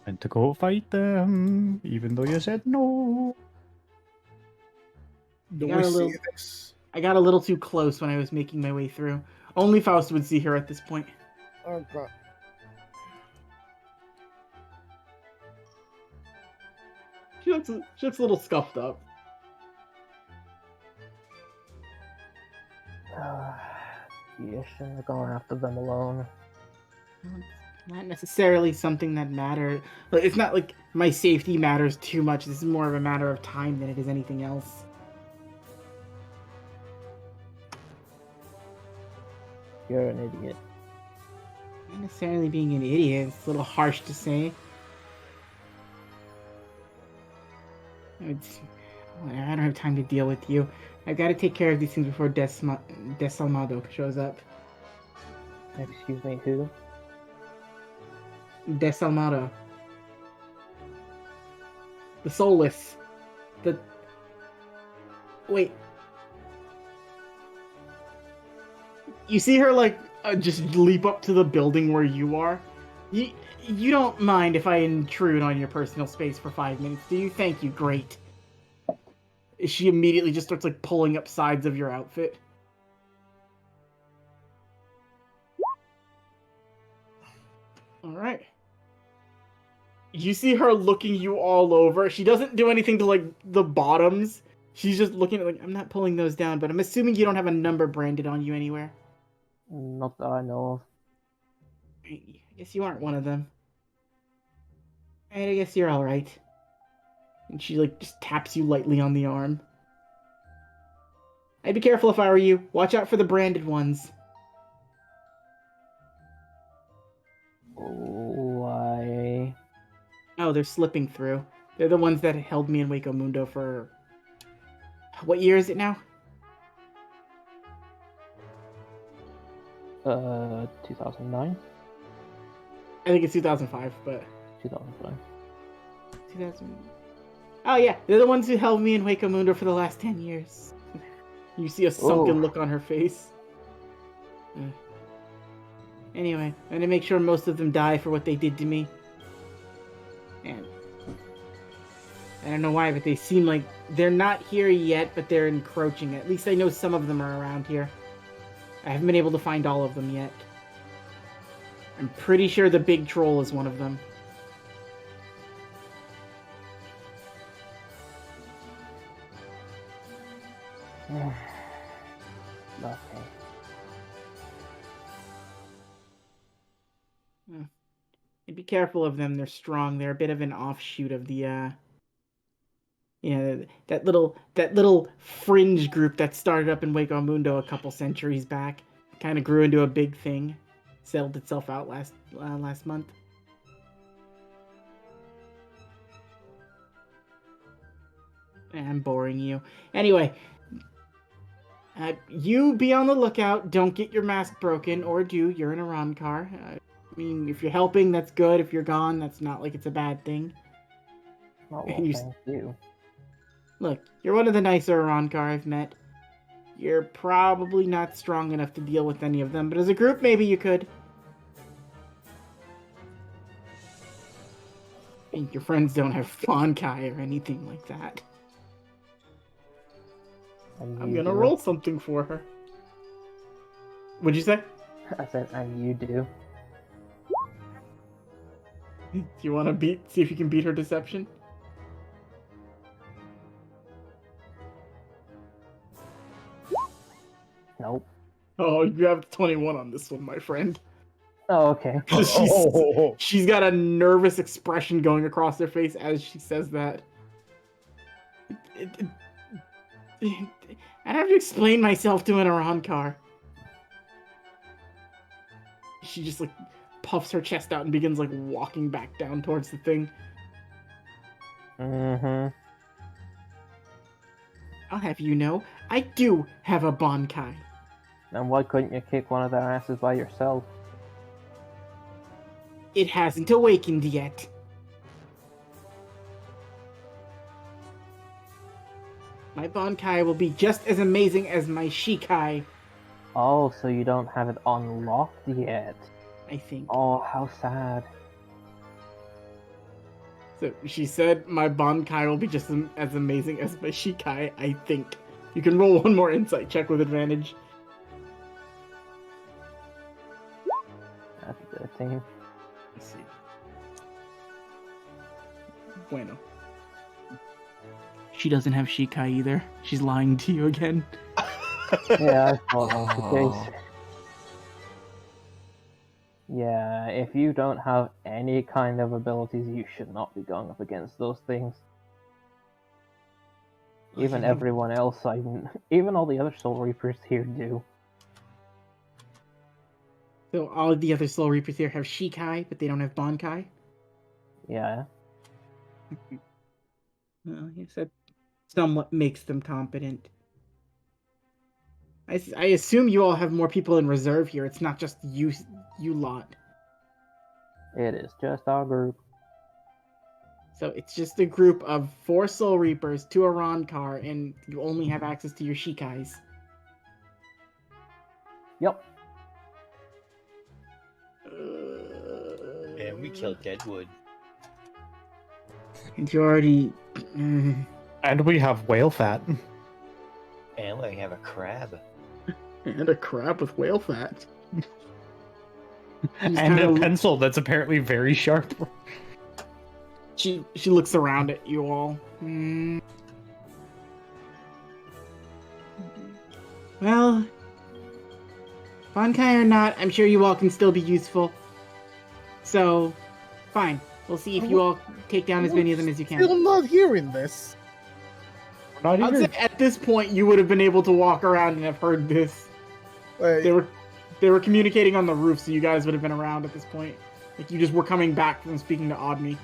And to go fight them, even though you said no. Do got we a see little- this? I got a little too close when I was making my way through. Only Faust would see her at this point. Oh god. She looks a little scuffed up. You shouldn't have gone after them alone. Not necessarily something that matters. Like, it's not like my safety matters too much. This is more of a matter of time than it is anything else. You're an idiot. Not necessarily being an idiot. It's a little harsh to say. I don't have time to deal with you. I've got to take care of these things before Desalmado shows up. Excuse me, who? Desalmado. The Soulless. Wait. You see her, like, just leap up to the building where you are? You don't mind if I intrude on your personal space for 5 minutes, do you? Thank you, great. She immediately just starts, like, pulling up sides of your outfit. Alright. You see her looking you all over. She doesn't do anything to, like, the bottoms. She's just looking at, like, I'm not pulling those down, but I'm assuming you don't have a number branded on you anywhere. Not that I know of. I guess you aren't one of them. I guess you're alright. And she, like, just taps you lightly on the arm. I'd be careful if I were you. Watch out for the branded ones. Why? Oh, they're slipping through. They're the ones that held me in Waco Mundo for... What year is it now? 2009? I think it's 2005, but... 2005. 2000... Oh yeah, they're the ones who held me in Waco Mundo for the last 10 years. You see a sunken look on her face. Anyway, I'm gonna make sure most of them die for what they did to me. And I don't know why, but they seem like they're not here yet, but they're encroaching. At least I know some of them are around here. I haven't been able to find all of them yet. I'm pretty sure the big troll is one of them. Okay. And be careful of them. They're strong. They're a bit of an offshoot of the, that little fringe group that started up in Waco Mundo a couple centuries back. Kind of grew into a big thing. Settled itself out last month. I'm boring you. Anyway, you be on the lookout. Don't get your mask broken, or do. You're in a Ron car. I mean, if you're helping, that's good. If you're gone, that's not like it's a bad thing. Oh, well, And thank you. Look, you're one of the nicer Arankar I've met. You're probably not strong enough to deal with any of them, but as a group, maybe you could. I think your friends don't have Fonkai or anything like that. And I'm you gonna do. roll something for her. What'd you say? I said, and you do. Do you want to see if you can beat her deception? Nope. Oh, you have 21 on this one, my friend. Oh, okay. She's got a nervous expression going across her face as she says that. I have to explain myself to an Arankar. She just like puffs her chest out and begins like walking back down towards the thing. Mm-hmm. I'll have you know, I do have a Bankai. And why couldn't you kick one of their asses by yourself? It hasn't awakened yet. My Bankai will be just as amazing as my Shikai, Oh, so you don't have it unlocked yet. I think. Oh, how sad. So she said my Bankai will be just as amazing as my Shikai, I think. You can roll one more insight check with advantage. That's 13. Let's see. Bueno. She doesn't have Shikai either. She's lying to you again. Yeah, I thought that was the case. Yeah, if you don't have any kind of abilities, you should not be going up against those things. Even everyone else, even all the other Soul Reapers here do. So all of the other Soul Reapers here have Shikai, but they don't have Bankai? Yeah. Well, yes, that somewhat makes them competent. I assume you all have more people in reserve here. It's not just you lot. It is just our group. So it's just a group of 4 Soul Reapers, 2 Arankar, and you only have access to your Shikais. Yep. And we killed Deadwood. And you already... And we have whale fat. And we have a crab. And a crab with whale fat. And a pencil that's apparently very sharp. She looks around at you all. Well, Bankai or not, I'm sure you all can still be useful. So, fine. We'll see if you all take down as many of them as you can. Still not hearing this. Not I'd even. say at this point you would have been able to walk around and have heard this. Wait, They were communicating on the roof, so you guys would have been around at this point. Like you just were coming back from speaking to Odme.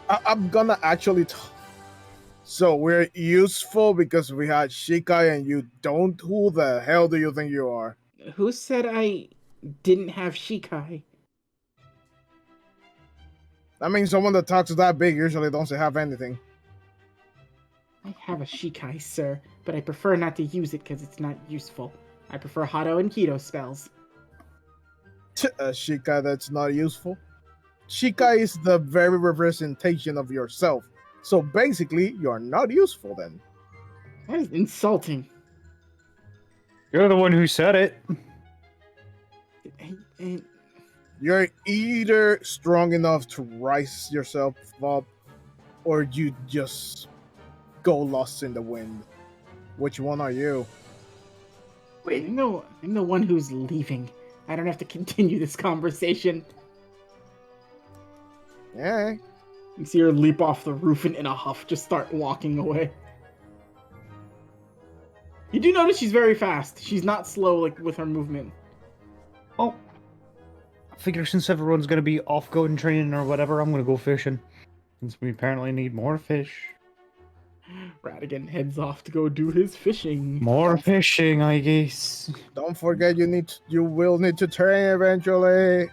I'm gonna actually. So we're useful because we had Shikai and you don't? Who the hell do you think you are? Who said I didn't have Shikai? I mean, someone that talks that big usually don't have anything. I have a Shikai, sir, but I prefer not to use it because it's not useful. I prefer Hado and Keto spells. A Shikai that's not useful. Shikai is the very representation of yourself. So basically, you're not useful then. That is insulting. You're the one who said it. You're either strong enough to rise yourself up, or you just go lost in the wind. Which one are you? Wait, I'm the one who's leaving. I don't have to continue this conversation. Yeah. You see her leap off the roof and in a huff just start walking away. You do notice she's very fast. She's not slow like with her movement. Oh. I figure since everyone's gonna be off going training or whatever, I'm gonna go fishing. Since we apparently need more fish. Radigan heads off to go do his fishing. More fishing, I guess. Don't forget you will need to train eventually.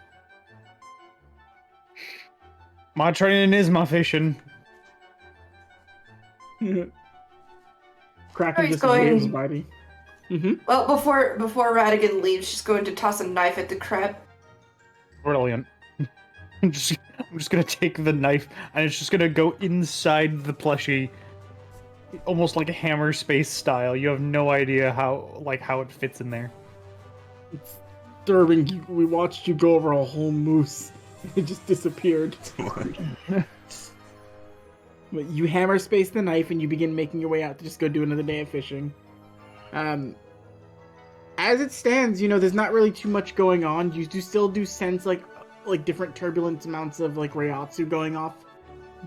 My training is my fishing. Kraken He's just going- waves Bitey. Well, before Radigan leaves, she's going to toss a knife at the crab. Brilliant. I'm just gonna take the knife and it's just gonna go inside the plushie, almost like a hammer space style. You have no idea how it fits in there. It's disturbing. We watched you go over a whole moose. It just disappeared. But you hammer space the knife and you begin making your way out to just go do another day of fishing. As it stands, there's not really too much going on. You still sense like different turbulent amounts of like Reiatsu going off,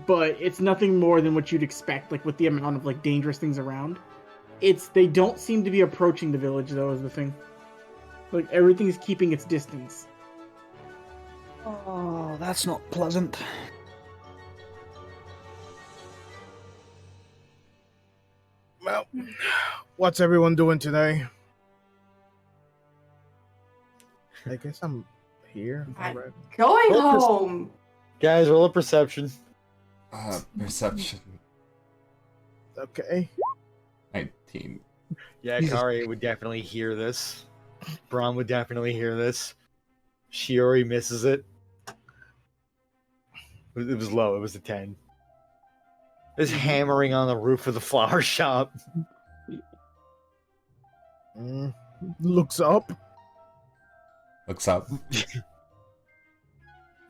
but it's nothing more than what you'd expect. Like with the amount of like dangerous things around, they don't seem to be approaching the village though. Is the thing. Like everything is keeping its distance. Oh, that's not pleasant. Well, what's everyone doing today? I guess I'm here. Alright. Going Focus. home. Guys, roll a perception. Perception. Okay. 19. Yeah, Jesus. Kari would definitely hear this. Braun would definitely hear this. Shiori misses it. It was low. It was a 10. It's hammering on the roof of the flower shop. Looks up. Looks up.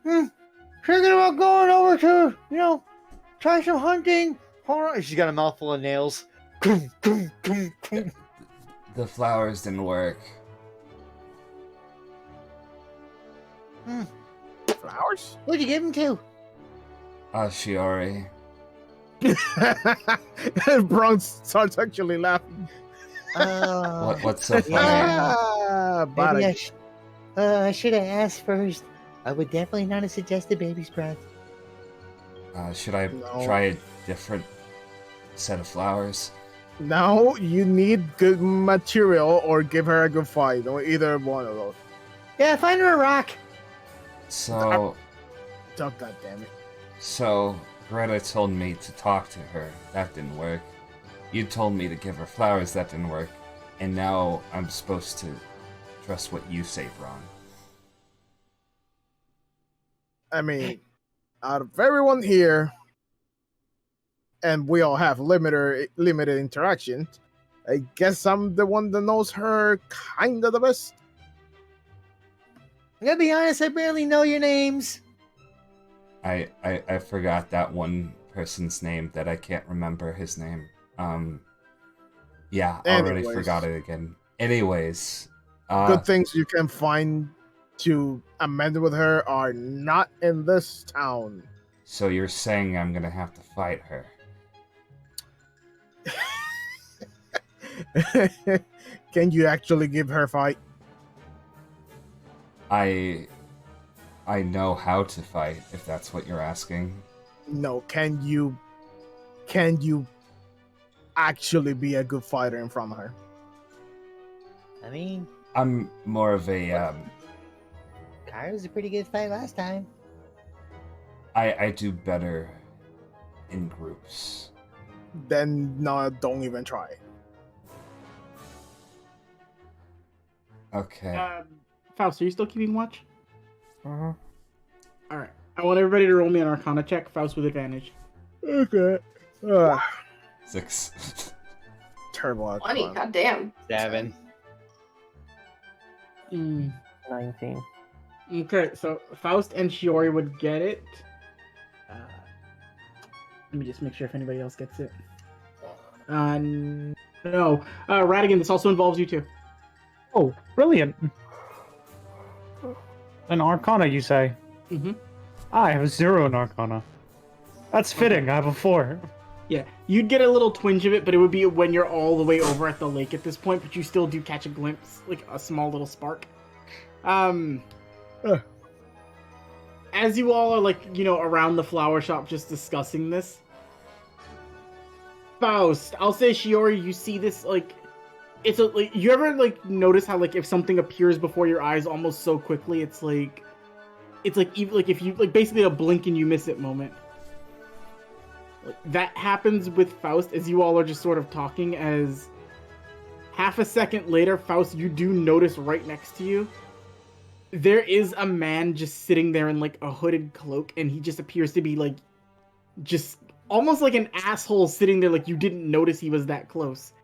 Thinking about going over to, try some hunting. Hold on. She's got a mouthful of nails. The flowers didn't work. Flowers? Who'd you give them to? Shiori. Braun starts actually laughing. What's so funny? But Maybe I should have asked first. I would definitely not have suggested baby's breath. Should I No. try a different set of flowers? now you need good material or give her a good fight, or either one of those. Yeah, find her a rock. So, Oh, God damn it. so Greta told me to talk to her. That didn't work. You told me to give her flowers. That didn't work. And now I'm supposed to trust what you say, Braun. I mean, out of everyone here, and we all have limited interactions, I guess I'm the one that knows her kind of the best. I'm gonna be honest, I barely know your names. I forgot that one person's name that I can't remember his name. Yeah, already Anyways. forgot it again. Anyways, Good things you can find to amend with her are not in this town. so you're saying I'm gonna have to fight her? Can you actually give her a fight? I know how to fight, if that's what you're asking. No, can you actually be a good fighter in front of her? I mean, I'm more of a Kara was a pretty good fight last time. I do better in groups. Then no, don't even try. Okay. Faust, are you still keeping watch? Uh-huh. All right. I want everybody to roll me an Arcana check. Faust with advantage. Okay. 6. Terrible. 20, goddamn. 7. 19. Okay, so Faust and Shiori would get it. Let me just make sure if anybody else gets it. No. Radigan, this also involves you too. Oh, brilliant. An Arcana, you say? Mm-hmm. I have a 0 in Arcana. That's fitting, I have a 4. Yeah, you'd get a little twinge of it, but it would be when you're all the way over at the lake at this point, but you still do catch a glimpse, like a small little spark. As you all are around the flower shop just discussing this, Faust, I'll say Shiori, you see this, you ever notice how if something appears before your eyes almost so quickly, it's even if you basically a blink and you miss it moment. That happens with Faust as you all are just sort of talking. As half a second later, Faust, you do notice right next to you, there is a man just sitting there in a hooded cloak, and he just appears to be just almost like an asshole sitting there, you didn't notice he was that close.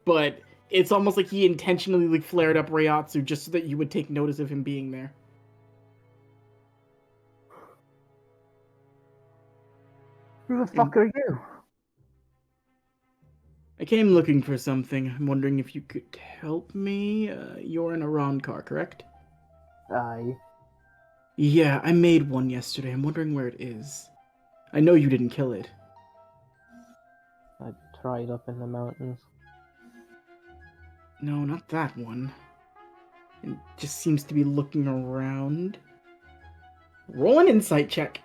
But it's almost like he intentionally flared up Reiatsu just so that you would take notice of him being there. Who the fuck are you? I came looking for something. I'm wondering if you could help me. You're in a Ronkar, correct? Aye. Yeah, I made one yesterday. I'm wondering where it is. I know you didn't kill it. I tried up in the mountains. No, not that one. It just seems to be looking around. Roll an insight check.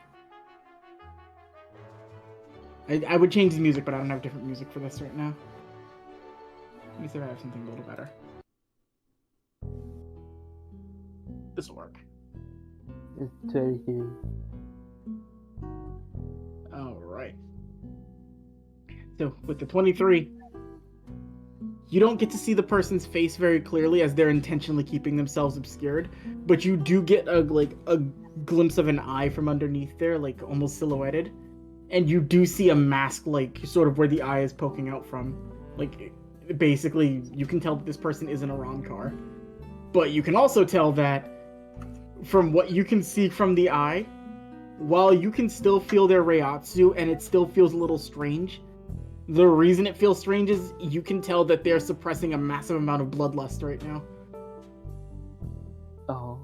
I would change the music, but I don't have different music for this right now. Let me see if I have something a little better. This'll work. It's 32. Alright. So, with the 23, you don't get to see the person's face very clearly as they're intentionally keeping themselves obscured, but you do get a glimpse of an eye from underneath there, like almost silhouetted. And you do see a mask, like, sort of where the eye is poking out from. Like, basically, you can tell that this person isn't a Ronkar. But you can also tell that, from what you can see from the eye, while you can still feel their Reiatsu, and it still feels a little strange, the reason it feels strange is you can tell that they're suppressing a massive amount of bloodlust right now. Oh.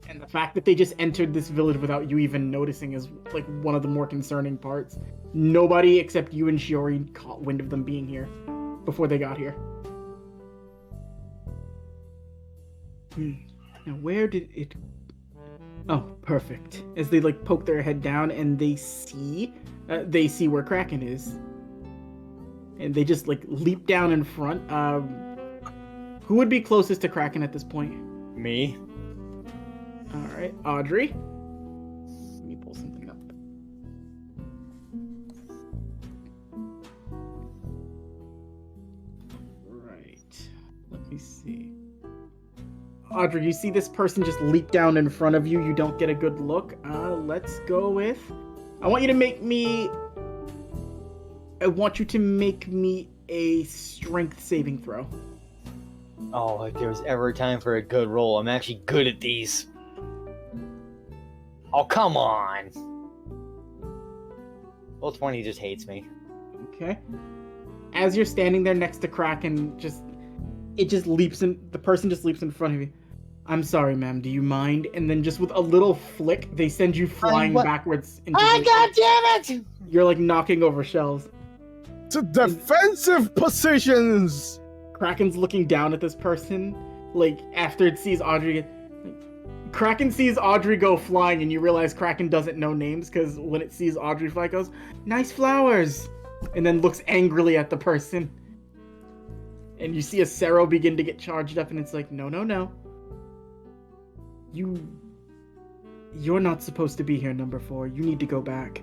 And the fact that they just entered this village without you even noticing is, like, one of the more concerning parts. Nobody except you and Shiori caught wind of them being here before they got here. Now, where did it... Oh, perfect. As they, like, poke their head down and they see where Kraken is. And they just, like, leap down in front. Who would be closest to Kraken at this point? Me. Alright, Audrey. Let me pull something up. Right. Let me see. Audrey, you see this person just leap down in front of you. You don't get a good look. Let's go with... I want you to make me a strength saving throw. Oh, if there's ever a time for a good roll, I'm actually good at these. Oh, come on. Well, 20 just hates me. Okay. As you're standing there next to Kraken, the person just leaps in front of you. I'm sorry, ma'am, do you mind? And then just with a little flick, they send you flying backwards. God damn it! You're like knocking over shells. To defensive positions! Kraken's looking down at this person, like, after it sees Audrey. Kraken sees Audrey go flying, and you realize Kraken doesn't know names, because when it sees Audrey fly, it goes, nice flowers! And then looks angrily at the person. And you see a Sero begin to get charged up, and it's like, no, no, no. You're not supposed to be here, number 4. You need to go back.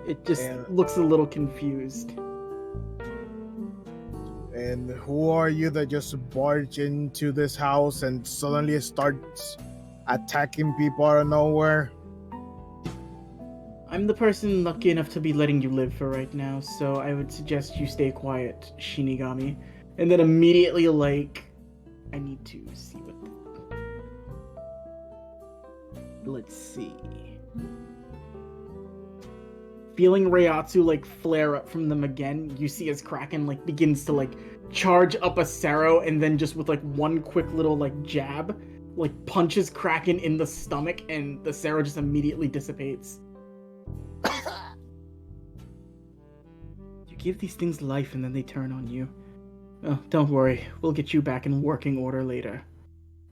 It just looks a little confused. And who are you that just barge into this house and suddenly starts attacking people out of nowhere? I'm the person lucky enough to be letting you live for right now, so I would suggest you stay quiet, Shinigami. And then immediately, like, I need to see what... Let's see... Feeling Reiatsu, like, flare up from them again, you see as Kraken, like, begins to, like, charge up a Sero, and then just with, like, one quick little, like, jab, like, punches Kraken in the stomach, and the Sero just immediately dissipates. You give these things life, and then they turn on you. Oh, don't worry, we'll get you back in working order later.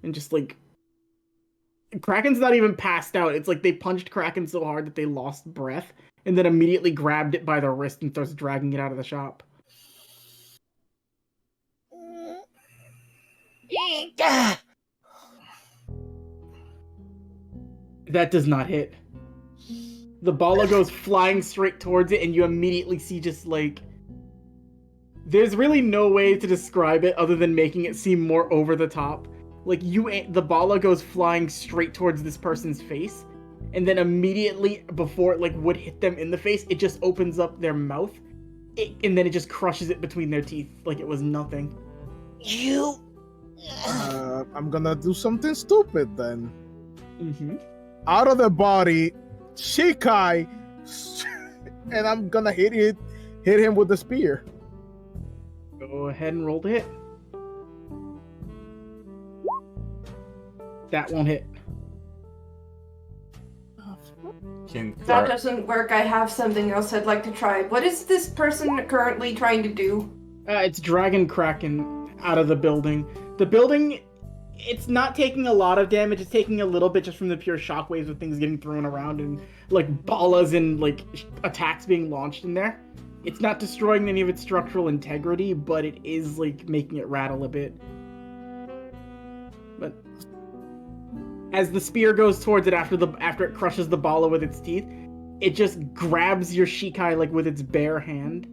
And just, like... Kraken's not even passed out, it's like they punched Kraken so hard that they lost breath, and then immediately grabbed it by the wrist and starts dragging it out of the shop. That does not hit. The bala goes flying straight towards it, and you immediately see just, like... There's really no way to describe it other than making it seem more over the top. Like, the bala goes flying straight towards this person's face, and then immediately before it, like, would hit them in the face, it just opens up their mouth, and then it just crushes it between their teeth like it was nothing. I'm gonna do something stupid then. Mm-hmm. Out of the body, Shikai, and I'm gonna hit him with the spear. Go ahead and roll to hit. That won't hit. That doesn't work. I have something else I'd like to try. What is this person currently trying to do? It's dragging Kraken out of the building. The building it's not taking a lot of damage. It's taking a little bit just from the pure shockwaves of things getting thrown around and like balas and like attacks being launched in there. It's not destroying any of its structural integrity, but it is like making it rattle a bit. But as the spear goes towards it after it crushes the bala with its teeth, it just grabs your Shikai like with its bare hand.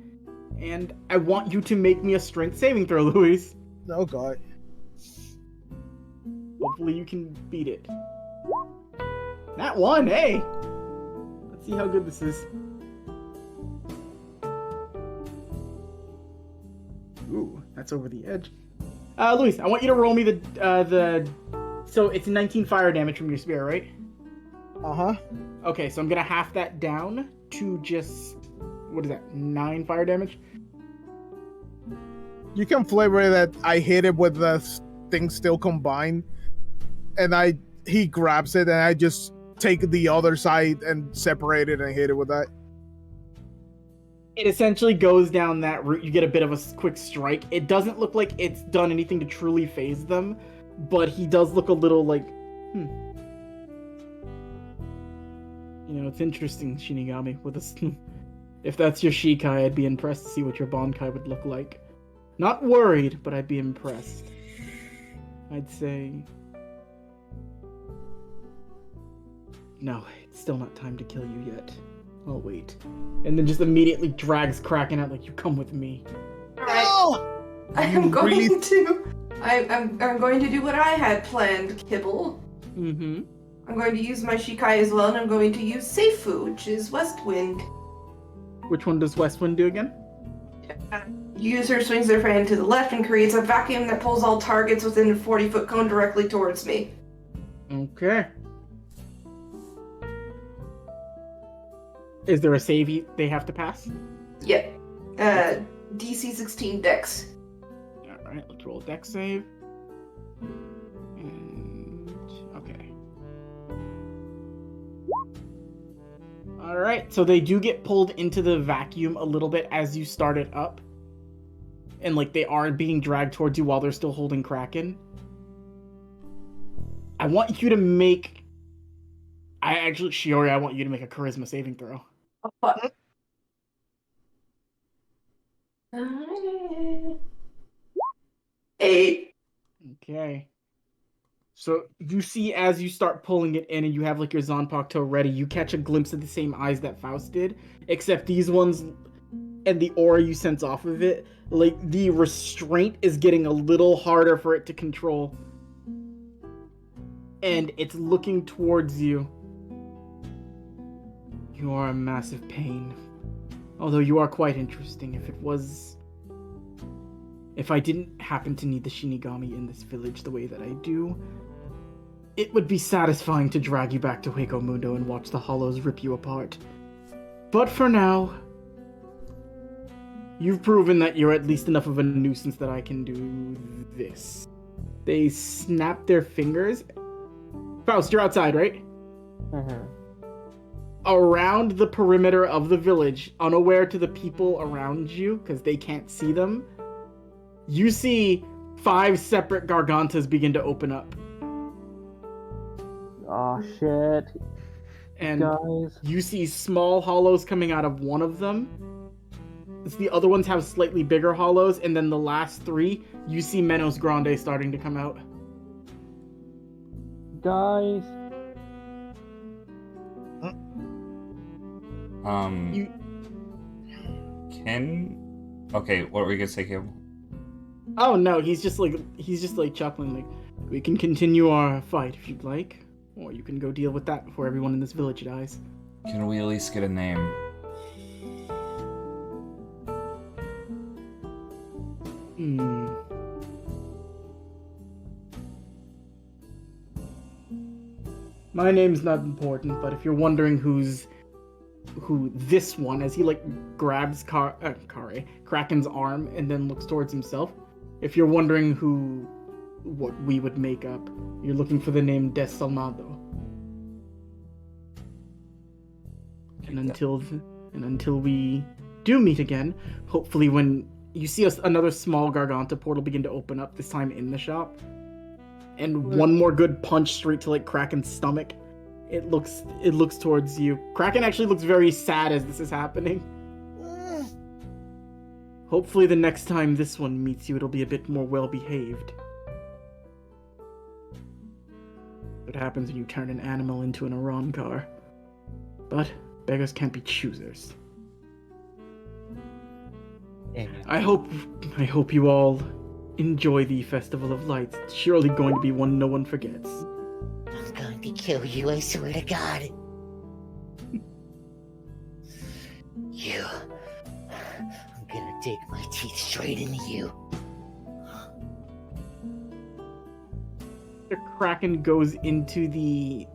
And I want you to make me a strength saving throw, Luis. Oh god. Hopefully you can beat it. That one, hey! Let's see how good this is. Ooh, that's over the edge. Luis, I want you to roll me the so it's 19 fire damage from your spear, right? Uh-huh. Okay, so I'm gonna half that down to just, what is that, 9 fire damage? You can flavor it that I hit it with the thing still combined, and he grabs it, and I just take the other side and separate it and hit it with that. It essentially goes down that route. You get a bit of a quick strike. It doesn't look like it's done anything to truly phase them, but he does look a little like, You know, it's interesting, Shinigami. With a, if that's your Shikai, I'd be impressed to see what your Bankai would look like. Not worried, but I'd be impressed. I'd say... No, it's still not time to kill you yet. I'll wait. And then just immediately drags Kraken out like, you come with me. Alright. No! I'm going to do what I had planned, Kibble. Mm-hmm. I'm going to use my Shikai as well, and I'm going to use Seifu, which is West Wind. Which one does West Wind do again? User swings their hand to the left and creates a vacuum that pulls all targets within a 40-foot cone directly towards me. Okay. Is there a save they have to pass? Yep. DC 16 Dex. Alright, let's roll a Dex save. Okay. Alright, so they do get pulled into the vacuum a little bit as you start it up. And like they are being dragged towards you while they're still holding Kraken. I want you to make... Shiori, I want you to make a charisma saving throw. What? 8. Okay. So you see as you start pulling it in and you have like your Zanpakuto ready, you catch a glimpse of the same eyes that Faust did, except these ones and the aura you sense off of it, like the restraint is getting a little harder for it to control. And it's looking towards you. You are a massive pain. Although you are quite interesting. If I didn't happen to need the Shinigami in this village the way that I do, it would be satisfying to drag you back to Hueco Mundo and watch the Hollows rip you apart. But for now, you've proven that you're at least enough of a nuisance that I can do this. They snap their fingers. Faust, you're outside, right? Mm-hmm. Around the perimeter of the village, unaware to the people around you, because they can't see them, you see 5 separate Gargantas begin to open up. Oh shit. And guys, you see small hollows coming out of one of them. The other ones have slightly bigger hollows, and then the last 3, you see Menos Grande starting to come out. guys. Okay, what were you gonna say, Kim? Oh no, he's just like chuckling, like, we can continue our fight if you'd like, or you can go deal with that before everyone in this village dies. Can we at least get a name? My name's not important, but if you're wondering who this one, as he like grabs Kraken's arm and then looks towards himself, if you're wondering what we would make up, you're looking for the name Desalmado. And until we do meet again, hopefully when you see another small Garganta portal begin to open up, this time in the shop, and one more good punch straight to like Kraken's stomach. It looks towards you. Kraken actually looks very sad as this is happening. Hopefully the next time this one meets you, it'll be a bit more well-behaved. What happens when you turn an animal into an Arankar. But beggars can't be choosers. I hope you all enjoy the Festival of Lights. It's surely going to be one no one forgets. I'm going to kill you, I swear to God. You. I'm gonna dig my teeth straight into you. After Kraken goes into the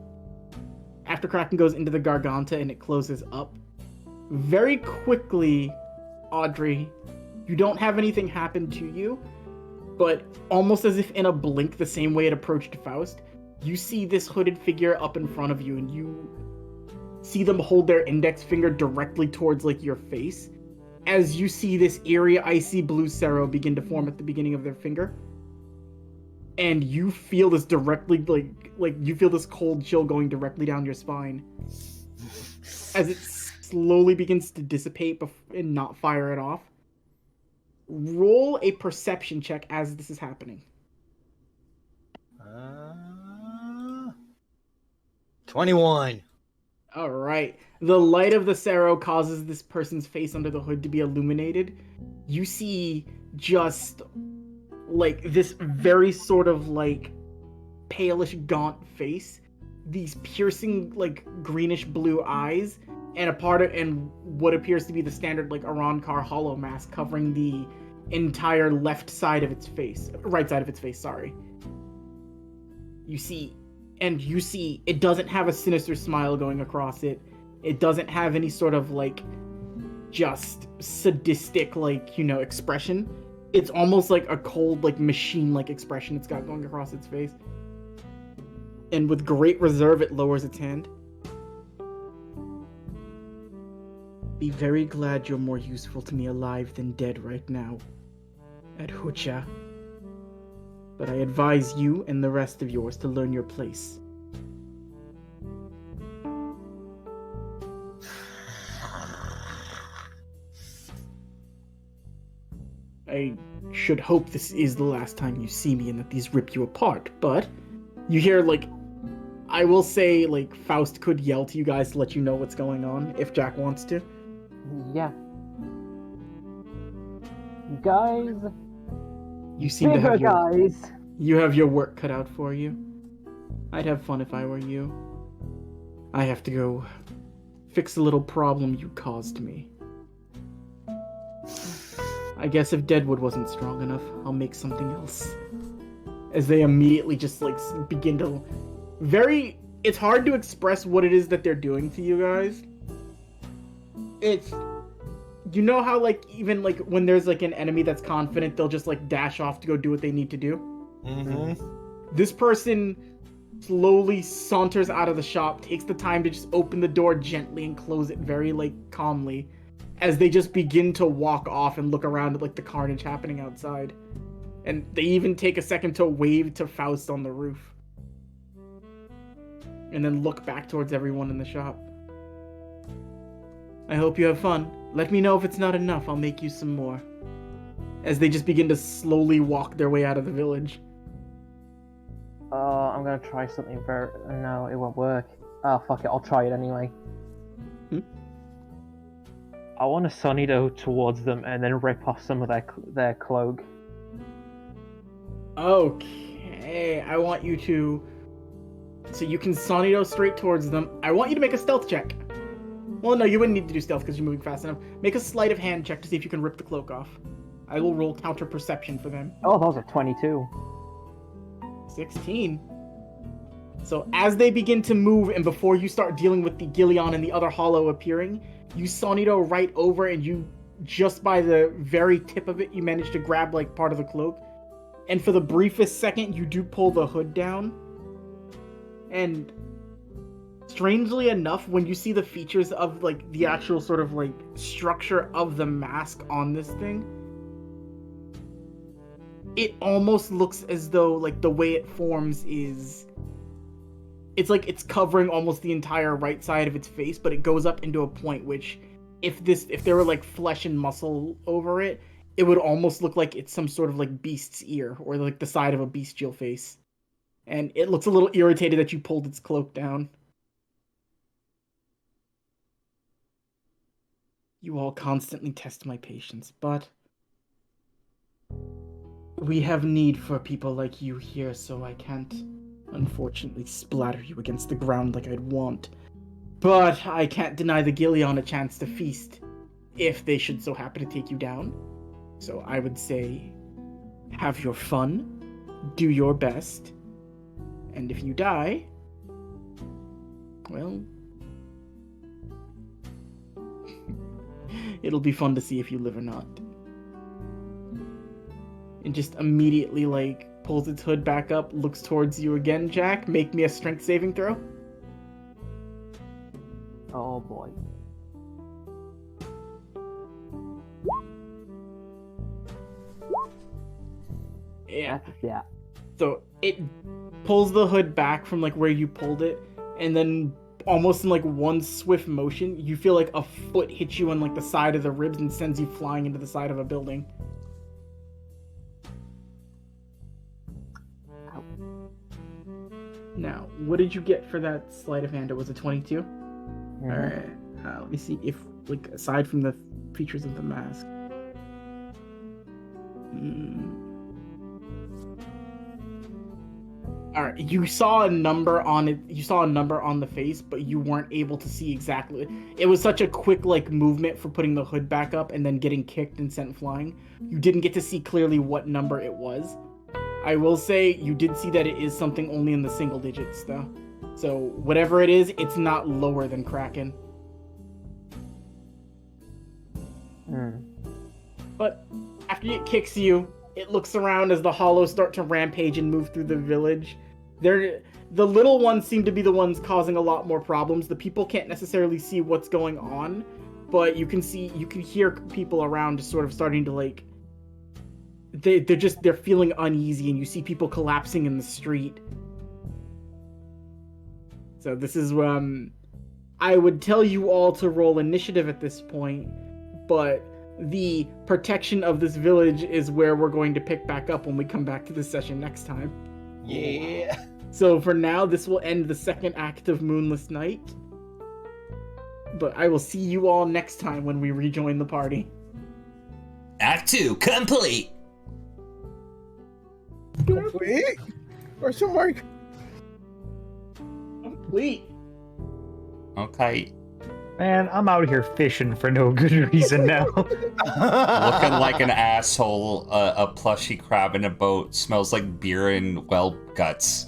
Garganta and it closes up, very quickly, Audrey, you don't have anything happen to you, but almost as if in a blink, the same way it approached Faust, you see this hooded figure up in front of you, and you see them hold their index finger directly towards like your face, as you see this eerie, icy blue Cerro begin to form at the beginning of their finger. And you feel this directly, like you feel this cold chill going directly down your spine as it slowly begins to dissipate and not fire it off. Roll a perception check as this is happening. 21. All right. The light of the Cerro causes this person's face under the hood to be illuminated. You see just like this very sort of like palish gaunt face, these piercing like greenish blue eyes, and and what appears to be the standard like Arankar hollow mask covering the entire right side of its face, sorry. You see it doesn't have a sinister smile going across it. It doesn't have any sort of like just sadistic like, expression. It's almost like a cold like machine-like expression it's got going across its face. And with great reserve, it lowers its hand. Be very glad you're more useful to me alive than dead right now, at Hucha. But I advise you and the rest of yours to learn your place. I should hope this is the last time you see me and that these rip you apart, but you hear, like, I will say, like, Faust could yell to you guys to let you know what's going on, if Jack wants to. Yeah. Guys. You seem to have you have your work cut out for you. I'd have fun if I were you. I have to go fix a little problem you caused me. I guess if Deadwood wasn't strong enough, I'll make something else. As they immediately just, like, begin to... It's hard to express what it is that they're doing to you guys. It's... You know how, like, even, like, when there's, like, an enemy that's confident, they'll just, like, dash off to go do what they need to do? Mm-hmm. This person slowly saunters out of the shop, takes the time to just open the door gently and close it very, like, calmly, as they just begin to walk off and look around at, like, the carnage happening outside. And they even take a second to wave to Faust on the roof. And then look back towards everyone in the shop. I hope you have fun. Let me know if it's not enough, I'll make you some more. As they just begin to slowly walk their way out of the village. I'm gonna try something No, it won't work. Oh, fuck it, I'll try it anyway. I want to Sonido towards them and then rip off some of their cloak. Okay, I want you to... So you can Sonido straight towards them. I want you to make a stealth check. Well, no, you wouldn't need to do stealth because you're moving fast enough. Make a sleight of hand check to see if you can rip the cloak off. I will roll counter perception for them. Oh, that was a 22. 16. So as they begin to move and before you start dealing with the Gillion and the other hollow appearing, you Sonido right over and you, just by the very tip of it, you manage to grab like part of the cloak. And for the briefest second, you do pull the hood down. And strangely enough, when you see the features of like the actual sort of like structure of the mask on this thing, it almost looks as though like the way it forms is it's like it's covering almost the entire right side of its face, but it goes up into a point which if there were like flesh and muscle over it, it would almost look like it's some sort of like beast's ear or like the side of a bestial face. And it looks a little irritated that you pulled its cloak down. You all constantly test my patience, but we have need for people like you here, so I can't, unfortunately, splatter you against the ground like I'd want. But I can't deny the Gillion a chance to feast, if they should so happen to take you down. So I would say, have your fun, do your best, and if you die, well, it'll be fun to see if you live or not. And just immediately, like, pulls its hood back up, looks towards you again, Jack. Make me a strength saving throw. Oh boy. Yeah. So it pulls the hood back from like where you pulled it, and then almost in like one swift motion, you feel like a foot hits you on like the side of the ribs and sends you flying into the side of a building. Ow. Now, what did you get for that sleight of hand? It was a 22? Mhm. Alright, let me see if, like, aside from the features of the mask. Alright, you saw a number on it. You saw a number on the face, but you weren't able to see exactly. It was such a quick, like, movement for putting the hood back up and then getting kicked and sent flying. You didn't get to see clearly what number it was. I will say you did see that it is something only in the single digits, though. So whatever it is, it's not lower than Kraken. But after it kicks you, it looks around as the hollows start to rampage and move through the village. The little ones seem to be the ones causing a lot more problems. The people can't necessarily see what's going on, but you can hear people around just sort of starting to like. They're feeling uneasy, and you see people collapsing in the street. So this is I would tell you all to roll initiative at this point, but the protection of this village is where we're going to pick back up when we come back to this session next time. Yeah. So for now, this will end the second act of Moonless Night. But I will see you all next time when we rejoin the party. Act 2 complete. Complete? Question mark? Complete. Okay. Man, I'm out here fishing for no good reason now. Looking like an asshole, a plushy crab in a boat, smells like beer and, well, guts.